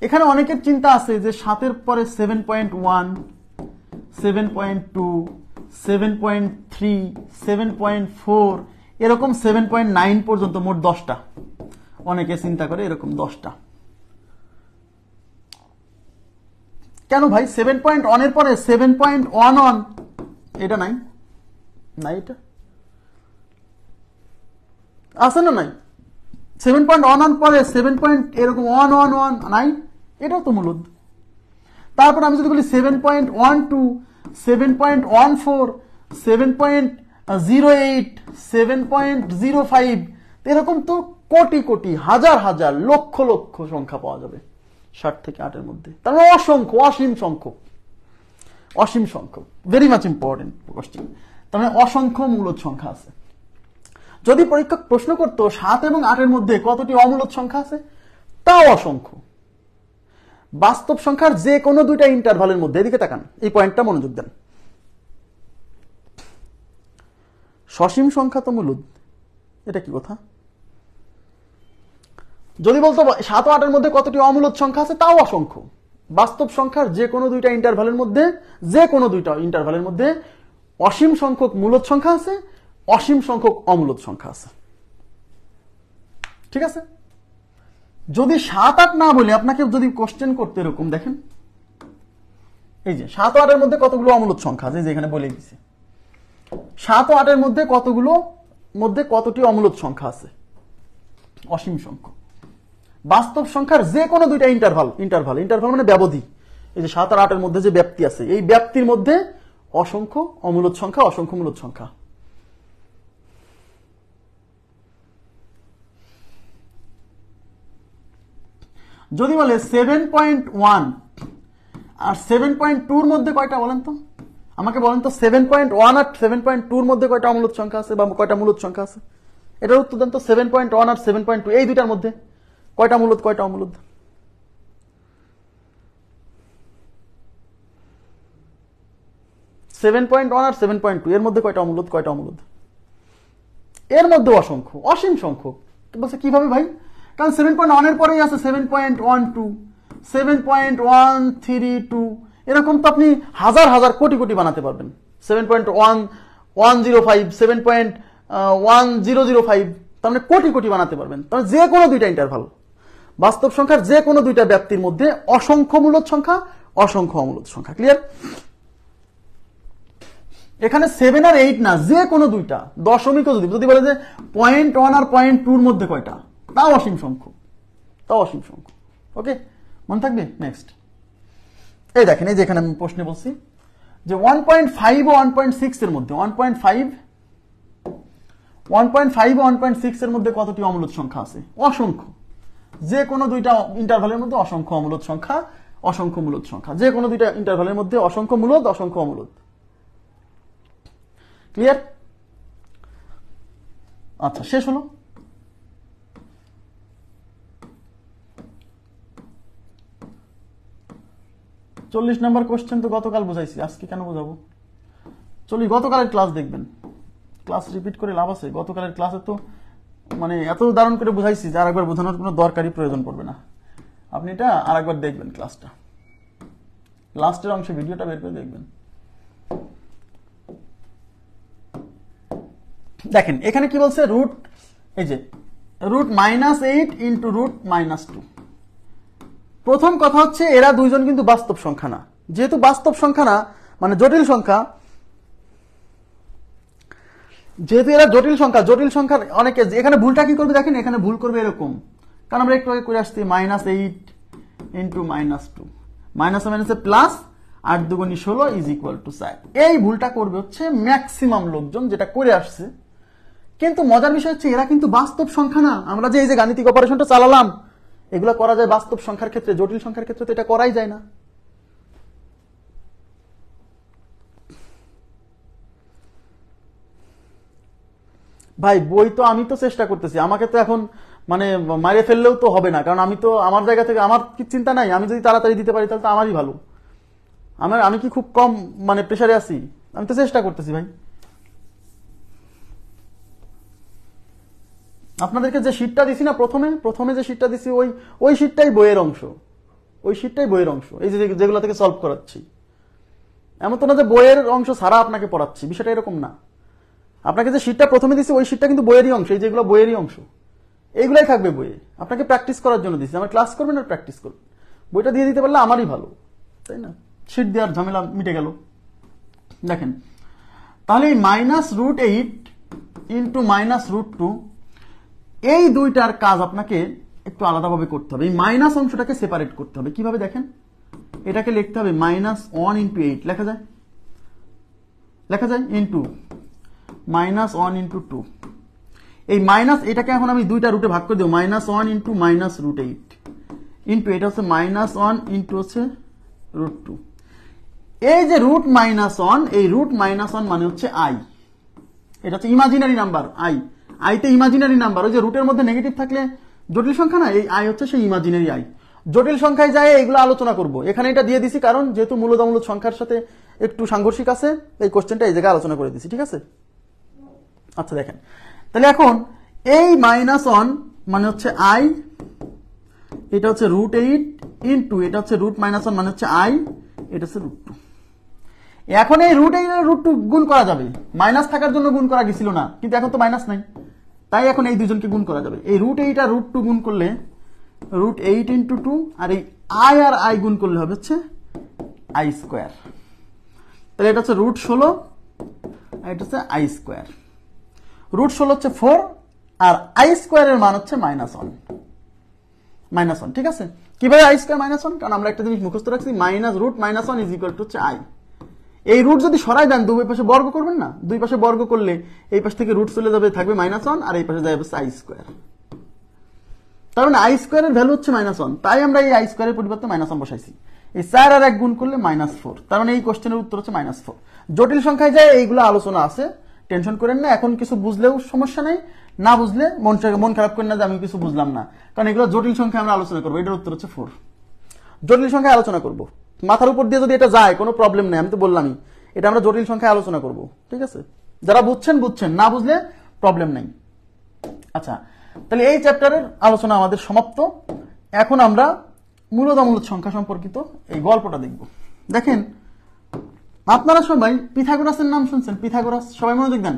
এখানে অনেকের চিন্তা আছে যে 7 এর পরে 7.1, 7.2, 7.3, 7.4, এরকম 7.9 পর্যন্ত, মোট 10টা। অনেকে চিন্তা করে এরকম 10টা। কেন ভাই 7.1 এর পরে 7.11 এটা নাই? নাই, এটা আছে না? নাই। 7.11 পরে 7. এরকম 111 নাই, এটাও তো মূলদ। তারপর আমি যদি বলি 7.12, 7.14, 7.08, 7.05, এরকম তো কোটি কোটি, হাজার হাজার, লক্ষ লক্ষ সংখ্যা পাওয়া যাবে 7 থেকে 8 এর মধ্যে। তার মানে অসংখ্য, অসীম সংখ্যক। Very much important question. তার মানে অসংখ্য মূলদ সংখ্যা আছে। যদি পরীক্ষক প্রশ্ন করতো 7 এবং 8 এর মধ্যে কতটি অমূলদ সংখ্যা আছে, তাও অসংখ্য। বাস্তব সংখ্যার যে কোনো দুইটা ইন্টারভালের মধ্যে, এদিকে তাকান, এই পয়েন্টটা মনোযোগ দেন। সসীম সংখ্যা তো মূলদ, এটা কি কথা? যদি বলতো 7 ও 8 এর মধ্যে কতটি অমূলদ সংখ্যা আছে, তাও অসংখ্য। বাস্তব সংখ্যার যে কোনো দুইটা ইন্টারভালের মধ্যে, যে কোনো দুইটা ইন্টারভালের মধ্যে অসীম সংখ্যক মূলদ সংখ্যা আছে, অসীম সংখ্যক অমূলদ সংখ্যা আছে। ঠিক আছে? যদি 7, 8 না বলে আপনাকে যদি কোশ্চেন করতে, এরকম দেখেন, এই যে 7 ও 8 এর মধ্যে কতগুলো অমূলদ সংখ্যা আছে, যেখানে বলে দিছে 7 ও 8 এর মধ্যে কতটি অমূলদ সংখ্যা আছে, অসীম সংখ্যক। বাস্তব সংখ্যার যে কোনো দুইটা ইন্টারভাল মানে ব্যবধি, এই যে 7 আর 8 এর মধ্যে যে ব্যাপ্তি আছে, এই ব্যাপ্তির মধ্যে অসংখ্য অমূলদ সংখ্যা, অসংখ্য মূলদ সংখ্যা। যদি বলে 7.1 আর 7.2 এর মধ্যে কয়টা বলেন তো, আমাকে বলেন তো 7.1 আর 7.2 এর মধ্যে কয়টা অমূলদ সংখ্যা আছে বা কয়টা মূলদ সংখ্যা আছে? এটার উত্তর দেন তো। 7.1 আর 7.2 এই দুইটার মধ্যে কয়টা মূলদ, কয়টা অমূলদ? সেভেন পয়েন্ট ওয়ান আর 7.2 এর মধ্যে কয়টা অমূলদ, কয়টা অমূলদ? এর মধ্যে অসংখ্য, অসীম সংখ্যক। বলছে কিভাবে ভাই? কারণ 7.1 এর পরেই আছে 7.12, 7.132, এরকম তো আপনি হাজার হাজার কোটি কোটি বানাতে পারবেন। 7.1105, 7.1005, তার মানে কোটি কোটি বানাতে পারবেন। তাহলে যে কোনো দুইটা ইন্টারভাল, বাস্তব সংখ্যার যে কোনো দুইটা ব্যাপ্তির মধ্যে অসংখ্য মূলদ সংখ্যা, অসংখ্য অমূলদ সংখ্যা। ক্লিয়ার? এখানে 7 আর 8 না, যে কোনো দুইটা দশমিক, যদি বলে যে 0.1 আর 0.2 এর মধ্যে কয়টা, তাও অসীম সংখ্যক, তাও অসীম সংখ্যক। ওকে, মনে থাকবে। নেক্সট, এই দেখেন, এই যে এখানে আমি প্রশ্নে বলছি যে 1.5 ও 1.6 এর মধ্যে, 1.5 ও 1.6 এর মধ্যে কতটি অমূলদ সংখ্যা আছে? অসংখ্য। যে কোনো দুইটা ইন্টারভালের মধ্যে অসংখ্য অমূলদ সংখ্যা, অসংখ্য মূলদ সংখ্যা। যে কোনো দুইটা ইন্টারভালের মধ্যে অসংখ্য মূলদ, অসংখ্য অমূলদ। ক্লিয়ার? আচ্ছা, শেষ হলো। চল্লিশ নম্বর কোশ্চেন তো গতকাল বুঝাইছি, আজকে কেন বোঝাবো? গতকালের ক্লাস দেখবেন, ক্লাস রিপিট করে লাভ আছে? গতকালের ক্লাসে তো মানে এত দারুণ করে বুঝাইছি যে আরেকবার বোঝানোর কোনো দরকারই প্রয়োজন পড়বে না। আপনি এটা আরেকবার দেখবেন, ক্লাসটা লাস্টের অংশে ভিডিওটা বের করে দেখবেন। দেখেন এখানে কি বলছে, রুট, এই যে রুট -8 ইন্টু রুট -2। প্রথম কথা হচ্ছে এরা দুইজন কিন্তু বাস্তব সংখ্যা না। যেহেতু বাস্তব সংখ্যা না, মানে জটিল সংখ্যা, যেহেতু এরা জটিল সংখ্যা, জটিল সংখ্যার অনেকে এখানে ভুলটা কি করবে দেখেন, এখানে ভুল করবে এরকম, কারণ আমরা একটু আগে করে আসছি -8 ইন্টু -2, মাইনাসে মাইনাসে প্লাস, 8 দুগুণী 16 ইজ ইকুয়াল টু 4। এই ভুলটা করবে হচ্ছে ম্যাক্সিমাম লোকজন, যেটা করে আসছে। কিন্তু মজার বিষয় হচ্ছে এরা কিন্তু বাস্তব সংখ্যা না। আমরা যে এই যে গাণিতিক অপারেশনটা চালালাম, এগুলো করা যায় বাস্তব সংখ্যার ক্ষেত্রে, জটিল সংখ্যার ক্ষেত্রে তো এটা করাই যায় না। ভাই বই তো আমি তো চেষ্টা করতেছি, আমাকে তো এখন মানে মারে ফেললেও তো হবে না, কারণ আমি তো আমার জায়গা থেকে আমার কি চিন্তা নাই, আমি যদি তাড়াতাড়ি দিতে পারি তাহলে তো আমারই ভালো। আমি কি খুব কম মানে প্রেসারে আছি? আমি তো চেষ্টা করতেছি ভাই। আপনাদেরকে যে শীটটা দিছি না, প্রথমে যে শীটটা দিছি, ওই শীটটাই বইয়ের অংশ, ওই শীটটাই বইয়ের অংশ, এই যে যেগুলো থেকে সলভ করাচ্ছি। এমন তো না যে বইয়ের অংশ ছাড়া আপনাকে পড়াচ্ছি, বিষয়টা এরকম না। আপনাকে যে শীটটা প্রথমে দিছি, ওই শীটটা কিন্তু বইয়েরই অংশ, এই যেগুলো বইয়েরই অংশ, এইগুলাই থাকবে বইয়ে। আপনাকে প্র্যাকটিস করার জন্য দিচ্ছি, আমার ক্লাস করবেন আর প্র্যাকটিস করবেন। বইটা দিয়ে দিতে পারলে আমারই ভালো, তাই না? শীট দেওয়ার ঝামেলা মিটে গেল। দেখেন তাহলে এই -√8 ইন্টু -√2, এই দুইটার কাজ আপনাকে একটু আলাদাভাবে করতে হবে। এই মাইনাস অংশটাকে সেপারেট করতে হবে। কিভাবে দেখেন, এটাকে লিখতে হবে -1 ইন্টু 8, লেখা যায় ইন্টু -1 ইন্টু 2। এই মাইনাস, এটাকে এখন আমি দুইটা রুটে ভাগ করে দেবো, -1 ইন্টু -√8 ইন্টু এটা হচ্ছে -1 ইন্টু হচ্ছে √2। এই যে √-1, এই √-1 মানে হচ্ছে i, এটা হচ্ছে ইমাজিনারি নাম্বার i। আইতে ইমাজিনারি নাম্বার, ওই যে রুটের মধ্যে নেগেটিভ থাকলে জটিল সংখ্যা না, এই আই হচ্ছে সেই ইমাজিনারি আই। জটিল সংখ্যায় যায় এগুলো আলোচনা করব। এখানে এটা দিয়ে দিছি কারণ যেহেতু মূলদ অমূলদ সংখ্যার সাথে একটু সাংঘর্ষিক আছে, এই কোশ্চেনটা এই জায়গায় আলোচনা করে দিছি, ঠিক আছে? আচ্ছা দেখেন, তাহলে এখন এই -1 মানে হচ্ছে i, এটা হচ্ছে √8 ইন্টু এটা হচ্ছে √-1 মানে হচ্ছে i, এটা হচ্ছে √2। এখন এই √8 আর √2 গুণ করা যাবে, মাইনাস থাকার জন্য গুণ করা গেছিল না, কিন্তু এখন তো মাইনাস নাই, তাই এখন এই দুজনকে গুণ করা যাবে। এই √8 আর √2 গুণ করলে √8 ইন্টু 2, আর এই i আর i গুণ করলে হবে হচ্ছে i²। তাহলে এটা হচ্ছে √16 আর এটা হচ্ছে i²। √16 হচ্ছে 4 আর i² এর মান হচ্ছে -1, ঠিক আছে? কিভাবে i² -1? কারণ আমরা একটা জিনিস মুখস্থ রাখছি, -√-1 ইজ ইকুয়াল টু হচ্ছে i। এই রুট যদি সরাই দেন দুই পাশে বর্গ করবেন না, দুই পাশে বর্গ করলে এই পাশ থেকে রুট চলে যাবে, থাকবে -1 আর এই পাশে যাবে হচ্ছে i²। তার মানে i² এর ভ্যালু হচ্ছে -1, তাই আমরা এই i² এর পরিবর্তে -1 বসাইছি। এই 4 আর 1 গুণ করলে -4, তার মানে এই কোশ্চেনের উত্তর হচ্ছে -4। জটিল সংখ্যায় যায় এইগুলো আলোচনা আছে, টেনশন করেন না। এখন কিছু বুঝলেও সমস্যা নেই, না বুঝলে মন খারাপ করেন না যে আমি কিছু বুঝলাম না, কারণ এগুলো জটিল সংখ্যা আমরা আলোচনা করবো। এটার উত্তর হচ্ছে 4। জটিল সংখ্যায় আলোচনা করব, মাথার উপর দিয়ে যদি এটা যায় কোনো প্রবলেম নেই, আমি তো বললামই এটা আমরা জটিল সংখ্যায় আলোচনা করব, ঠিক আছে? যারা বুঝছেন, না বুঝলে প্রবলেম নেই। আচ্ছা, তাহলে এই চ্যাপ্টারের আলোচনা আমাদের সমাপ্ত। এখন আমরা মূলদ অমূলদ সংখ্যা সম্পর্কিত এই গল্পটা দেখব। দেখেন, আপনারা সবাই পিথাগোরাসের নাম শুনছেন? পিথাগোরাস, সবাই মনোযোগ দেন।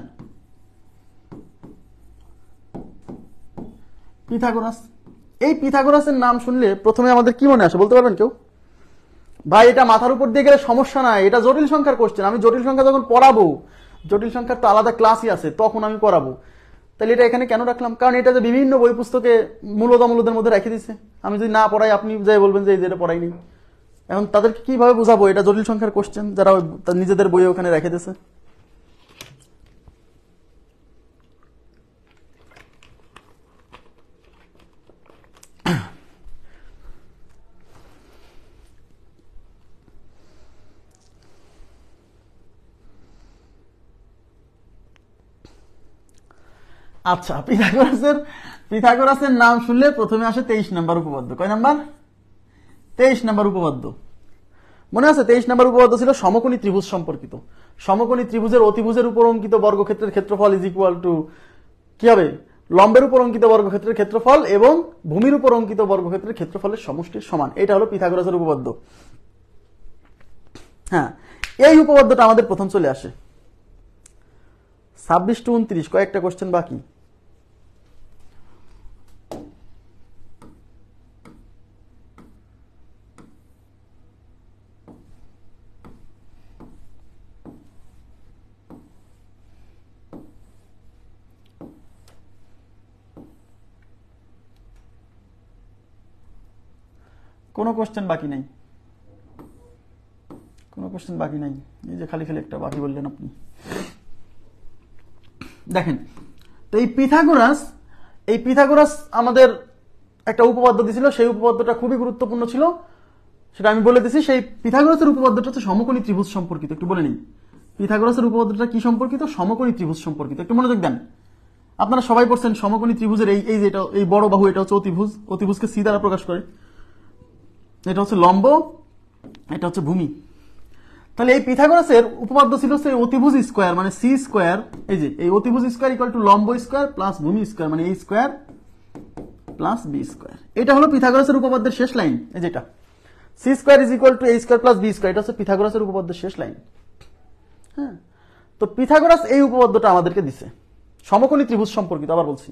পিথাগোরাস, এই পিথাগোরাসের নাম শুনলে প্রথমে আমাদের কি মনে আসে বলতে পারবেন কেউ? ভাই এটা মাথার উপর দিয়ে গেলে সমস্যা নাই, এটা জটিল সংখ্যার কোশ্চেন। আমি জটিল সংখ্যা যখন পড়াবো, জটিল সংখ্যার তো আলাদা ক্লাসই আছে, তখন আমি পড়াবো। তাহলে এটা এখানে কেন রাখলাম? কারণ এটা যে বিভিন্ন বই পুস্তকে মূলদ অমূলদের মধ্যে রেখে দিছে, আমি যদি না পড়াই আপনি যাই বলবেন যে এই যে এটা পড়াইনি। এখন তাদেরকে কিভাবে বোঝাবো এটা জটিল সংখ্যার কোশ্চেন, যারা নিজেদের বইয়ে ওখানে রেখে দিয়েছে? আচ্ছা, পিথাগোরাসের নাম শুনলে প্রথমে আসে 23 নম্বর উপপাদ্য। কয় নাম্বার? 23 নম্বর উপপাদ্য। মনে আছে 23 নম্বর উপপাদ্য ছিল সমকোণী ত্রিভুজ সম্পর্কিত। সমকোণী ত্রিভুজের অতিভুজের উপর অঙ্কিত বর্গক্ষেত্রের ক্ষেত্রফল ইজ ইকুয়াল টু কি হবে? লম্বের উপর অঙ্কিত বর্গক্ষেত্রের ক্ষেত্রফল এবং ভূমির উপর অঙ্কিত বর্গক্ষেত্রের ক্ষেত্রফলের সমষ্টির সমান। এটা হলো পিথাগোরাসের উপপাদ্য। হ্যাঁ, এই উপপাদ্যটা আমাদের প্রথম চলে আসে 26 to 29, কয়েকটা কোশ্চেন বাকি। কোনো কোশ্চেন বাকি নাই, কোনো কোশ্চেন বাকি নাই। এই যে খালি একটা বাকি বললেন আপনি। দেখেন, তো এই পিথাগোরাস আমাদের একটা উপপাদ্য দিছিল, সেই উপপাদ্যটা খুবই গুরুত্বপূর্ণ ছিল, সেটা আমি বলে দিছি। সেই পিথাগোরাসের উপপাদ্যটা হচ্ছে সমকোণী ত্রিভুজ সম্পর্কিত। একটু বলে নিই, পিথাগোরাসের উপপাদ্যটা কি সম্পর্কিত? সমকোণী ত্রিভুজ সম্পর্কিত। একটু মনোযোগ দেন। আপনারা সবাই পড়ছেন সমকোণী ত্রিভুজের এই যে এই বড় বাহু, এটা হচ্ছে অতিভুজ, অতিভুজকে সি দ্বারা প্রকাশ করে। এটা হচ্ছে লম্ব, এটা হচ্ছে ভূমি। তাহলে এই পিথাগোরাসের উপপাদ্য ছিল সেই অতিভুজ স্কয়ার মানে সি স্কয়ার, এই যে এই অতিভুজ স্কয়ার ইকুয়াল টু লম্ব স্কয়ার প্লাস ভূমি স্কয়ার মানে এই স্কয়ার প্লাস বি স্কয়ার। এটা হলো পিথাগোরাসের উপপাদ্যের শেষ লাইন। এই যেটা C square is equal to A square plus B square, এটা হচ্ছে পিথাগোরাসের উপপাদ্যের শেষ লাইন। হ্যাঁ, তো পিথাগোরাস এই উপপাদ্যটা আমাদেরকে দিছে সমকোণী ত্রিভুজ সম্পর্কিত। আবার বলছি,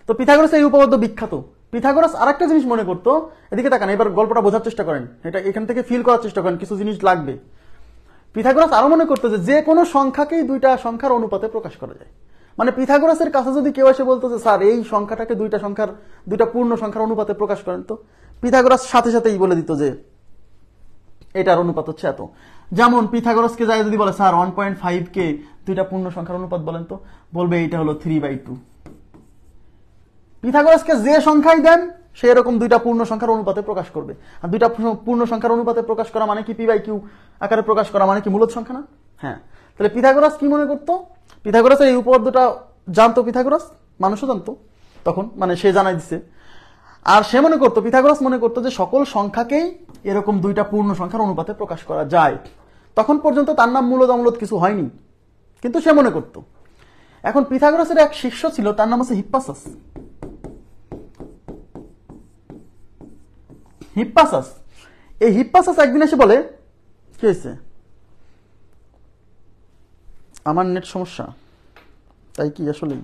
তো পিথাগোরাস এই উপপাদ্য বিখ্যাত। পিথাগোরাস আরেকটা জিনিস মনে করতো, এদিকে তাকান, এবার গল্পটা বোঝার চেষ্টা করেন, এটা এখান থেকে ফিল করার চেষ্টা করেন, কিছু জিনিস লাগবে। পিথাগোরাস আরো মনে করতো যে কোনো সংখ্যাকেই দুইটা সংখ্যার অনুপাতে প্রকাশ করা যায়। মানে পিথাগোরাসের কাছে যদি কেউ এসে বলতো যে স্যার এই সংখ্যাটাকে দুইটা পূর্ণ সংখ্যার অনুপাতে প্রকাশ করেন, তো পিথাগোরাস সাথে সাথেই বলে দিত যে এটার অনুপাত হচ্ছে এত। যেমন পিথাগোরাসকে যায় যদি বলে স্যার 1.5 কে দুইটা পূর্ণ সংখ্যার অনুপাত বলেন, তো বলবে এইটা হলো 3/2। পিথাগোরাসকে যে সংখ্যাই দেন সে এরকম দুইটা পূর্ণ সংখ্যার অনুপাতে প্রকাশ করবে। আর দুইটা পূর্ণ সংখ্যার অনুপাতে প্রকাশ করা মানে কি p/q আকারে প্রকাশ করা মানে কি মূলদ সংখ্যা না? হ্যাঁ, তাহলে পিথাগোরাস কি মনে করতো? পিথাগোরাসের এই উপপাদ্যটা জানতো পিথাগোরাস, মানুষও জানতো তখন, মানে সে জানাই দিছে। আর সে মনে করতো, পিথাগোরাস মনে করতো যে সকল সংখ্যাকেই এরকম দুইটা পূর্ণ সংখ্যার অনুপাতে প্রকাশ করা যায়। তখন পর্যন্ত তার নাম মূলদ অমূলদ কিছু হয়নি, কিন্তু সে মনে করত। এখন পিথাগোরাসের এক শিষ্য ছিল, তার নাম হচ্ছে হিপ্পাসাস। হিপ্পাসাস, এই হিপ্পাসাস একদিন এসে বলে, কি হয়েছে? আমার নেট সমস্যা, তাই কি আসলে?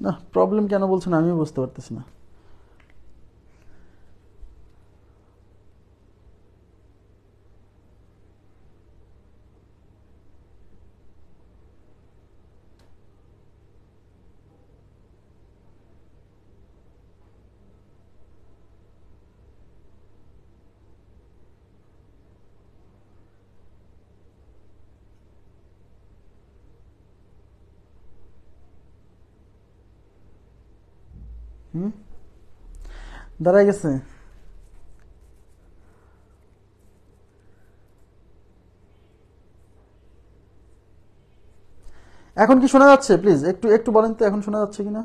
না, প্রবলেম কেন বলছেন আমিও বুঝতে পারতেছি না। দাঁড়ায় গেছে। এখন কি শোনা যাচ্ছে? প্লিজ একটু একটু বলেন তো, এখন শোনা যাচ্ছে কিনা?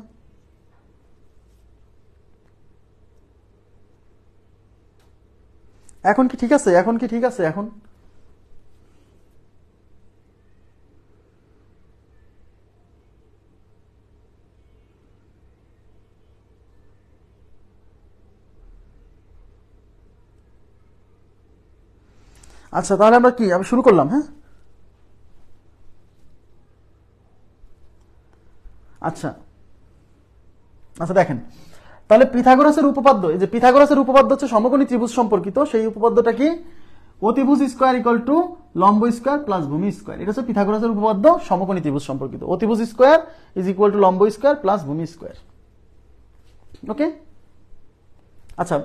এখন কি ঠিক আছে? এখন কি ঠিক আছে? এখন আচ্ছা, তাহলে আমরা কি, আমি শুরু করলাম। হ্যাঁ, আচ্ছা আচ্ছা, দেখেন তাহলে পিথাগোরাসের উপপাদ্য, এই যে পিথাগোরাসের উপপাদ্য হচ্ছে সমকোণী ত্রিভুজ সম্পর্কিত। সেই উপপাদ্যটা কি? অতিভুজ স্কয়ার ইকুয়াল টু লম্ব স্কয়ার প্লাস ভূমি স্কয়ার। এটা হচ্ছে পিথাগোরাসের উপপাদ্য সমকোণী ত্রিভুজ সম্পর্কিত। অতিভুজ স্কয়ার ইজ ইকুয়াল টু লম্ব স্কয়ার প্লাস ভূমি স্কয়ার। ওকে, আচ্ছা,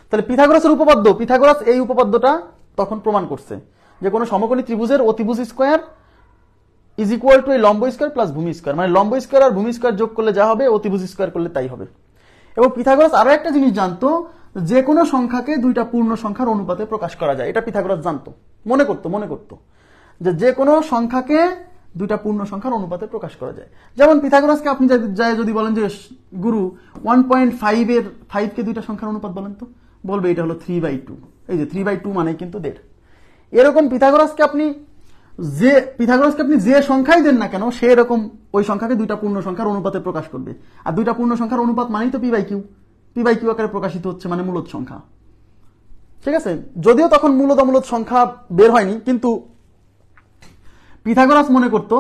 তাহলে পিথাগোরাসের উপপাদ্য, পিথাগোরাস এই উপপাদ্যটা তখন প্রমাণ করছে যে কোনো সমকোণী ত্রিভুজের অতিভুজ স্কয়ার ইজ ইকুয়াল টু এই লম্ব স্কয়ার প্লাস ভূমি স্কয়ার, মানে লম্ব স্কয়ার আর ভূমি স্কয়ার যোগ করলে যা হবে অতিভুজ স্কয়ার করলে তাই হবে। এবং পিথাগোরাস আরো একটা জিনিস জানতো, যে কোনো সংখ্যাকে দুইটা পূর্ণ সংখ্যার অনুপাতে প্রকাশ করা যায়। এটা পিথাগোরাস জানতো, মনে করতো যে যে কোনো সংখ্যাকে দুইটা পূর্ণ সংখ্যার অনুপাতে প্রকাশ করা যায়। যেমন পিথাগোরাসকে আপনি যদি বলেন যে গুরু 1.5 এর 5 কে দুইটা সংখ্যার অনুপাত বলেন তো, বলবে এটা হলো 3/2। এই যে 3/2 মানে কিন্তু 1.5। এরকম পিথাগোরাসকে আপনি যে সংখ্যাই দেন না কেন, সে এরকম ওই সংখ্যাকে দুইটা পূর্ণ সংখ্যার অনুপাতে প্রকাশ করবে। আর দুইটা পূর্ণ সংখ্যার অনুপাত মানেই তো পি/কিউ আকারে প্রকাশিত হচ্ছে, মানে মূলদ সংখ্যা। ঠিক আছে, যদিও তখন মূলদ অমূলদ সংখ্যা বের হয়নি, কিন্তু পিথাগোরাস মনে করত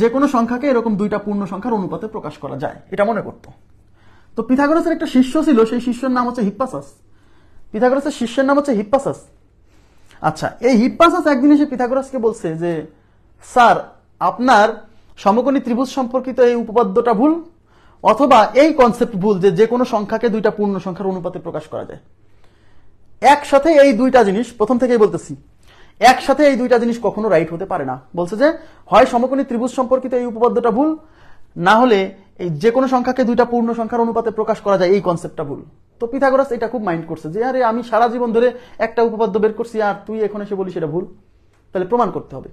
যে কোনো সংখ্যাকে এরকম দুইটা পূর্ণ সংখ্যার অনুপাতে প্রকাশ করা যায়, এটা মনে করত। তো পিথাগোরাসের একটা শিষ্য ছিল, সেই শিষ্যের নাম হচ্ছে হিপ্পাসাস। পিথাগোরাসের শিষ্যের নাম হচ্ছে হিপ্পাসাস। আচ্ছা, এই হিপ্পাসাস একদিন এসে পিথাগোরাসকে বলছে যে স্যার, আপনার সমকোণী ত্রিভুজ সম্পর্কিত এই উপপাদ্যটা ভুল, অথবা এই কনসেপ্ট ভুল যে কোনো সংখ্যাকে দুইটা পূর্ণ সংখ্যার অনুপাতে প্রকাশ করা যায়। একসাথে এই দুইটা জিনিস, প্রথম থেকেই বলতেছি, একসাথে এই দুইটা জিনিস কখনো রাইট হতে পারে না। বলছে যে হয় সমকোণী ত্রিভুজ সম্পর্কিত এই উপপাদ্যটা ভুল, না হলে এই যে কোনো সংখ্যাকে দুইটা পূর্ণ সংখ্যার অনুপাতে প্রকাশ করা যায় এই কনসেপ্টটা ভুল। তো পিথাগোরাস এটা খুব মাইন্ড করছে যে আরে আমি সারা জীবন ধরে একটা উপপাদ্য বের করছি, আর তুই এখন এসে বলিস এটা ভুল, তাহলে প্রমাণ করতে হবে।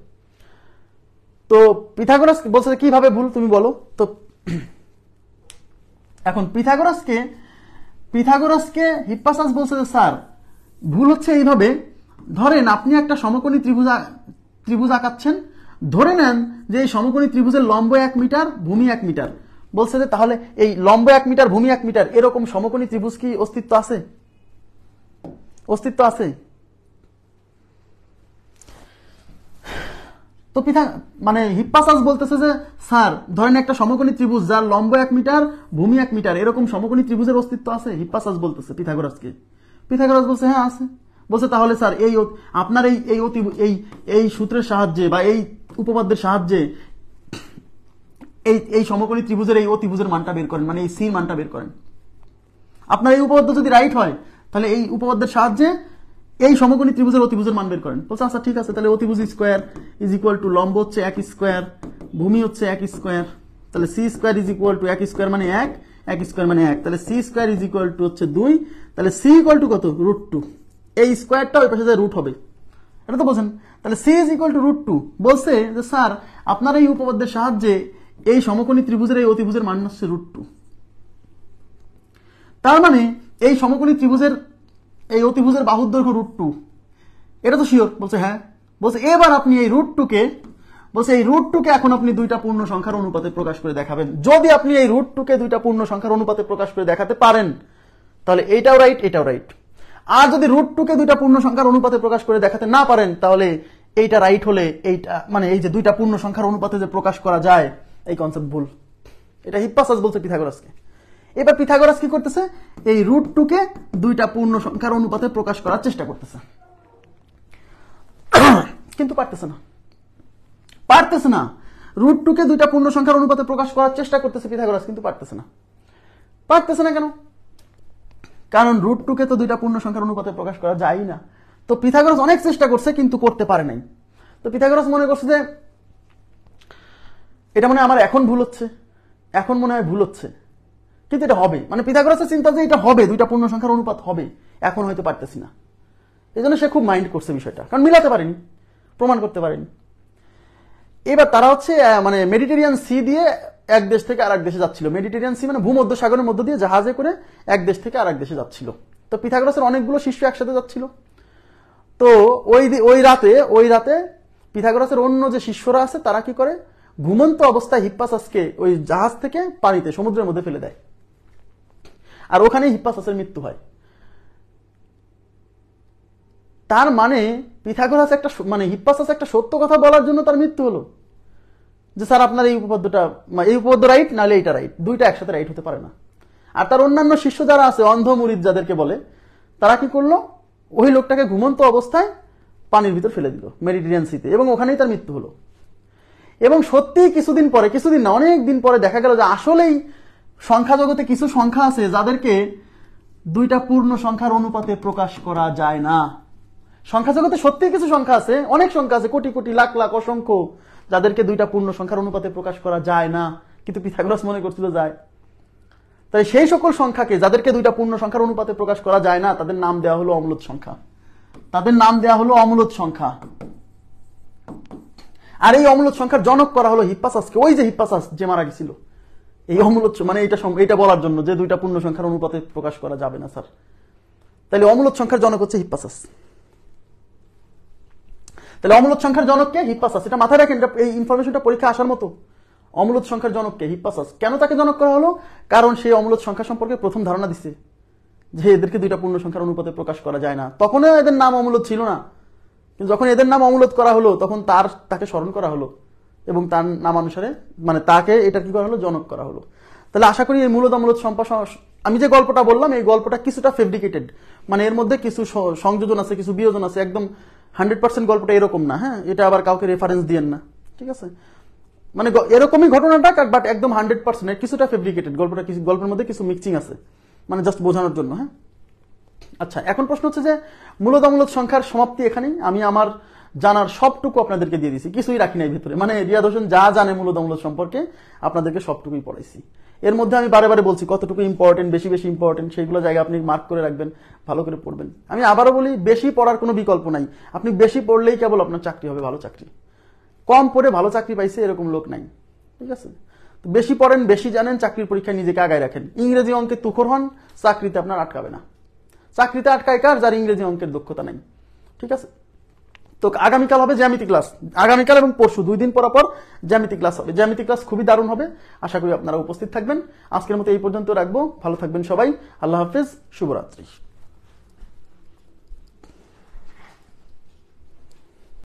তো পিথাগোরাস বলছে কিভাবে ভুল তুমি বলো তো। এখন পিথাগোরাসকে হিপ্পাসাস বলছে যে স্যার, ভুল হচ্ছে এইভাবে, ধরেন আপনি একটা সমকোণী ত্রিভুজ আঁকাচ্ছেন, ধরে নেন যে এই সমকোণী ত্রিভুজের লম্ব 1 মিটার, ভূমি 1 মিটার। বলছে যে তাহলে এই লম্ব 1 মিটার, ভূমি 1 মিটার এরকম সমকোণী ত্রিভুজ কি অস্তিত্ব আছে? অস্তিত্ব আছে? তো মানে হিপ্পাসাস বলতেছে যে স্যার, ধরেন একটা সমকোণী ত্রিভুজ যার লম্ব 1 মিটার, ভূমি 1 মিটার এরকম সমকোণী ত্রিভুজের অস্তিত্ব আছে? হিপ্পাসাস বলতেছে পিথাগোরাসকে। পিথাগোরাস বলছে হ্যাঁ আছে। বলছে তাহলে স্যার এই আপনার এই সূত্রের সাহায্যে বা এই উপপাদ্যের সাহায্যে এই সমকোণী ত্রিভুজের এই অতিভুজের মানটা বের করেন, মানে এই সি মানটা বের করেন। আপনার এই উপপাদ্য যদি রাইট হয় তাহলে এই উপপাদ্যের সাহায্যে এই সমকোণী ত্রিভুজের অতিভুজের মান বের করেন। বলছে আচ্ছা ঠিক আছে, তাহলে অতিভুজ স্কোয়ার ইজ ইকুয়াল টু লম্ব হচ্ছে 1 স্কোয়ার, ভূমি হচ্ছে 1 স্কোয়ার, তাহলে C square is equal to 1 square মানে 1, 1 স্কোয়ার মানে 1, তাহলে C square is equal to হচ্ছে 2, তাহলে সি ইকুয়াল টু কত √2, এই স্কোয়ারটা ওই পাশে রুট হবে, এটা তো বোঝেন। তাহলে সি ইজ ইকুয়াল টু √2 বলছে যে স্যার আপনার এই উপপাদ্যের সাহায্যে এই সমকোণী ত্রিভুজের এই অতিভুজের মান হচ্ছে √2, তার মানে এই সমকোণী ত্রিভুজের এই অতিভুজের বাহুর দৈর্ঘ্য √2, এটা তো শিওর। বলছে হ্যাঁ। বলছে এবার আপনি এই √2কে এখন আপনি দুইটা পূর্ণ সংখ্যার অনুপাতে প্রকাশ করে দেখাবেন। যদি আপনি এই √2কে দুইটা পূর্ণ সংখ্যার অনুপাতে প্রকাশ করে দেখাতে পারেন তাহলে এইটাও রাইট, এটাও রাইট। আর যদি √2কে দুইটা পূর্ণ সংখ্যার অনুপাতে প্রকাশ করে দেখাতে না পারেন তাহলে এইটা রাইট হলে এইটা মানে এই যে দুইটা পূর্ণ সংখ্যার অনুপাতে যে প্রকাশ করা যায় এই কনসেপ্ট ভুল। এটা হিপ্পাসাস বলছে পিথাগোরাসকে। এবার পিথাগোরাস কি করতেছে, এই √2কে দুইটা পূর্ণ সংখ্যার অনুপাতে প্রকাশ করার চেষ্টা করতেছে, কিন্তু পারতেছে না। √2কে দুইটা পূর্ণ সংখ্যার অনুপাতে প্রকাশ করার চেষ্টা করতেছে পিথাগোরাস, কিন্তু পারতেছে না কেন? কারণ √2কে তো দুইটা পূর্ণ সংখ্যার অনুপাতে প্রকাশ করা যায় না। তো পিথাগোরাস অনেক চেষ্টা করছে কিন্তু করতে পারে নাই। তো পিথাগোরাস মনে করছে যে এটা মনে হয় আমার এখন ভুল হচ্ছে, কিন্তু এটা হবে, মানে পিথাগোরাসের চিন্তা যে এটা হবে, দুইটা পূর্ণ সংখ্যার অনুপাত হবে, এখন হয়তো পারতেছি না। এই জন্য সে খুব মাইন্ড করছে বিষয়টা, কারণ মিলাতে পারেনি, প্রমাণ করতে পারেনি। এবার তারা হচ্ছে মানে মেডিটেরিয়ান সি দিয়ে এক দেশ থেকে আরেক দেশে যাচ্ছিল। মেডিটেরিয়ান সি মানে ভূমধ্য সাগরের মধ্য দিয়ে জাহাজে করে এক দেশ থেকে আরেক দেশে যাচ্ছিল। তো পিথাগোরাসের অনেকগুলো শিষ্য একসাথে যাচ্ছিল। তো ওই রাতে পিথাগোরাসের অন্য যে শিষ্যরা আছে তারা কি করে, ঘুমন্ত অবস্থায় হিপ্পাসাসকে ওই জাহাজ থেকে পানিতে সমুদ্রের মধ্যে ফেলে দেয়, আর ওখানেই হিপ্পাসাসের মৃত্যু হয়। তার মানে পিথাগোরাস হিপ্পাসাস একটা সত্য কথা বলার জন্য তার মৃত্যু হলো, যে স্যার আপনার এই উপপাদ্য রাইট, নাহলে এইটা রাইট, দুইটা একসাথে রাইট হতে পারে না। আর তার অন্যান্য শিষ্য যারা আছে, অন্ধ মুরিদ যাদেরকে বলে, তারা কি করলো, ওই লোকটাকে ঘুমন্ত অবস্থায় পানির ভিতর ফেলে দিল মেডিটেরিয়ান সিতে, এবং ওখানেই তার মৃত্যু হলো। এবং সত্যি কিছুদিন না, অনেক দিন পরে দেখা গেল যে আসলেই সংখ্যা জগতে কিছু সংখ্যা আছে যাদেরকে দুইটা পূর্ণ সংখ্যার অনুপাতে প্রকাশ করা যায় না। সংখ্যা জগতে সত্যি কিছু সংখ্যা আছে, অনেক সংখ্যা আছে, কোটি কোটি লাখ লাখ অসংখ্য, যাদেরকে দুইটা পূর্ণ সংখ্যার অনুপাতে প্রকাশ করা যায় না, কিন্তু পিথাগোরাস মনে করছিল যায়। তাই সেই সকল সংখ্যাকে যাদেরকে দুইটা পূর্ণ সংখ্যার অনুপাতে প্রকাশ করা যায় না তাদের নাম দেওয়া হলো অমূলদ সংখ্যা। আর এই অমূলদ সংখ্যার জনক করা হলো হিপ্পাসাসকে, ওই যে হিপ্পাসাস যে মারা গেছিল, এই অমূলদ মানে এটা বলার জন্য যে দুইটা পূর্ণ সংখ্যার অনুপাতে প্রকাশ করা যাবে না স্যার। তাহলে অমূলদ সংখ্যার জনক হচ্ছে হিপ্পাসাস। তাহলে অমূলদ সংখ্যার জনককে হিপ্পাসাস, এটা মাথায় রাখেন, এই ইনফরমেশনটা পরীক্ষা আসার মতো। অমূলদ সংখ্যার জনককে হিপ্পাসাস। কেন তাকে জনক করা হলো? কারণ সেই অমূলদ সংখ্যা সম্পর্কে প্রথম ধারণা দিচ্ছে যে এদেরকে দুইটা পূর্ণ সংখ্যার অনুপাতে প্রকাশ করা যায় না। তখনও এদের নাম অমূলদ ছিল না, কিন্তু যখন এদের নাম অমূলদ করা হলো তখন তাকে স্মরণ করা হলো, এবং তার নামানুসারে মানে তাকে এটা কি করা হলো, জনক করা হলো। তাহলে আশা করি এই মূলদ অমূলদ আমি যে গল্পটা বললাম এই গল্পটা কিছুটা ফেব্রিকেটেড, মানে এর মধ্যে কিছু সংযোজন আছে, কিছু বিয়োজন আছে, একদম 100% গল্পটা এরকম না। হ্যাঁ, এটা আবার কাউকে রেফারেন্স দিয়েন না, ঠিক আছে? মানে এরকমই ঘটনাটা, বাট একদম 100% কিছুটা ফেব্রিকেটেড, গল্পের মধ্যে কিছু মিক্সিং আছে, মানে জাস্ট বোঝানোর জন্য। হ্যাঁ, আচ্ছা, এখন প্রশ্ন হচ্ছে যে মূলদ অমূলদ সংখ্যার সমাপ্তি এখানেই। আমি আমার জানার সবটুকু আপনাদেরকে দিয়ে দিছি, কিছুই রাখি নাই ভিতরে। মানে রিয়াদ হোসেন যা জানে মূলদ অমূলদ সম্পর্কে আপনাদেরকে সবটুকুই পড়াইছি। এর মধ্যে আমি বারে বারে বলছি কতটুকু ইম্পর্টেন্ট, বেশি ইম্পর্টেন্ট, সেইগুলো জায়গা আপনি মার্ক করে রাখবেন, ভালো করে পড়বেন। আমি আবারও বলি, বেশি পড়ার কোনো বিকল্প নাই। আপনি বেশি পড়লেই কেবল আপনার চাকরি হবে, ভালো চাকরি। কম পড়ে ভালো চাকরি পাইছে এরকম লোক নাই, ঠিক আছে? তো বেশি পড়েন, বেশি জানেন, চাকরির পরীক্ষায় নিজেকে আগায় রাখেন। ইংরেজি অঙ্কে তুখর হন, চাকরিতে আপনার আটকাবে না। চাকরিতে আটকায় কার? যার ইংরেজি অঙ্কের দক্ষতা নেই, ঠিক আছে? তো আগামীকাল হবে জ্যামিতি ক্লাস, আগামীকাল এবং পরশু 2 দিন পর জ্যামিতি ক্লাস হবে। জ্যামিতি ক্লাস খুবই দারুণ হবে, আশা করি আপনারা উপস্থিত থাকবেন। আজকের মতো এই পর্যন্ত রাখবো, ভালো থাকবেন সবাই, আল্লাহ হাফেজ, শুভরাত্রি।